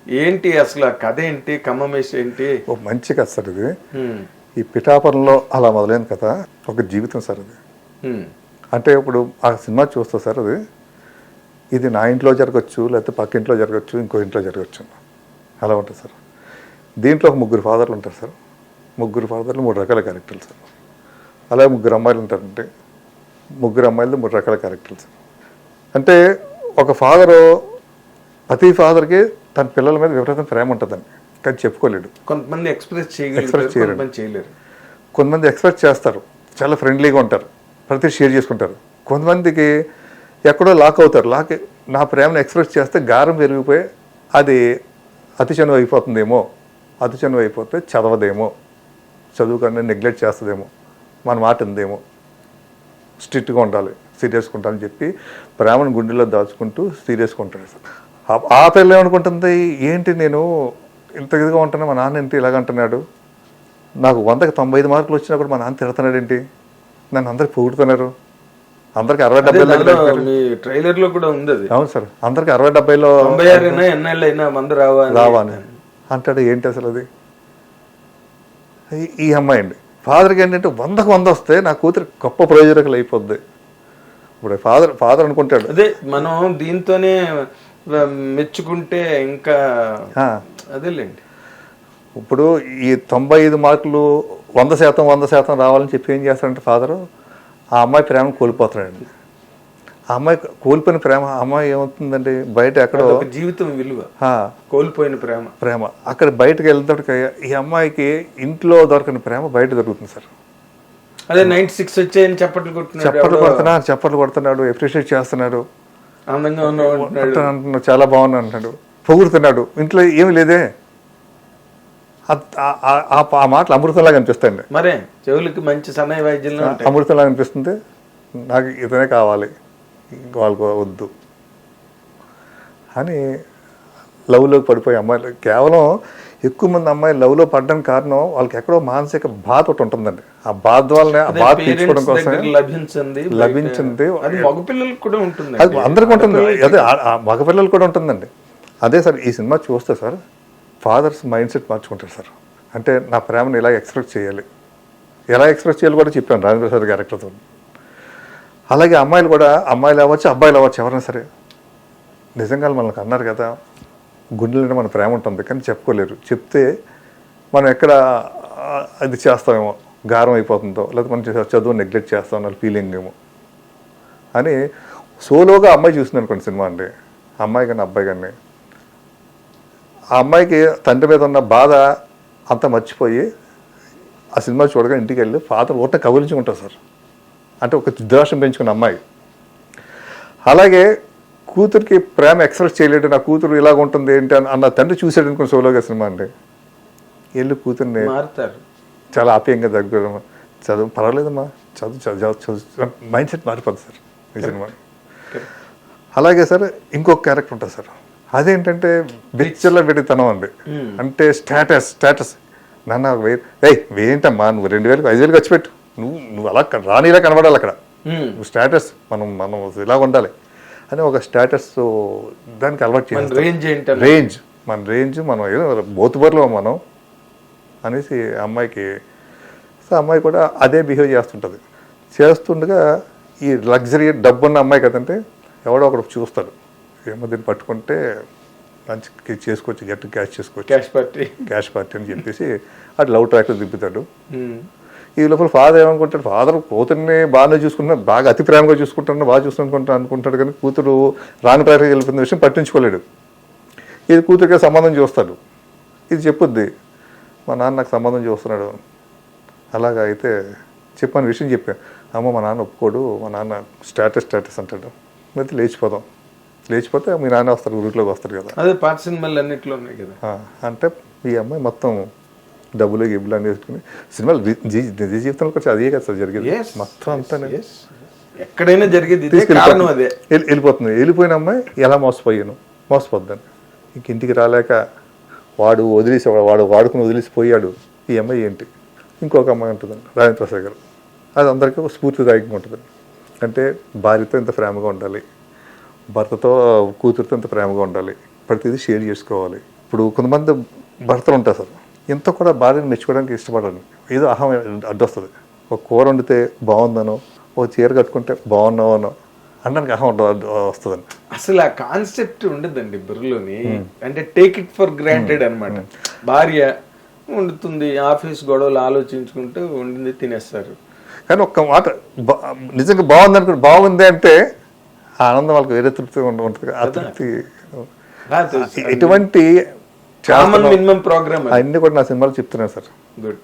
ఏంటి అసలు ఆ కథ ఏంటి, కమ్మమేష్ ఏంటి? మంచి కథ సార్ ఇది. ఈ పిఠాపురంలో అలా మొదలైన కథ ఒక జీవితం సార్ అది. అంటే ఇప్పుడు ఆ సినిమా చూస్తా సార్, ఇది నా ఇంట్లో జరగచ్చు, లేకపోతే పక్క ఇంట్లో జరగచ్చు, ఇంకో ఇంట్లో జరగచ్చు, అలా ఉంటుంది సార్. దీంట్లో ఒక 3 ఫాదర్లు ఉంటారు సార్. 3 ఫాదర్లు 3 రకాల క్యారెక్టర్లు సార్. అలాగే 3 అమ్మాయిలు ఉంటారంటే 3 అమ్మాయిలు 3 రకాల క్యారెక్టర్లు సార్. అంటే ఒక ఫాదరు, ప్రతి ఫాదర్కి తన పిల్లల మీద విపరీతం ప్రేమ ఉంటుందండి, కానీ చెప్పుకోలేడు. కొంతమంది ఎక్స్ప్రెస్ చేయలేరు, కొంతమంది ఎక్స్ప్రెస్ చేస్తారు, చాలా ఫ్రెండ్లీగా ఉంటారు, ప్రతి షేర్ చేసుకుంటారు. కొంతమందికి ఎక్కడో లాక్ అవుతారు. నా ప్రేమను ఎక్స్ప్రెస్ చేస్తే గారం పెరిగిపోయి అది అతి చనువు అయిపోతుందేమో, అతి చనువు అయిపోతే చదవదేమో, చదువుకన్నా నెగ్లెక్ట్ చేస్తుందేమో, మన మాట ఉందేమో, స్ట్రిక్ట్గా ఉండాలి, సీరియస్గా ఉండాలని చెప్పి ప్రేమను గుండెల్లో దాచుకుంటూ సీరియస్గా ఉంటాడు సార్. ఆ పిల్ల ఏమనుకుంటుంది, ఏంటి నేను ఇంత ఇదిగా ఉంటున్నా, మా నాన్న ఏంటి ఇలాగంటున్నాడు, నాకు 100కి 95 మార్కులు వచ్చినా కూడా మా నాన్న తిడుతున్నాడు ఏంటి, నన్ను అందరికి పొగుడుతున్నారు, అందరికి 60-70 ట్రైలర్ లో కూడా ఉంది. అవును సార్, అందరికి 60-70లో 96 రావా అంటాడు. ఏంటి అసలు అది ఈ అమ్మాయి అండి. ఫాదర్కి ఏంటంటే 100కి 100 వస్తే నా కూతురు గొప్ప ప్రయోజకులు అయిపోద్ది. ఇప్పుడు ఫాదర్ అనుకుంటాడు అదే మనం దీంతోనే మెచ్చుకుంటే ఇంకా అదేలేండి. ఇప్పుడు ఈ 95 మార్కులు 100% రావాలని చెప్పి ఏం చేస్తాడంటే ఫాదరు ఆ అమ్మాయి ప్రేమను కోల్పోతాడండి. ఆ అమ్మాయి కోల్పోయిన ప్రేమ అమ్మాయి ఏమవుతుందండి బయట ఎక్కడో జీవితం విలువ కోల్పోయిన ప్రేమ అక్కడ బయటకు వెళ్తాడు. ఈ అమ్మాయికి ఇంట్లో దొరకని ప్రేమ బయట దొరుకుతుంది సార్. అదే 96 వచ్చాయని చప్పట్లు కొడుతున్నాడు, అప్రిషియేట్ చేస్తున్నాడు, ఆనందంగా ఉన్నాడు, చాలా బాగున్నా అంటున్నాడు, పొగుడుతున్నాడు. ఇంట్లో ఏమి లేదే. ఆ మాటలు అమృతంలాగా అనిపిస్తాయండి. మరే చెవులకి మంచి సన్నాయి వాయిద్యంలో అమృతంలాగా అనిపిస్తుంది. నాకు ఇతనే కావాలి, వాళ్ళకు వద్దు అని లవ్లోకి పడిపోయి అమ్మాయిలు కేవలం ఎక్కువ మంది అమ్మాయిలు లవ్లో పడడానికి కారణం వాళ్ళకి ఎక్కడో మానసిక బాధ ఒకటి ఉంటుందండి. ఆ బాధ వల్లనే ఆ బాధ తీర్చుకోవడం కోసం లభించింది మగపిల్లలకు కూడా ఉంటుంది, అది అందరికీ ఉంటుంది. అదే మగపిల్లలు కూడా ఉంటుందండి. అదే సార్ ఈ సినిమా చూస్తే సార్ ఫాదర్స్ మైండ్ సెట్ మార్చుకుంటారు సార్. అంటే నా ప్రేమను ఎలా ఎక్స్ప్రెస్ చేయాలి కూడా చెప్పాను రాజేంద్ర ప్రసాద్ క్యారెక్టర్తో. అలాగే అమ్మాయిలు కూడా, అమ్మాయిలు అవ్వచ్చు అబ్బాయిలు అవ్వచ్చు ఎవరైనా సరే, నిజంగా మనకు అన్నారు కదా గుండెలో మన ప్రేమ ఉంటుంది కానీ చెప్పుకోలేరు. చెప్తే మనం ఎక్కడ అది చేస్తామేమో, గారం అయిపోతుందో, లేకపోతే మనం చదువు నెగ్లెక్ట్ చేస్తాం అన్న ఫీలింగ్ ఏమో అని సోలోగా అమ్మాయి చూసింది అనుకోండి సినిమా అండి. అమ్మాయి కానీ అబ్బాయి కానీ ఆ అమ్మాయికి తండ్రి మీద ఉన్న బాధ అంతా మర్చిపోయి ఆ సినిమా చూడగా ఇంటికి వెళ్ళి ఫాదర్ ఒకటే కబులించుకుంటారు సార్. అంటే ఒక ద్వేషం పెంచుకున్న అమ్మాయి. అలాగే కూతురికి ప్రేమ ఎక్స్ప్రెస్ చేయలేడు, నా కూతురు ఇలాగ ఉంటుంది ఏంటి అన్న తండ్రి చూసాడు అనుకుని సోలోగా సినిమా అండి. వెళ్ళి కూతుర్ని చాలా ఆప్యాయంగా దగ్గర చదువు పర్వాలేదమ్మా చదువు మైండ్ సెట్ మారిపోతుంది సార్ ఈ సినిమా. అలాగే సార్ ఇంకొక క్యారెక్టర్ ఉంటుంది సార్, అదేంటంటే బిచ్చల విడితనం అండి. అంటే స్టేటస్ నాన్న ఏంటమ్మా నువ్వు 2000 5,000 ఖర్చు పెట్టు, నువ్వు అలా రానిలా కనబడాలి అక్కడ, నువ్వు స్టేటస్ మనం ఇలా ఉండాలి అని ఒక స్టేటస్ దానికి అలవాటు చేయాలి. మన రేంజ్ మనం బోతుబర్లో మనం అనేసి అమ్మాయికి. సో అమ్మాయి కూడా అదే బిహేవ్ చేస్తుండగా ఈ లగ్జరీ డబ్బున్న అమ్మాయి కదంటే ఎవడో ఒకడు చూస్తాడు, ఏమో దీన్ని పట్టుకుంటే మంచి చేసుకోవచ్చు, గట్టి క్యాష్ పార్టీ అని చెప్పేసి అటు లవ్ ట్రాక్లో దింపుతాడు. ఈ లోపల ఫాదర్ ఏమనుకుంటాడు, ఫాదర్ కూతుర్ని బాగానే చూసుకుంటున్నాడు, బాగా అతి ప్రేమగా చూసుకుంటాను, బాగా చూసుకుంటా అనుకుంటాడు. కానీ కూతురు రాంగ్ ట్రాక్కి వెళ్ళిపోయిన విషయం పట్టించుకోలేడు. ఇది కూతురికే సంబంధం చూస్తాడు. ఇది చెప్పుద్ది, మా నాన్న నాకు సంబంధం చూస్తున్నాడు. అలాగా అయితే చెప్పాను విషయం చెప్పాను. అమ్మ మా నాన్న ఒప్పుకోడు, మా నాన్న స్టేటస్ అంటాడు. అయితే లేచిపోతే మీ నాన్న వస్తారు, ఊరిలోకి వస్తారు కదా. అదే పాత సినిమాలు అన్నిట్లో ఉన్నాయి కదా. అంటే ఈ అమ్మాయి మొత్తం డబ్బులు గిబ్బులు అని వేసుకుని సినిమాలు నిజ జీవితంలో కూడా అదే కదా సార్ జరిగేది మొత్తం అంతా. ఎక్కడైనా జరిగేది వెళ్ళిపోతుంది. వెళ్ళిపోయిన అమ్మాయి ఎలా మోసపోద్దని ఇంక ఇంటికి రాలేక వాడు వాడుకుని వదిలేసిపోయాడు. ఈ అమ్మాయి ఏంటి ఇంకొక అమ్మాయి ఉంటుందండి రాజేంద్ర ప్రసాద్ గారు. అది అందరికీ స్ఫూర్తిదాయకంగా ఉంటుందండి. అంటే భార్యతో ఇంత ప్రేమగా ఉండాలి, భర్తతో కూతురుతో ఇంత ప్రేమగా ఉండాలి, ప్రతిదీ షేర్ చేసుకోవాలి. ఇప్పుడు కొంతమంది భర్తలు ఉంటారు సార్, ఇంత కూడా భార్యను మెచ్చుకోవడానికి ఇష్టపడాలి. ఏదో అహం అడ్డొస్తుంది. ఒక కూర వండితే బాగుందనో, ఒక చీర కట్టుకుంటే బాగున్నావు అనో అనడానికి అహం వస్తుందండి. అసలు ఆ కాన్సెప్ట్ ఉండదండి బుర్రలోని. అంటే టేక్ ఇట్ ఫర్ గ్రాంటెడ్ అనమాట. భార్య వండుతుంది, ఆఫీస్ గొడవలు ఆలోచించుకుంటూ వండింది తినేస్తారు. కానీ ఒక్క మాట నిజంగా బాగుంది అనుకుంటే, బాగుంది అంటే ఆనందం వాళ్ళకి వేరే తృప్తి ఉంటుంది. ఆ తృప్తి ఎటువంటి మినిమం ప్రోగ్రామ్ అన్ని కూడా నా సినిమాలు చెప్తున్నాను సార్. గుడ్.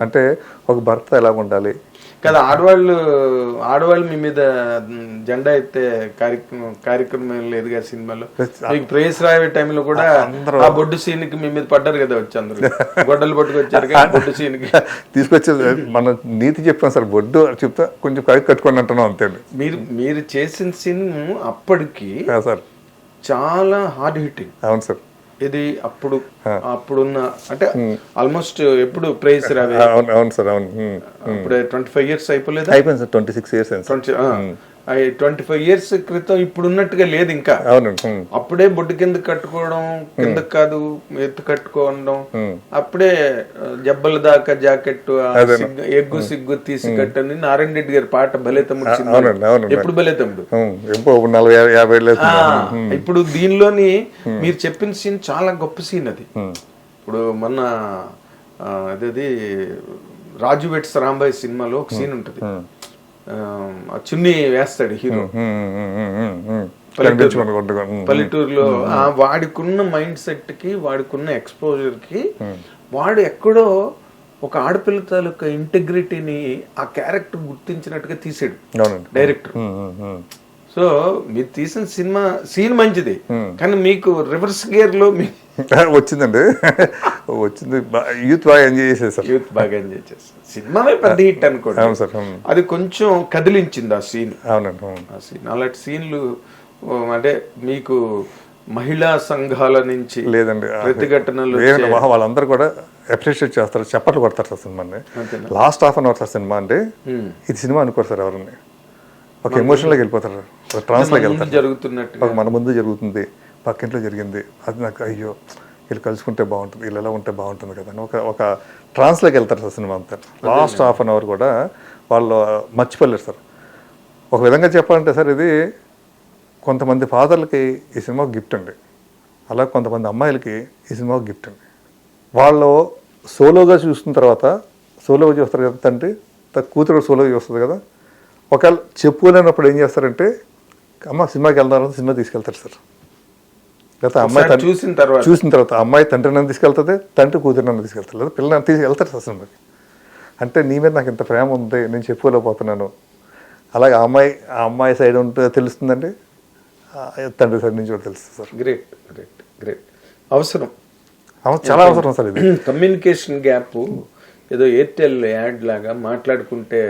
అంటే ఒక భర్త ఎలా ఉండాలి కదా. ఆడవాళ్ళు మీ మీద జెండా ఎత్తే కార్యక్రమం లేదు కదా సినిమాలో. మీకు ప్రేస్ రాయే టైంలో కూడా ఆ బొడ్డు సీన్ కి మీ మీద పడ్డారు కదా, వచ్చి అందరూ గొడ్డలు పట్టుకొచ్చారు బొడ్డు సీన్ కి తీసుకొచ్చి మన నీతి చెప్పాను సార్. బొడ్డు చెప్తా కొంచెం కట్టుకోండి అంటున్నాం అంతే. మీరు చేసిన సీన్ అప్పటికి సార్ చాలా హార్డ్ హిట్టింగ్. అవును సార్. ఇది అప్పుడున్న అంటే ఆల్మోస్ట్ ఎప్పుడు ప్రైజ్ రావే. అవును సార్. అవును. ఇప్పుడు 25 years అయిపోలేదు. అయిపోయింది సార్. 26 years. 25 years క్రితం ఇప్పుడు ఉన్నట్టుగా లేదు ఇంకా. అవునండి. అప్పుడే బొడ్డు కింద కట్టుకోవడం, కింద కాదు ఎత్తు కట్టుకోవడం, అప్పుడే జబ్బల దాకా జాకెట్, ఎగ్గు సిగ్గు తీసి కట్టని నారాయణ రెడ్డి గారి పాట భలే తమ్ముడు సినిమా. ఎప్పుడు భలే తమ్ముడు, 40-50 ఇప్పుడు దీనిలోని మీరు చెప్పిన సీన్ చాలా గొప్ప సీన్ అది. ఇప్పుడు మొన్న అదేది రాజు వెట్స్ రాంబాయ్ సినిమాలో ఒక సీన్ ఉంటది, చున్నీ వేస్తాడు హీరో పల్లెటూరులో. వాడికున్న మైండ్ సెట్ కి, వాడికున్న ఎక్స్పోజర్ కి, వాడు ఎక్కడో ఒక ఆడపిల్ల తాలూకా ఇంటెగ్రిటీని ఆ క్యారెక్టర్ గుర్తించినట్టుగా తీసాడు డైరెక్టర్. సో మీరు తీసిన సినిమా సీన్ మంచిది, కానీ మీకు రివర్స్ గేర్ లో వచ్చిందండి. వచ్చింది, యూత్ బాగా ఎంజాయ్ చేసేది సార్. యూత్ బాగా ఎంజాయ్ చేస్తారు. సినిమానే పెద్ద హిట్ అనుకోండి. అది కొంచెం కదిలించింది ఆ సీన్. అవునండి. ఆ సీన్ అలాంటి సీన్లు అంటే మీకు మహిళా సంఘాల నుంచి లేదండి ప్రతిఘటనలు వాళ్ళందరూ కూడా అప్రిషియేట్ చేస్తారు, చప్పట్లు కొడతారు సార్ సినిమాని. Last half an hour sir సినిమా అంటే ఇది సినిమా అనుకోరు సార్ ఎవరిని. ఒక ఎమోషన్లోకి వెళ్ళిపోతారు, ట్రాన్స్లోకి వెళ్తారు. జరుగుతున్నట్టు మన ముందు జరుగుతుంది, పక్కింట్లో జరిగింది, అది నాకు అయ్యో వీళ్ళు కలుసుకుంటే బాగుంటుంది, వీళ్ళు ఎలా ఉంటే బాగుంటుంది కదా అని ఒక ట్రాన్స్లోకి వెళ్తారు సార్ సినిమా అంతా. లాస్ట్ హాఫ్ అన్ అవర్ కూడా వాళ్ళు మర్చిపోలేరు సార్. ఒక విధంగా చెప్పాలంటే సార్ ఇది కొంతమంది ఫాదర్లకి ఈ సినిమా గిఫ్ట్ అండి, అలా కొంతమంది అమ్మాయిలకి ఈ సినిమా గిఫ్ట్ అండి. వాళ్ళు సోలోగా చూసిన తర్వాత సోలోగా చూస్తారు కదా తండ్రి, కూతురు సోలోగా చూస్తుంది కదా, ఒకవేళ చెప్పుకోలేనప్పుడు ఏం చేస్తారంటే అమ్మ సినిమాకి వెళ్తారని సినిమా తీసుకెళ్తారు సార్. లేకపోతే అమ్మాయి చూసిన తర్వాత అమ్మాయి తండ్రి నన్ను తీసుకెళ్తుంది, తండ్రి కూతురు నన్ను తీసుకెళ్తారు, లేదా పిల్లలు తీసుకెళ్తారు సార్ సినిమాకి. అంటే నీ మీద నాకు ఇంత ప్రేమ ఉంది, నేను చెప్పుకోలేకపోతున్నాను. అలాగే ఆ అమ్మాయి సైడ్ ఉంటే తెలుస్తుందండి, తండ్రి సైడ్ నుంచి కూడా తెలుస్తుంది సార్. Great great great. అవసరం, చాలా అవసరం సార్ ఇది. కమ్యూనికేషన్ గ్యాప్ ఏదో ఎయిర్టెల్ యాడ్ లాగా మాట్లాడుకుంటే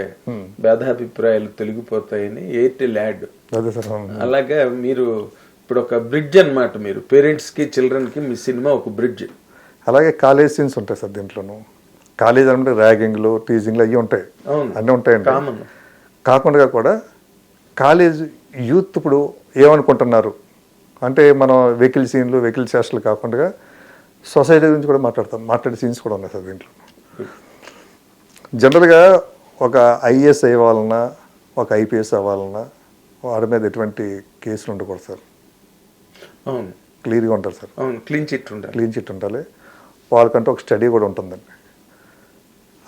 భేదాభిప్రాయాలు తొలగిపోతాయని ఎయిర్టెల్ యాడ్. అదే సార్. అలాగే మీరు ఇప్పుడు ఒక బ్రిడ్జ్ అన్నమాట, మీరు పేరెంట్స్ కి చిల్డ్రన్ కి మీ సినిమా ఒక బ్రిడ్జ్. అలాగే కాలేజ్ సీన్స్ ఉంటాయి సార్ దీంట్లోనూ. కాలేజ్ అంటే ర్యాగింగ్లు, టీజింగ్లు అవి ఉంటాయి, అన్నీ ఉంటాయండి. కాకుండా కూడా కాలేజ్ యూత్ ఇప్పుడు ఏమనుకుంటున్నారు అంటే మనం వెహికల్ సీన్లు, వెహికల్ చేష్టలు కాకుండా సొసైటీ గురించి కూడా మాట్లాడే సీన్స్ కూడా ఉన్నాయి సార్ దీంట్లో. జనరల్గా ఒక ఐఏఎస్ అవ్వాలన్నా, ఒక ఐపీఎస్ అవ్వాలన్నా వాడి మీద ఎటువంటి కేసులు ఉండకూడదు సార్. అవును, క్లియర్గా ఉంటారు సార్. అవును, క్లీన్ చిట్ ఉండాలి. వాళ్ళకంటే ఒక స్టడీ కూడా ఉంటుందండి.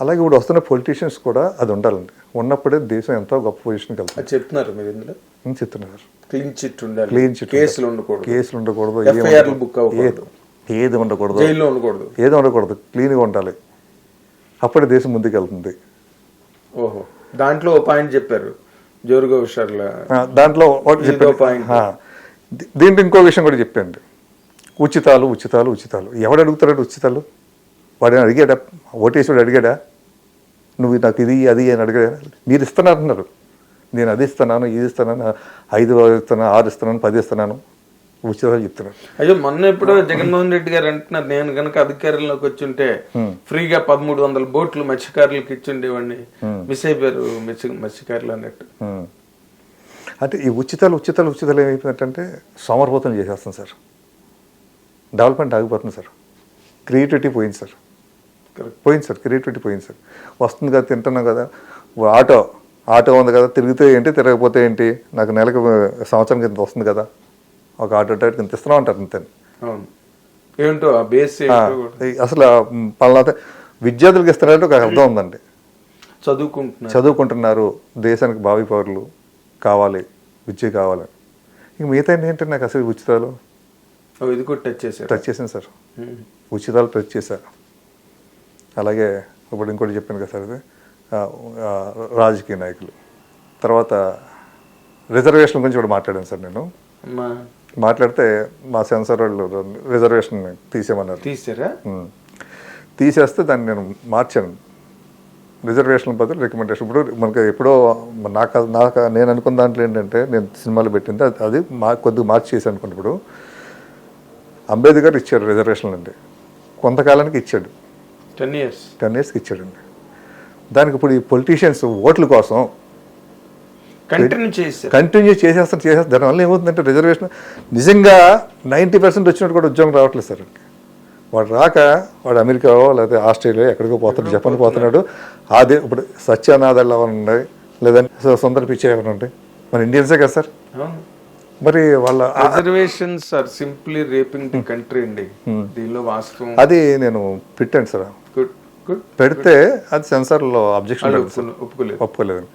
అలాగే ఇప్పుడు వస్తున్న పొలిటీషియన్స్ కూడా అది ఉండాలండి. ఉన్నప్పుడే దేశం ఎంతో గొప్ప పొజిషన్కి వెళ్తుంది. చెప్తున్నారు మీరు ఇందులో, చెప్తున్నారు. క్లీన్ చిట్ ఉండాలి, క్లీన్ చిట్, కేసులు ఉండకూడదు, ఏది ఉండకూడదు, జైల్లో ఉండకూడదు, ఏది ఉండకూడదు, క్లీన్గా ఉండాలి. అప్పుడే దేశం ముందుకు వెళ్తుంది. ఓహో, దాంట్లో ఓ పాయింట్ చెప్పారు జోరుగా హుషారులా. దాంట్లో దీంట్లో ఇంకో విషయం కూడా చెప్పండి, ఉచితాలు. ఎవడు అడుగుతాడు ఉచితాలు? వాడు అడిగాడా? ఓటేసాడు అడిగాడా నువ్వు నాకు ఇది అది అని అడిగాడా? మీరు ఇస్తున్నారంటున్నారు, నేను అది ఇస్తున్నాను, ఇది ఇస్తున్నాను, 5 ఇస్తున్నాను, 6 ఇస్తున్నాను, 10 ఇస్తున్నాను, ఉచితాలు చెప్తున్నాను. అయ్యో మొన్న ఎప్పుడో జగన్మోహన్ రెడ్డి గారు అంటున్నారు, నేను కనుక అధికారంలోకి వచ్చుంటే ఫ్రీగా 1300 బోట్లు మత్స్యకారులకు ఇచ్చుండేవాడిని. మిస్ అయిపోయారు మత్స్యకారులు అన్నట్టు. అంటే ఈ ఉచితాలు ఏమైపోయిందంటే సోమరిపోతం చేసేస్తాం సార్. డెవలప్మెంట్ ఆగిపోతుంది సార్. క్రియేటివిటీ పోయింది సార్. క్రియేటివిటీ పోయింది సార్. వస్తుంది కదా, తింటున్నాం కదా, ఆటో ఉంది కదా, తిరిగితే ఏంటి, తిరగకపోతే ఏంటి, నాకు నెలకు సంవత్సరానికి ఇంత వస్తుంది కదా, ఒక ఆటో డ్రైవర్కి ఇంత ఇస్తున్నాం అంటారు అంతే. ఏంటో అసలు పలానా విద్యార్థులకు ఇస్తున్నారంటే ఒక అర్థం ఉందండి. చదువుకుంటున్నారు, దేశానికి భావి పౌరులు కావాలి, విద్య కావాలి. ఇంక మిగతా ఏంటంటే నాకు అసలు ఉచితాలు టచ్ చేసాను సార్. ఉచితాలు టచ్ చేశారు. అలాగే ఇప్పుడు ఇంకోటి చెప్పాను కదా సార్, ఇది రాజకీయ నాయకులు. తర్వాత రిజర్వేషన్ గురించి కూడా మాట్లాడాను సార్. నేను మాట్లాడితే మా సెన్సార్ వాళ్ళు రిజర్వేషన్ తీసేమన్నారు. తీసేస్తే దాన్ని నేను మార్చాను. రిజర్వేషన్ బదులు రికమెండేషన్. ఇప్పుడు మనకి ఎప్పుడో నాకు నేను అనుకున్న దాంట్లో ఏంటంటే, నేను సినిమాలు పెట్టింది అది కొద్దిగా మార్చి చేశాను అనుకోండి. ఇప్పుడు అంబేద్కర్ ఇచ్చాడు రిజర్వేషన్లు అండి, కొంతకాలానికి ఇచ్చాడు, 10 yearsకి ఇచ్చాడండి. దానికి ఇప్పుడు ఈ పొలిటీషియన్స్ ఓట్ల కోసం కంటిన్యూ చేశారు. కంటిన్యూ చేసేస్తారు. దానివల్ల ఏమవుతుందంటే రిజర్వేషన్ నిజంగా 90% వచ్చినట్టు కూడా ఉద్యోగం రావట్లేదు సార్. వాడు రాక వాడు అమెరికా లేకపోతే ఆస్ట్రేలియా ఎక్కడికో పోతున్నాడు, జపాన్ పోతున్నాడు. అదే ఇప్పుడు సత్యానాథాలు ఎవరు ఉన్నాయి, లేదంటే సుందర పిచ్చే ఎవరు ఉంటాయి, మన ఇండియన్సే కదా సార్. మరి వాళ్ళ reservations are simply raping the country అండి. దీనిలో వాస్తవం అది నేను పెట్టాను సార్. పెడితే అది సెన్సార్లో అబ్జెక్షన్ ఒప్పుకోలేదు.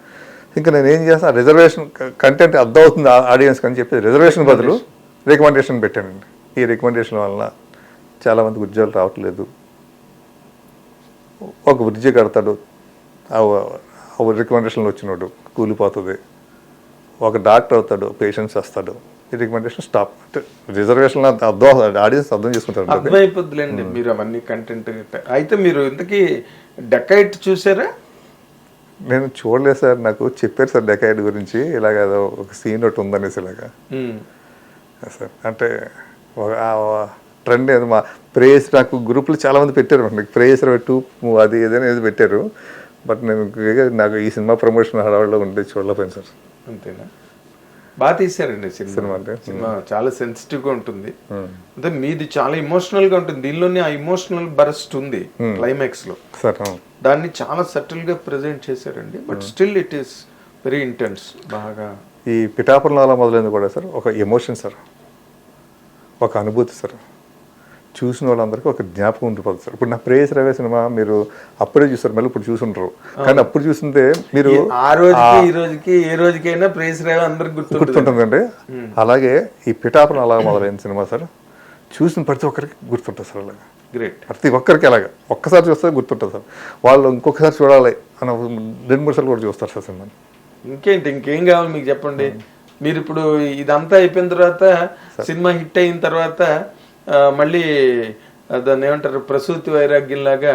ఇంకా నేను ఏం చేస్తాను, రిజర్వేషన్ కంటెంట్ అర్థం అవుతుంది ఆడియన్స్ అని చెప్పి రిజర్వేషన్ బదులు రికమెండేషన్ పెట్టానండి. ఈ రికమెండేషన్ వలన చాలామందికి ఉద్యోగాలు రావట్లేదు. ఒక బ్రిడ్జి కడతాడు, రికమెండేషన్లు వచ్చినాడు కూలిపోతుంది. ఒక డాక్టర్ అవుతాడు, పేషెంట్స్ వస్తాడు, ఈ రికమెండేషన్ స్టాప్. అంటే రిజర్వేషన్ అర్థం ఆడియన్స్ అర్థం చేసుకుంటారు. అర్థమైపోద్దులేండి మీరు అవన్నీ కంటెంట్. అయితే మీరు ఇంతకీ డెకైట్ చూసారా? నేను చూడలేదు సార్, నాకు చెప్పారు సార్ డెకైడ్ గురించి. ఇలాగ ఒక సీన్ ఒకటి ఉందనేసి ఇలాగా సార్. అంటే ట్రెండ్ ఏదో మా ప్రేయస్ నాకు గ్రూప్లో చాలామంది పెట్టారు, నాకు ప్రేయస్ 2 అది ఏదైనా ఏదో పెట్టారు. బట్ నాకు ఈ సినిమా ప్రమోషన్ హడావుడిలో ఉంటే చూడలేకపోయింది సార్. అంతేనా? బాగా తీసారండి సినిమా. సినిమా చాలా సెన్సిటివ్ గా ఉంటుంది. అంటే మీది చాలా ఎమోషనల్ గా ఉంటుంది. దీనిలోనే ఆ ఎమోషనల్ బరస్ట్ ఉంది క్లైమాక్స్ లో. దాన్ని చాలా సటిల్ గా ప్రెజెంట్ చేశారండి. But still it is very intense. బాగా ఈ పిఠాపురం అలా మొదలైంది కూడా సార్ ఒక ఎమోషన్ సార్, ఒక అనుభూతి సార్. చూసిన వాళ్ళందరికీ ఒక జ్ఞాపకం ఉండిపోతుంది సార్. ఇప్పుడు నా ప్రేయస్ రవే సినిమా మీరు అప్పుడే చూస్తారు, మళ్ళీ ఇప్పుడు చూసుంటారు. కానీ అప్పుడు చూస్తుంటే మీరు ఆ రోజుకి ఈ రోజుకి ఏ రోజుకైనా ప్రేయస్ రవే అందరికి గుర్తుంటుందండి. అలాగే ఈ పిఠాపురం అలా మొదలైన సినిమా సార్ చూసిన ప్రతి ఒక్కరికి గుర్తుంటుంది సార్. అలాగా గ్రేట్. ప్రతి ఒక్కరికి అలాగా ఒక్కసారి చూస్తే గుర్తుంటుంది సార్. వాళ్ళు ఇంకొకసారి చూడాలి అని 2-3 సార్లు కూడా చూస్తారు సార్ సినిమాని. ఇంకేం కావాలి మీకు చెప్పండి. మీరు ఇప్పుడు ఇదంతా అయిపోయిన తర్వాత సినిమా హిట్ అయిన తర్వాత మళ్ళీ దాన్ని ఏమంటారు ప్రసూతి వైరాగ్యం లాగా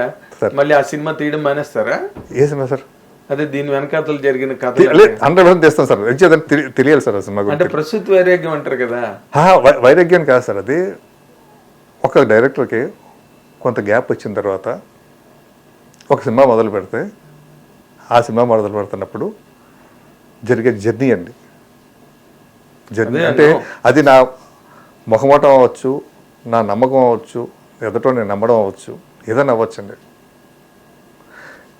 మళ్ళీ ఆ సినిమా తీయడం మానేస్తారా? ఏ సినిమా సార్? అదే దీని వెనకాతలు జరిగిన కథ 100% తీస్తాం సార్. తెలియాలి సార్ ఆ సినిమా. అంటే ప్రసూతి వైరాగ్యం అంటారు కదా. వైరాగ్యం కాదు సార్, అది ఒక డైరెక్టర్కి కొంత గ్యాప్ వచ్చిన తర్వాత ఒక సినిమా మొదలు పెడితే ఆ సినిమా మొదలు పెడుతున్నప్పుడు జరిగే జర్నీ అండి. జర్నీ అంటే అది నా మొహమాటం అవ్వచ్చు, నా నమ్మకం అవ్వచ్చు, ఎదటో నేను నమ్మడం అవ్వచ్చు, ఏదైనా అవ్వచ్చండి.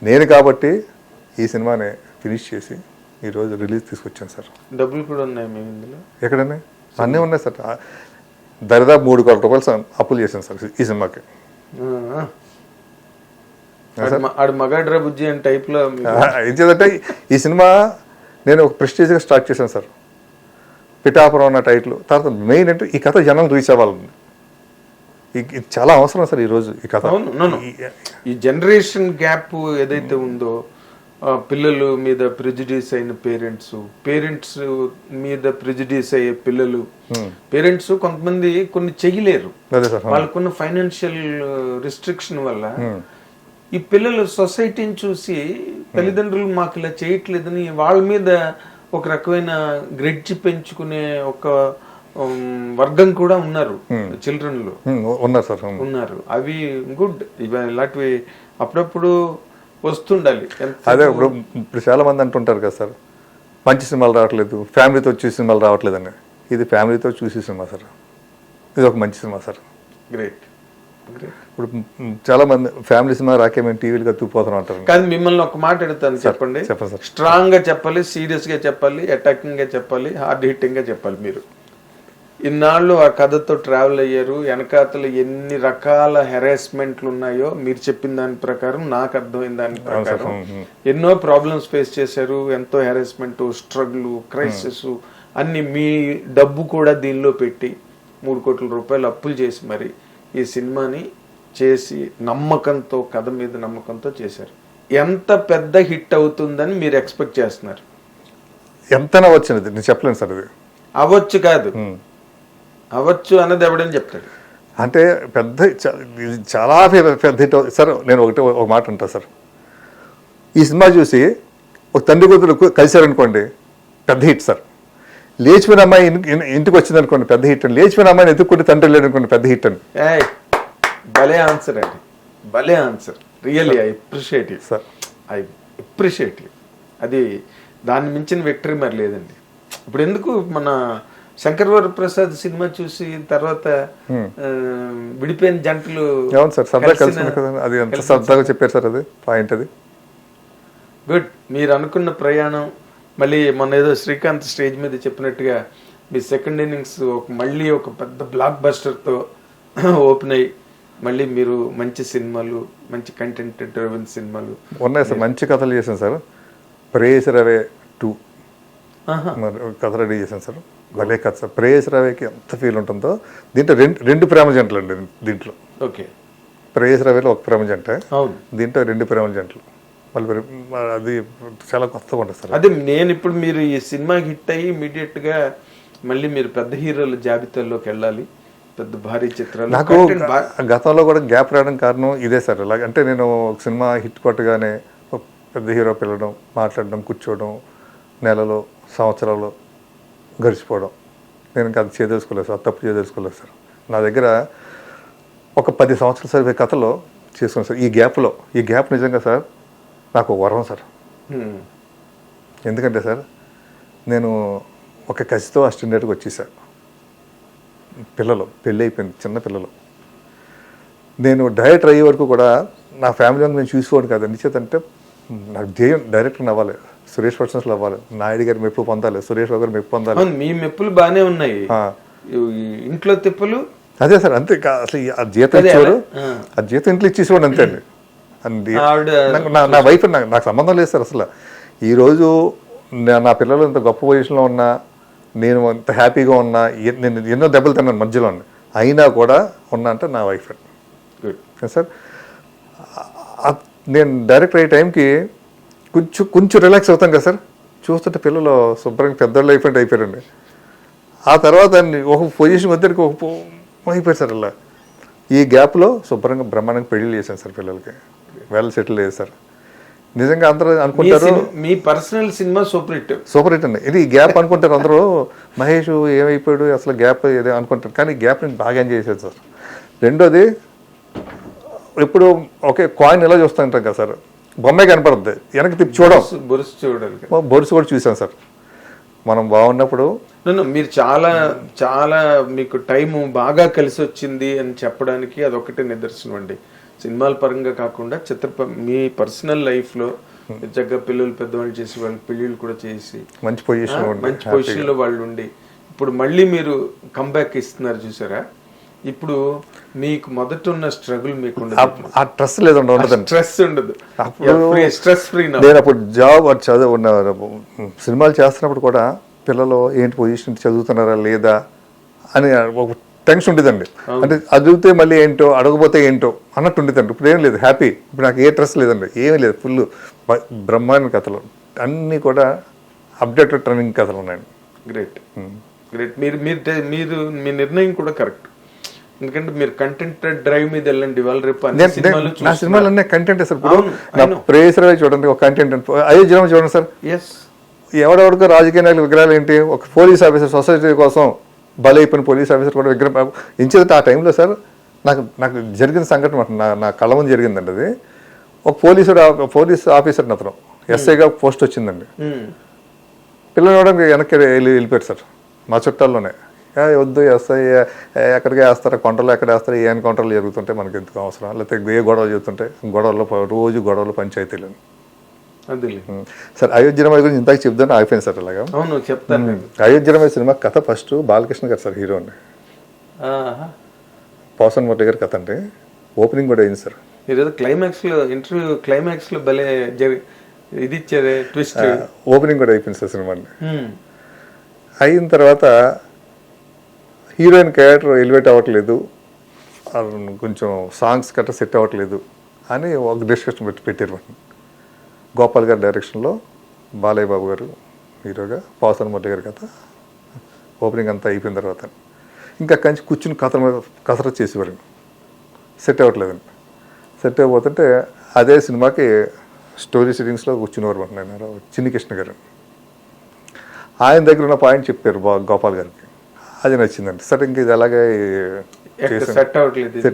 నేను కాబట్టి ఈ సినిమాని ఫినిష్ చేసి ఈరోజు రిలీజ్ తీసుకొచ్చాను సార్. డబ్బులు కూడా ఉన్నాయి మేము ఇందులో? ఎక్కడనే అన్నీ ఉన్నాయి సార్. దరిదాపు 3 కోట్ల రూపాయలు అప్పులు చేశాను సార్ ఈ సినిమాకి. మగాడ్రా బుజ్జి అని టైప్లో ఏం చేద్దంటే ఈ సినిమా నేను ఒక ప్రెస్టీజ్గా స్టార్ట్ చేశాను సార్. పిఠాపురం అన్న టైటిల్. తర్వాత మెయిన్ అంటే ఈ కథ జనం రీచ్ అవ్వాలండి. ఇది చాలా అవసరం సార్ ఈరోజు ఈ కథ. ఈ జనరేషన్ గ్యాప్ ఏదైతే ఉందో, పిల్లలు మీద ప్రిజుడిస్ అయిన పేరెంట్స్ మీద ప్రిజుడిస్ అయ్యే పిల్లలు, పేరెంట్స్ కొంతమంది కొన్ని చెయ్యలేరు, వాళ్ళకున్న ఫైనాన్షియల్ రిస్ట్రిక్షన్ వల్ల ఈ పిల్లలు సొసైటీని చూసి తల్లిదండ్రులు మాకు ఇలా చేయట్లేదని వాళ్ళ మీద ఒక రకమైన గ్రెడ్జి పెంచుకునే ఒక వర్గం కూడా ఉన్నారు చిల్డ్రన్ లో. ఉన్నారు. అవి గుడ్. ఇలాంటివి అప్పుడప్పుడు వస్తుండాలి. అదే ఇప్పుడు చాలా మంది అంటుంటారు కదా సార్, మంచి సినిమాలు రావట్లేదు, ఫ్యామిలీతో చూసి సినిమాలు రావట్లేదు అని. ఇది ఫ్యామిలీతో చూసి సినిమా సార్. ఇది ఒక మంచి సినిమా సార్. గ్రేట్. ఇప్పుడు చాలా మంది ఫ్యామిలీ సినిమా రాకే మేము టీవీలుగా తూపోతున్నాం అంటారు. కానీ మిమ్మల్ని ఒక మాట అడుగుతాను, చెప్పండి. సార్. స్ట్రాంగ్ గా చెప్పాలి, సీరియస్ గా చెప్పాలి, అటాకింగ్ గా చెప్పాలి, హార్డ్ హిట్టింగ్ గా చెప్పాలి. మీరు ఇన్నాళ్ళు ఆ కథతో ట్రావెల్ అయ్యారు. వెనకాతలు ఎన్ని రకాల హెరాస్మెంట్లు ఉన్నాయో మీరు చెప్పిన దాని ప్రకారం, నాకు అర్థమైన దాని ప్రకారం ఎన్నో ప్రాబ్లమ్స్ ఫేస్ చేశారు. ఎంతో హెరాస్మెంట్, స్ట్రగుల్, క్రైసిస్ అన్ని. మీ డబ్బు కూడా దీనిలో పెట్టి 3 కోట్ల రూపాయలు అప్పులు చేసి మరి ఈ సినిమాని చేసి నమ్మకంతో, కథ మీద నమ్మకంతో చేశారు. ఎంత పెద్ద హిట్ అవుతుందని మీరు ఎక్స్పెక్ట్ చేస్తున్నారు? ఎంతైనా వచ్చినది నేను చెప్పలేను సార్. అది అవ్వచ్చు కాదు, అవ్వచ్చు అన్నది ఎవడని చెప్తాడు. అంటే పెద్ద చాలా పెద్ద హిట్ సార్. నేను ఒక మాట అంటా సార్, ఈ సినిమా చూసి ఒక తండ్రి కూతురు కలిశారనుకోండి, పెద్ద హిట్ సార్. లేచిపోయిన అమ్మాయి ఇంటికి వచ్చింది అనుకోండి, పెద్ద హిట్ అని. లేచిపోయిన అమ్మాయిని ఎత్తుక్కుంటే తండ్రి లేడు అనుకోండి, పెద్ద హిట్ అని. భలే ఆన్సర్ అండి, భలే answer. Really I appreciate it sir. I appreciate it. అది దాన్ని మించిన విక్టరీ మరి లేదండి. ఇప్పుడు ఎందుకు మన శంకర్ వరప్రసాద్ సినిమా చూసి తర్వాత విడిపోయిన జంటలు అవును సార్, సరదా కలిసి కదా, అది ఎంత సరదాగా చెప్పారు సార్, అది పాయింట్. అది గుడ్. మీరు అనుకున్న ప్రయాణం మళ్ళీ మొన్న ఏదో శ్రీకాంత్ స్టేజ్ మీద చెప్పినట్టుగా మీ సెకండ్ ఇన్నింగ్స్ మళ్ళీ ఒక పెద్ద బ్లాక్ బస్టర్తో ఓపెన్ అయ్యి మళ్ళీ మీరు మంచి సినిమాలు, మంచి కంటెంట్ డ్రివెన్ సినిమాలు ఉన్నాయి సార్. మంచి కథలు చేశాను సార్. ప్రేయస్ రవే 2 కథ రెడీ చేశాను సార్. భలే కథ సార్. ప్రేయస్ రవేకి ఎంత ఫీల్ ఉంటుందో దీంట్లో రెండు ప్రేమ జంటలు అండి దీంట్లో. ఓకే. ప్రేయస్ రవేలో ఒక ప్రేమ జంట, అవును, దీంట్లో 2 ప్రేమ జంటలు. మళ్ళీ అది చాలా కొత్తగా ఉంటుంది సార్. అదే నేను ఇప్పుడు మీరు ఈ సినిమా హిట్ అయ్యి ఇమీడియట్ గా మళ్ళీ మీరు పెద్ద హీరోల జాబితాలోకి వెళ్ళాలి, పెద్ద భారీ చిత్రాలు. నాకు గతంలో కూడా గ్యాప్ రావడం కారణం ఇదే సార్. అలాగే అంటే నేను ఒక సినిమా హిట్ కొట్టగానే పెద్ద హీరో పిలవడం, మాట్లాడడం, కూర్చోవడం, నెలలో సంవత్సరాలు గడిచిపోవడం. నేను ఇంకా అది చేయదలుచుకోలేదు సార్, తప్పు చేయదలుచుకోలేదు సార్. నా దగ్గర ఒక 10 సంవత్సరాలు సరిపోయే కథలో చేసుకున్నాను సార్. ఈ గ్యాప్ నిజంగా సార్ నాకు వరం సార్. ఎందుకంటే సార్ నేను ఒక కసితో అసిస్టెంట్గా వచ్చేసాను. పిల్లలు పెళ్ళి అయిపోయింది, చిన్న పిల్లలు. నేను డైరెక్టర్ అయ్యే వరకు కూడా నా ఫ్యామిలీ నేను చూసుకోవడం కాదు. నిశ్చేతంటే నాకు డైరెక్టర్ అవ్వాలి, సురేష్ పర్సన్స్లో అవ్వాలి, నాయుడు గారి మెప్పు పొందాలి, సురేష్ బాబు గారు మెప్పు పొందాలి. మీ మెప్పులు బాగానే ఉన్నాయి, ఇంట్లో తిప్పులు అదే సార్. అంతే అసలు ఆ జీతం ఇచ్చేవారు, ఆ జీతం ఇంట్లో ఇచ్చేసేవాడు అంతే అండి. నా వైఫ్ నాకు సంబంధం లేదు సార్ అసలు. ఈరోజు నా పిల్లలు ఇంత గొప్ప పొజిషన్లో ఉన్నా, నేను అంత హ్యాపీగా ఉన్నా, నేను ఎన్నో దెబ్బలు తిన్నాను మధ్యలో, అయినా కూడా ఉన్నా అంటే నా వైఫ్ సార్. నేను డైరెక్టర్ అయ్యే టైంకి కొంచెం రిలాక్స్ అవుతాను కదా సార్. చూస్తుంటే పిల్లలు శుభ్రంగా పెద్దోళ్ళు అయిపోయారండి. ఆ తర్వాత ఒక పొజిషన్ వద్దరికి అయిపోయారు సార్. అలా ఈ గ్యాప్లో శుభ్రంగా బ్రహ్మాండంగా పెళ్లి చేశాను సార్. పిల్లలకి వెల్ సెటిల్ అయ్యారు సార్. నిజంగా అందరూ అనుకుంటారు మీ పర్సనల్ సినిమా సూపర్ హిట్ అండి. ఇది గ్యాప్ అనుకుంటారు అందరూ, మహేష్ ఏమైపోయాడు అసలు గ్యాప్ ఏదో అనుకుంటారు. కానీ గ్యాప్ నేను బాగా ఎంజాయ్ చేశాను సార్. రెండోది, ఇప్పుడు ఒకే కాయిన్ ఎలా చూస్తుంటాం కదా సార్, బొమ్మే కనపడుద్ది, వెనక్కి తిప్పి బొరుసు కూడా చూసాను సార్. మనం బాగున్నప్పుడు మీరు చాలా చాలా మీకు టైం బాగా కలిసి వచ్చింది అని చెప్పడానికి అదొకటే నిదర్శనం అండి. సినిమాల పరంగా కాకుండా మీ పర్సనల్ లైఫ్లో చక్కగా పిల్లలు పెద్దవాళ్ళు చేసి వాళ్ళకి పెళ్ళిళ్ళు కూడా చేసి మంచి పొజిషన్లో వాళ్ళు ఉండి ఇప్పుడు మళ్ళీ మీరు కంబ్యాక్ ఇస్తున్నారు చూసారా. ఇప్పుడు మీకు మొదట ఉన్న స్ట్రగుల్ మీకు ఆ స్ట్రెస్ లేదండి, స్ట్రెస్ ఉండదు, స్ట్రెస్ ఫ్రీ. నేను అప్పుడు జాబ్ చదువు సినిమాలు చేస్తున్నప్పుడు కూడా పిల్లలు ఏంటి పొజిషన్ చదువుతున్నారా లేదా అని ఒక టెన్షన్ ఉండేదండి. అంటే చదివితే మళ్ళీ ఏంటో, అడగపోతే ఏంటో అన్నట్టు ఉండేదండి. ఇప్పుడు ఏం లేదు, హ్యాపీ. ఇప్పుడు నాకు ఏ స్ట్రెస్ లేదండి, ఏమీ లేదు. ఫుల్ బ్రహ్మాండ కథలు అన్నీ కూడా అప్డేటెడ్ ట్రైనింగ్ కథలు ఉన్నాయండి. గ్రేట్. మీరు మీరు మీ నిర్ణయం కూడా కరెక్ట్. ఎందుకంటే మీరు కంటెంట్ డ్రైవ్ మీద వెళ్ళండి. వాళ్ళు రేపు నా సినిమాలు అన్నీ కంటెంట్ సార్. ఇప్పుడు ప్రేయస్ రవి చూడండి, ఒక కంటెంట్. అయోధ్య చూడండి సార్, ఎవడెవడికో రాజకీయ నాయకుల విగ్రహాలు ఏంటి, ఒక పోలీస్ ఆఫీసర్ సొసైటీ కోసం బలైపోయిన పోలీస్ ఆఫీసర్ కూడా విగ్రహం ఇంచేది. ఆ టైంలో సార్ నాకు జరిగిన సంఘటన నా కళ్ళ ముందు జరిగిందండి. అది ఒక పోలీస్ ఆఫీసర్ అతను ఎస్ఐగా పోస్ట్ వచ్చిందండి. పిల్లలు ఇవ్వడానికి వెనక్కి వెళ్ళిపోయారు సార్. మా చుట్టాల్లోనే వద్దు ఎస్ఐ ఎక్కడికి వేస్తారా, కొంటలో ఎక్కడ వేస్తారా, ఏ ఎన్కౌంటర్లు జరుగుతుంటే మనకి ఎందుకు అవసరం, లేకపోతే ఏ గొడవలు జరుగుతుంటే రోజు గొడవలు పంచాయతీలు సార్. అయోధ్య రమయ్య గురించి ఇంతకు చెప్తాను ఆగిపోయింది సార్. అలాగా చెప్తాను. అయోధ్య రమయ్య సినిమా కథ ఫస్ట్ బాలకృష్ణ గారు సార్ హీరో అండి. పోసన్ మురళి గారి కథ అండి. ఓపెనింగ్ కూడా అయింది సార్. క్లైమాక్స్ లో భలే ఇది ఇచ్చారే ట్విస్ట్. ఓపెనింగ్ కూడా అయిపోయింది సార్ సినిమా. అయిన తర్వాత హీరోయిన్ క్యారెక్టర్ ఎలివేట్ అవ్వట్లేదు, కొంచెం సాంగ్స్ గట్రా సెట్ అవ్వట్లేదు అని ఒక డిస్కషన్ పెట్టారు. గోపాల్ గారి డైరెక్షన్లో బాలయ్య బాబు గారు హీరోగా, పోసన్ మురళి గారి కథ. ఓపెనింగ్ అంతా అయిపోయిన తర్వాత ఇంకా కంచి కూర్చుని కసరత్ చేసేవారు. సెట్ అవ్వట్లేదండి. సెట్ అయిపోతుంటే అదే సినిమాకి స్టోరీ సిట్టింగ్స్లో కూర్చునేవారు అంటున్నారు చిన్ని కృష్ణ గారు. ఆయన దగ్గర ఉన్న పాయింట్ చెప్పారు గోపాల్ గారికి, అది నచ్చిందండి. సరే ఇంక ఇది అలాగే సెట్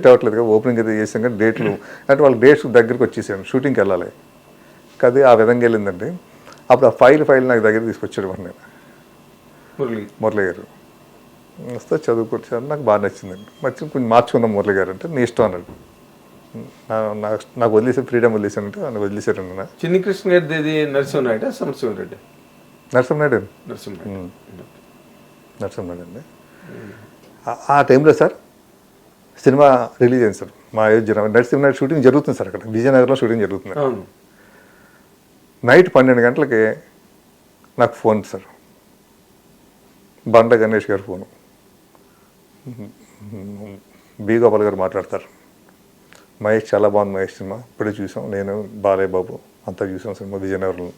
అవ్వట్లేదు. ఓపెనింగ్ అయితే చేసాం కానీ డేట్లు అంటే వాళ్ళ డేట్స్ దగ్గరికి వచ్చేసాను, షూటింగ్కి వెళ్ళాలి. అది ఆ విధంగా వెళ్ళిందండి. అప్పుడు ఆ ఫైల్ నాకు దగ్గర తీసుకొచ్చాడు మరి నేను మురళి గారు వస్తే చదువుకొచ్చాను, నాకు బాగా నచ్చిందండి. కొంచెం మార్చుకుందాం మురళి గారు అంటే నీ ఇష్టం అన్నాడు. నాకు వదిలేసాను, ఫ్రీడమ్ వదిలేసానంటే ఆయన వదిలేశారండి. నా చిన్ని కృష్ణ గారిది నరసింహనాయుడు సంవత్సరం నరసింహనాయుడు అండి. ఆ టైంలో సార్ సినిమా రిలీజ్ అయింది సార్ మా అయోధ్య. నరసింహనాయుడు షూటింగ్ జరుగుతుంది సార్, అక్కడ విజయనగరంలో షూటింగ్ జరుగుతుంది. నైట్ 12 గంటలకి నాకు ఫోన్ సార్, బండ గణేష్ గారు ఫోను. బి గోపాల్ గారు మాట్లాడతారు. మహేష్ చాలా బాగుంది మహేష్ సినిమా, ఇప్పుడే చూసాం, నేను బాలయ్య బాబు అంతా చూసాం సినిమా విజయనగరంలో.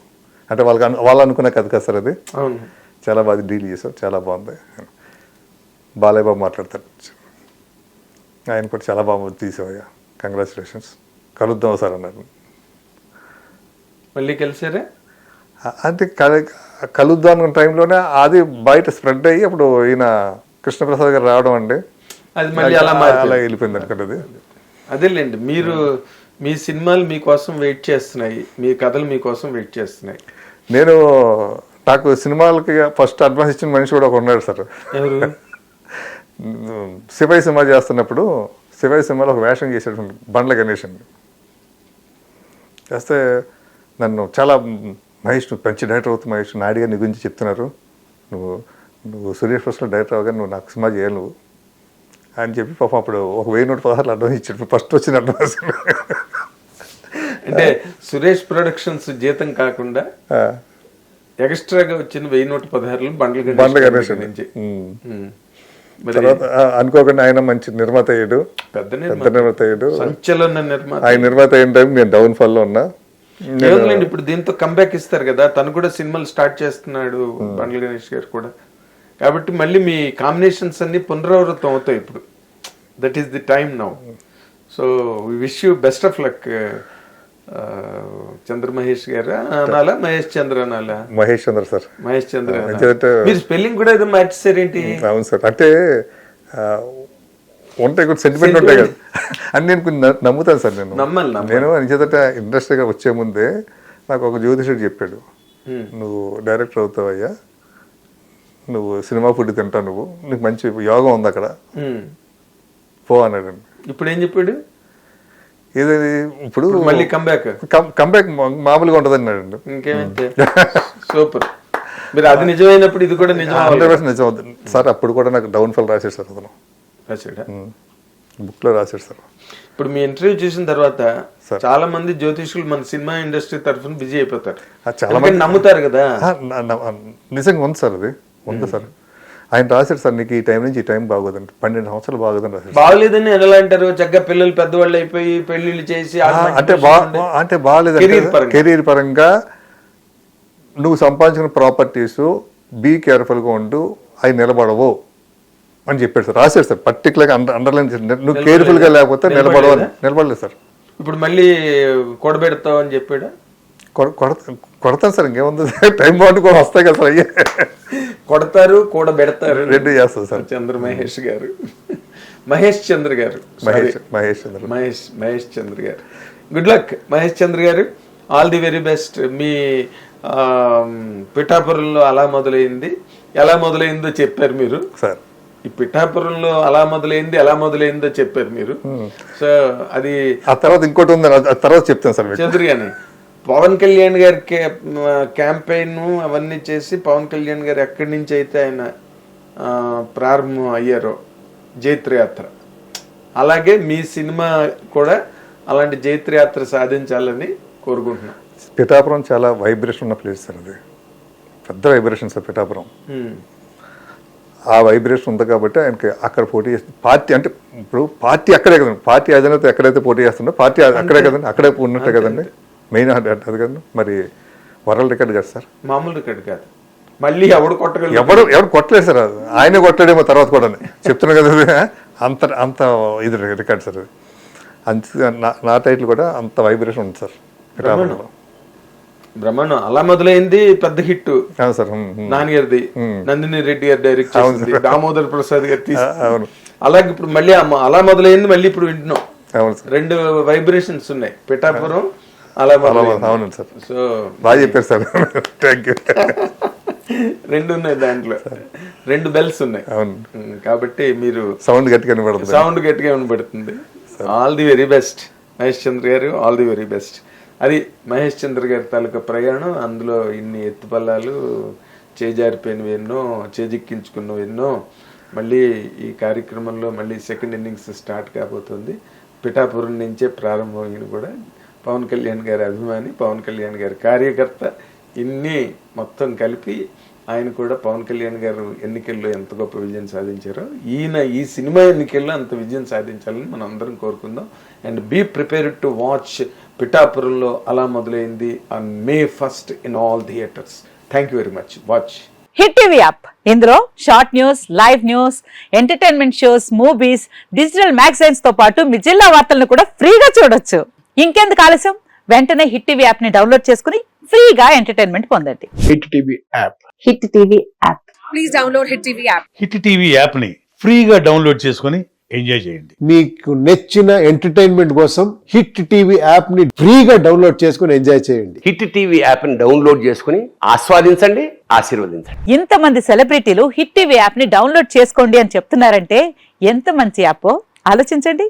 అంటే వాళ్ళు అనుకున్న కథ కదా సార్ అది, చాలా బాగా డీల్ చేశారు, చాలా బాగుంది. బాలయ్య బాబు మాట్లాడతారు, ఆయన కూడా చాలా బాగా తీసావయ్యా, కంగ్రాచులేషన్స్, కలుద్దాం సార్ అన్నారు. మళ్ళీ కలిసారా? అంటే కలుద్దాం అనుకున్న టైంలోనే అది బయట స్ప్రెడ్ అయ్యి అప్పుడు ఈయన కృష్ణప్రసాద్ గారు రావడం అండి, అది మళ్ళీ అలా వెళ్ళిపోయింది అనుకోండి. అది అదేలేండి, మీరు మీ సినిమాలు మీకోసం వెయిట్ చేస్తున్నాయి, మీ కథలు మీకోసం వెయిట్ చేస్తున్నాయి. నాకు సినిమాలకి ఫస్ట్ అడ్వాన్స్ ఇచ్చిన మనిషి కూడా ఒక ఉన్నాడు సార్. శివయ్య సినిమా చేస్తున్నప్పుడు శివయ్య సినిమాలో ఒక వేషం చేసాడు బండ్ల గణేష్ అండి. చేస్తే నన్ను చాలా మహేష్ నువ్వు మంచి డైరెక్టర్ అవుతుంది మహేష్, నాయుడు గారు నీ గురించి చెప్తున్నారు, నువ్వు సురేష్ ఫస్ట్లో డైరెక్టర్ అవగా నువ్వు నాకు సినిమా చేయాలి నువ్వు అని చెప్పి పాపం అప్పుడు 1116 అడ్వాన్స్ ఇచ్చాడు, ఫస్ట్ వచ్చిన అడ్వాన్స్. అంటే సురేష్ ప్రొడక్షన్స్ జీతం కాకుండా ఎక్స్ట్రాగా వచ్చిన 1116 బండ్ల గణేష్ నుంచి. తర్వాత అనుకోకుండా ఆయన మంచి నిర్మాత అయ్యాడు, పెద్ద నిర్మాత అయ్యాడు, సంచలన నిర్మాత. ఆయన నిర్మాత అయిన టైం నేను డౌన్ ఫాల్ లో ఉన్నా. ఏముందండి, ఇప్పుడు దీంతో కంబ్యాక్ ఇస్తారు కదా, తను కూడా సినిమాలు స్టార్ట్ చేస్తున్నాడు బండ్ల గణేష్ గారు కూడా, కాబట్టి మళ్ళీ మీ కాంబినేషన్స్ అన్ని పునరావృతం అవుతాయి ఇప్పుడు. That is the time now. So we wish you best of luck. Chandra Mahesh garu అనాలా, మహేష్ చంద్ర అనాలా? మహేష్ చంద్ర సార్. మహేష్ చంద్ర. మీరు స్పెల్లింగ్ కూడా ఏదో మార్చేసారేంటి? అవును సార్, అంటే ఉంటాయి కొన్ని సెంటిమెంట్ ఉంటాయి కదా అని నేను కొన్ని నమ్ముతాను సార్. నేను నిజంగా ఇండస్ట్రీగా వచ్చే ముందే నాకు ఒక జ్యోతిషుడు చెప్పాడు, నువ్వు డైరెక్టర్ అవుతావయ్యా, నువ్వు సినిమా ఫుడ్ తింటావు, నువ్వు నీకు మంచి యోగం ఉంది అక్కడ, పో అన్నాడు. ఇప్పుడు ఏం చెప్పాడు? ఏదది ఇప్పుడు మళ్ళీ కంబ్యాక్ మామూలుగా ఉంటుంది అన్నాడు. ఇంకేమైతే సూపర్. మీరు అది నిజమైనప్పుడు ఇది కూడా నిజం 100% నిజం అవుతుంది సార్. అప్పుడు కూడా నాకు డౌన్ ఫాల్ రాశాడు సార్, అతను రాశాడా? బుక్ లో రాశాడు సార్. ఇప్పుడు మీ ఇంటర్వ్యూ చూసిన తర్వాత చాలా మంది జ్యోతిషులు మన సినిమా ఇండస్ట్రీ తరఫున బిజీ అయిపోతారు, చాలా మంది నమ్ముతారు కదా. నిజంగా ఉంది సార్, అది ఉంది సార్. ఆయన రాశాడు సార్, నీకు ఈ టైం నుంచి ఈ టైం బాగోదండి, 12 సంవత్సరాలు బాగోదని రాశాడు. బాగలేదని ఎలా అంటారు? చక్కగా పిల్లలు పెద్దవాళ్ళు అయిపోయి పెళ్లిళ్ళు చేసి అంటే బాగలేదు కెరీర్ పరంగా, నువ్వు సంపాదించిన ప్రాపర్టీస్ బీ కేర్ఫుల్గా ఉండు, అవి నిలబడవు అని చెప్పాడు సార్. రాశాడు సార్, పర్టికులర్గా అండర్లైన్ చేసి, నువ్వు కేర్ఫుల్గా లేకపోతే నిలబడలేదు సార్. ఇప్పుడు మళ్ళీ కొడబెడతావు అని చెప్పాడు. కొడతాను సార్, ఇంకేముంది, టైం బాగుంది కూడా వస్తాయి కదా సార్. అయ్యే కొడతారు కూడా పెడతారు, రెండు చేస్తారు సార్. చంద్ర మహేష్ గారు, మహేష్ చంద్ర గారు, మహేష్ చంద్ర గారు. Good luck Mahesh Chandra garu, all the very best. మీ పిఠాపురంలో అలా మొదలైంది, ఎలా మొదలైందో చెప్పారు మీరు సార్. ఈ పిఠాపురంలో ఎలా మొదలైందో చెప్పారు మీరు. సో అది ఆ తర్వాత ఇంకోటి ఉంది, ఆ తర్వాత చెప్తాను సార్. చంద్ర గారిని పవన్ కళ్యాణ్ గారి క్యాంపెయిన్ అవన్నీ చేసి పవన్ కళ్యాణ్ గారు ఎక్కడి నుంచి అయితే ఆయన ప్రారంభం అయ్యారో జైత్రయాత్ర, అలాగే మీ సినిమా కూడా అలాంటి జైత్రయాత్ర సాధించాలని కోరుకుంటున్నాం. పిఠాపురం చాలా వైబ్రేషన్ ఉన్న ప్లేస్ సార్, అది పెద్ద వైబ్రేషన్ సార్ పిఠాపురం. ఆ వైబ్రేషన్ ఉంది కాబట్టి ఆయనకి అక్కడ పోటీ చేస్తుంది. పార్టీ అంటే ఇప్పుడు పార్టీ అక్కడే కదండి, పార్టీ అధినేత ఎక్కడైతే పోటీ చేస్తుందో పార్టీ అక్కడే కదండి, అక్కడే ఉన్నట్టే కదండి మెయిన్ అది కదండి. మరి వరల్డ్ రికార్డ్ కదా సార్, మామూలు రికార్డ్ కాదు. మళ్ళీ ఎవడు కొట్టలేదు సార్, ఆయనే కొట్టలేడేమో తర్వాత కూడా చెప్తున్నా కదా. అంత ఇది రికార్డ్ సార్ అది. అంత నా టైటిల్ కూడా అంత వైబ్రేషన్ ఉంది సార్ పిఠాపురంలో. బ్రహ్మాండం అలా మొదలైంది, పెద్ద హిట్ సార్. నాన్నగారిది, నందిని రెడ్డి గారు డైరెక్ట్ చేసింది, దామోదర్ ప్రసాద్ గారు తీసి. అలాగే ఇప్పుడు మళ్ళీ అలా మొదలైంది, మళ్ళీ ఇప్పుడు వింటున్నాం. రెండు వైబ్రేషన్స్ ఉన్నాయి, పిఠాపురం అలా అవునండి సార్, సో బాగా చెప్పారు సార్. Thank you. 2 ఉన్నాయి దాంట్లో, 2 బెల్స్ ఉన్నాయి. అవును, కాబట్టి మీరు సౌండ్ గట్టిగా వినపడుతుంది. సౌండ్ గట్టిగా వినబడుతుంది. All the very best Mahesh Chandra garu, all the very best. అది మహేష్ చంద్ర గారి తాలూకా ప్రయాణం. అందులో ఇన్ని ఎత్తుపల్లాలు, చేజారిపోయినవి ఎన్నో, చేజిక్కించుకున్నవి ఎన్నో. మళ్ళీ ఈ కార్యక్రమంలో మళ్ళీ సెకండ్ ఇన్నింగ్స్ స్టార్ట్ కాబోతుంది. పిఠాపురం నుంచే ప్రారంభమైన కూడా పవన్ కళ్యాణ్ గారి అభిమాని, పవన్ కళ్యాణ్ గారి కార్యకర్త, ఇన్ని మొత్తం కలిపి ఆయన కూడా పవన్ కళ్యాణ్ గారు ఎన్నికల్లో ఎంత గొప్ప విజయం సాధించారో ఈయన ఈ సినిమా ఎన్నికల్లో అంత విజయం సాధించాలని మనం అందరం కోరుకుందాం. And be prepared to watch. పిఠాపురంలో Ala Modalaindi on May 1st in all theatres. Thank you very much. Watch hit TV app. ఇందులో short news, live news, entertainment shows, movies, digital magazines తో పాటు మీ జిల్లా వార్తలను కూడా ఫ్రీగా చూడొచ్చు. ఇంకెందుకు ఆలస్యం, వెంటనే హిట్ టీవీ యాప్ ని డౌన్లోడ్ చేసుకుని ఫ్రీగా ఎంటర్టైన్మెంట్ పొందండి. Hit TV app. Hit TV app. Please download hit TV app. Hit TV app ని ఫ్రీగా డౌన్లోడ్ చేసుకొని ఎంజాయ్ చేయండి. మీకు నచ్చిన ఎంటర్టైన్మెంట్ కోసం హిట్ టీవీ యాప్ ని ఫ్రీగా డౌన్లోడ్ చేసుకుని ఎంజాయ్ చేయండి. హిట్ టీవీ యాప్ ని డౌన్లోడ్ చేసుకుని ఆస్వాదించండి, ఆశీర్వదించండి. ఇంతమంది సెలబ్రిటీలు హిట్ టీవీ యాప్ ని డౌన్లోడ్ చేసుకోండి అని చెప్తున్నారంటే ఎంత మంచి యాప్ ఆలోచించండి.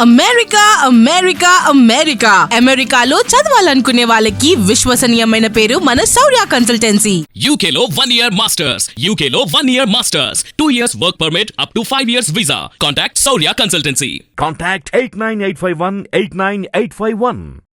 అమెరికా అమెరికా అమెరికా అమెరికాలో చదవాలనుకునే వాళ్ళకి విశ్వసనీయమైన పేరు మన శౌర్య కన్సల్టెన్సీ. UK లో 1 year masters. UK లో 1 year masters. 2 years work permit up to 5 years visa. Contact Saurya Consultancy. Contact 89851 89851.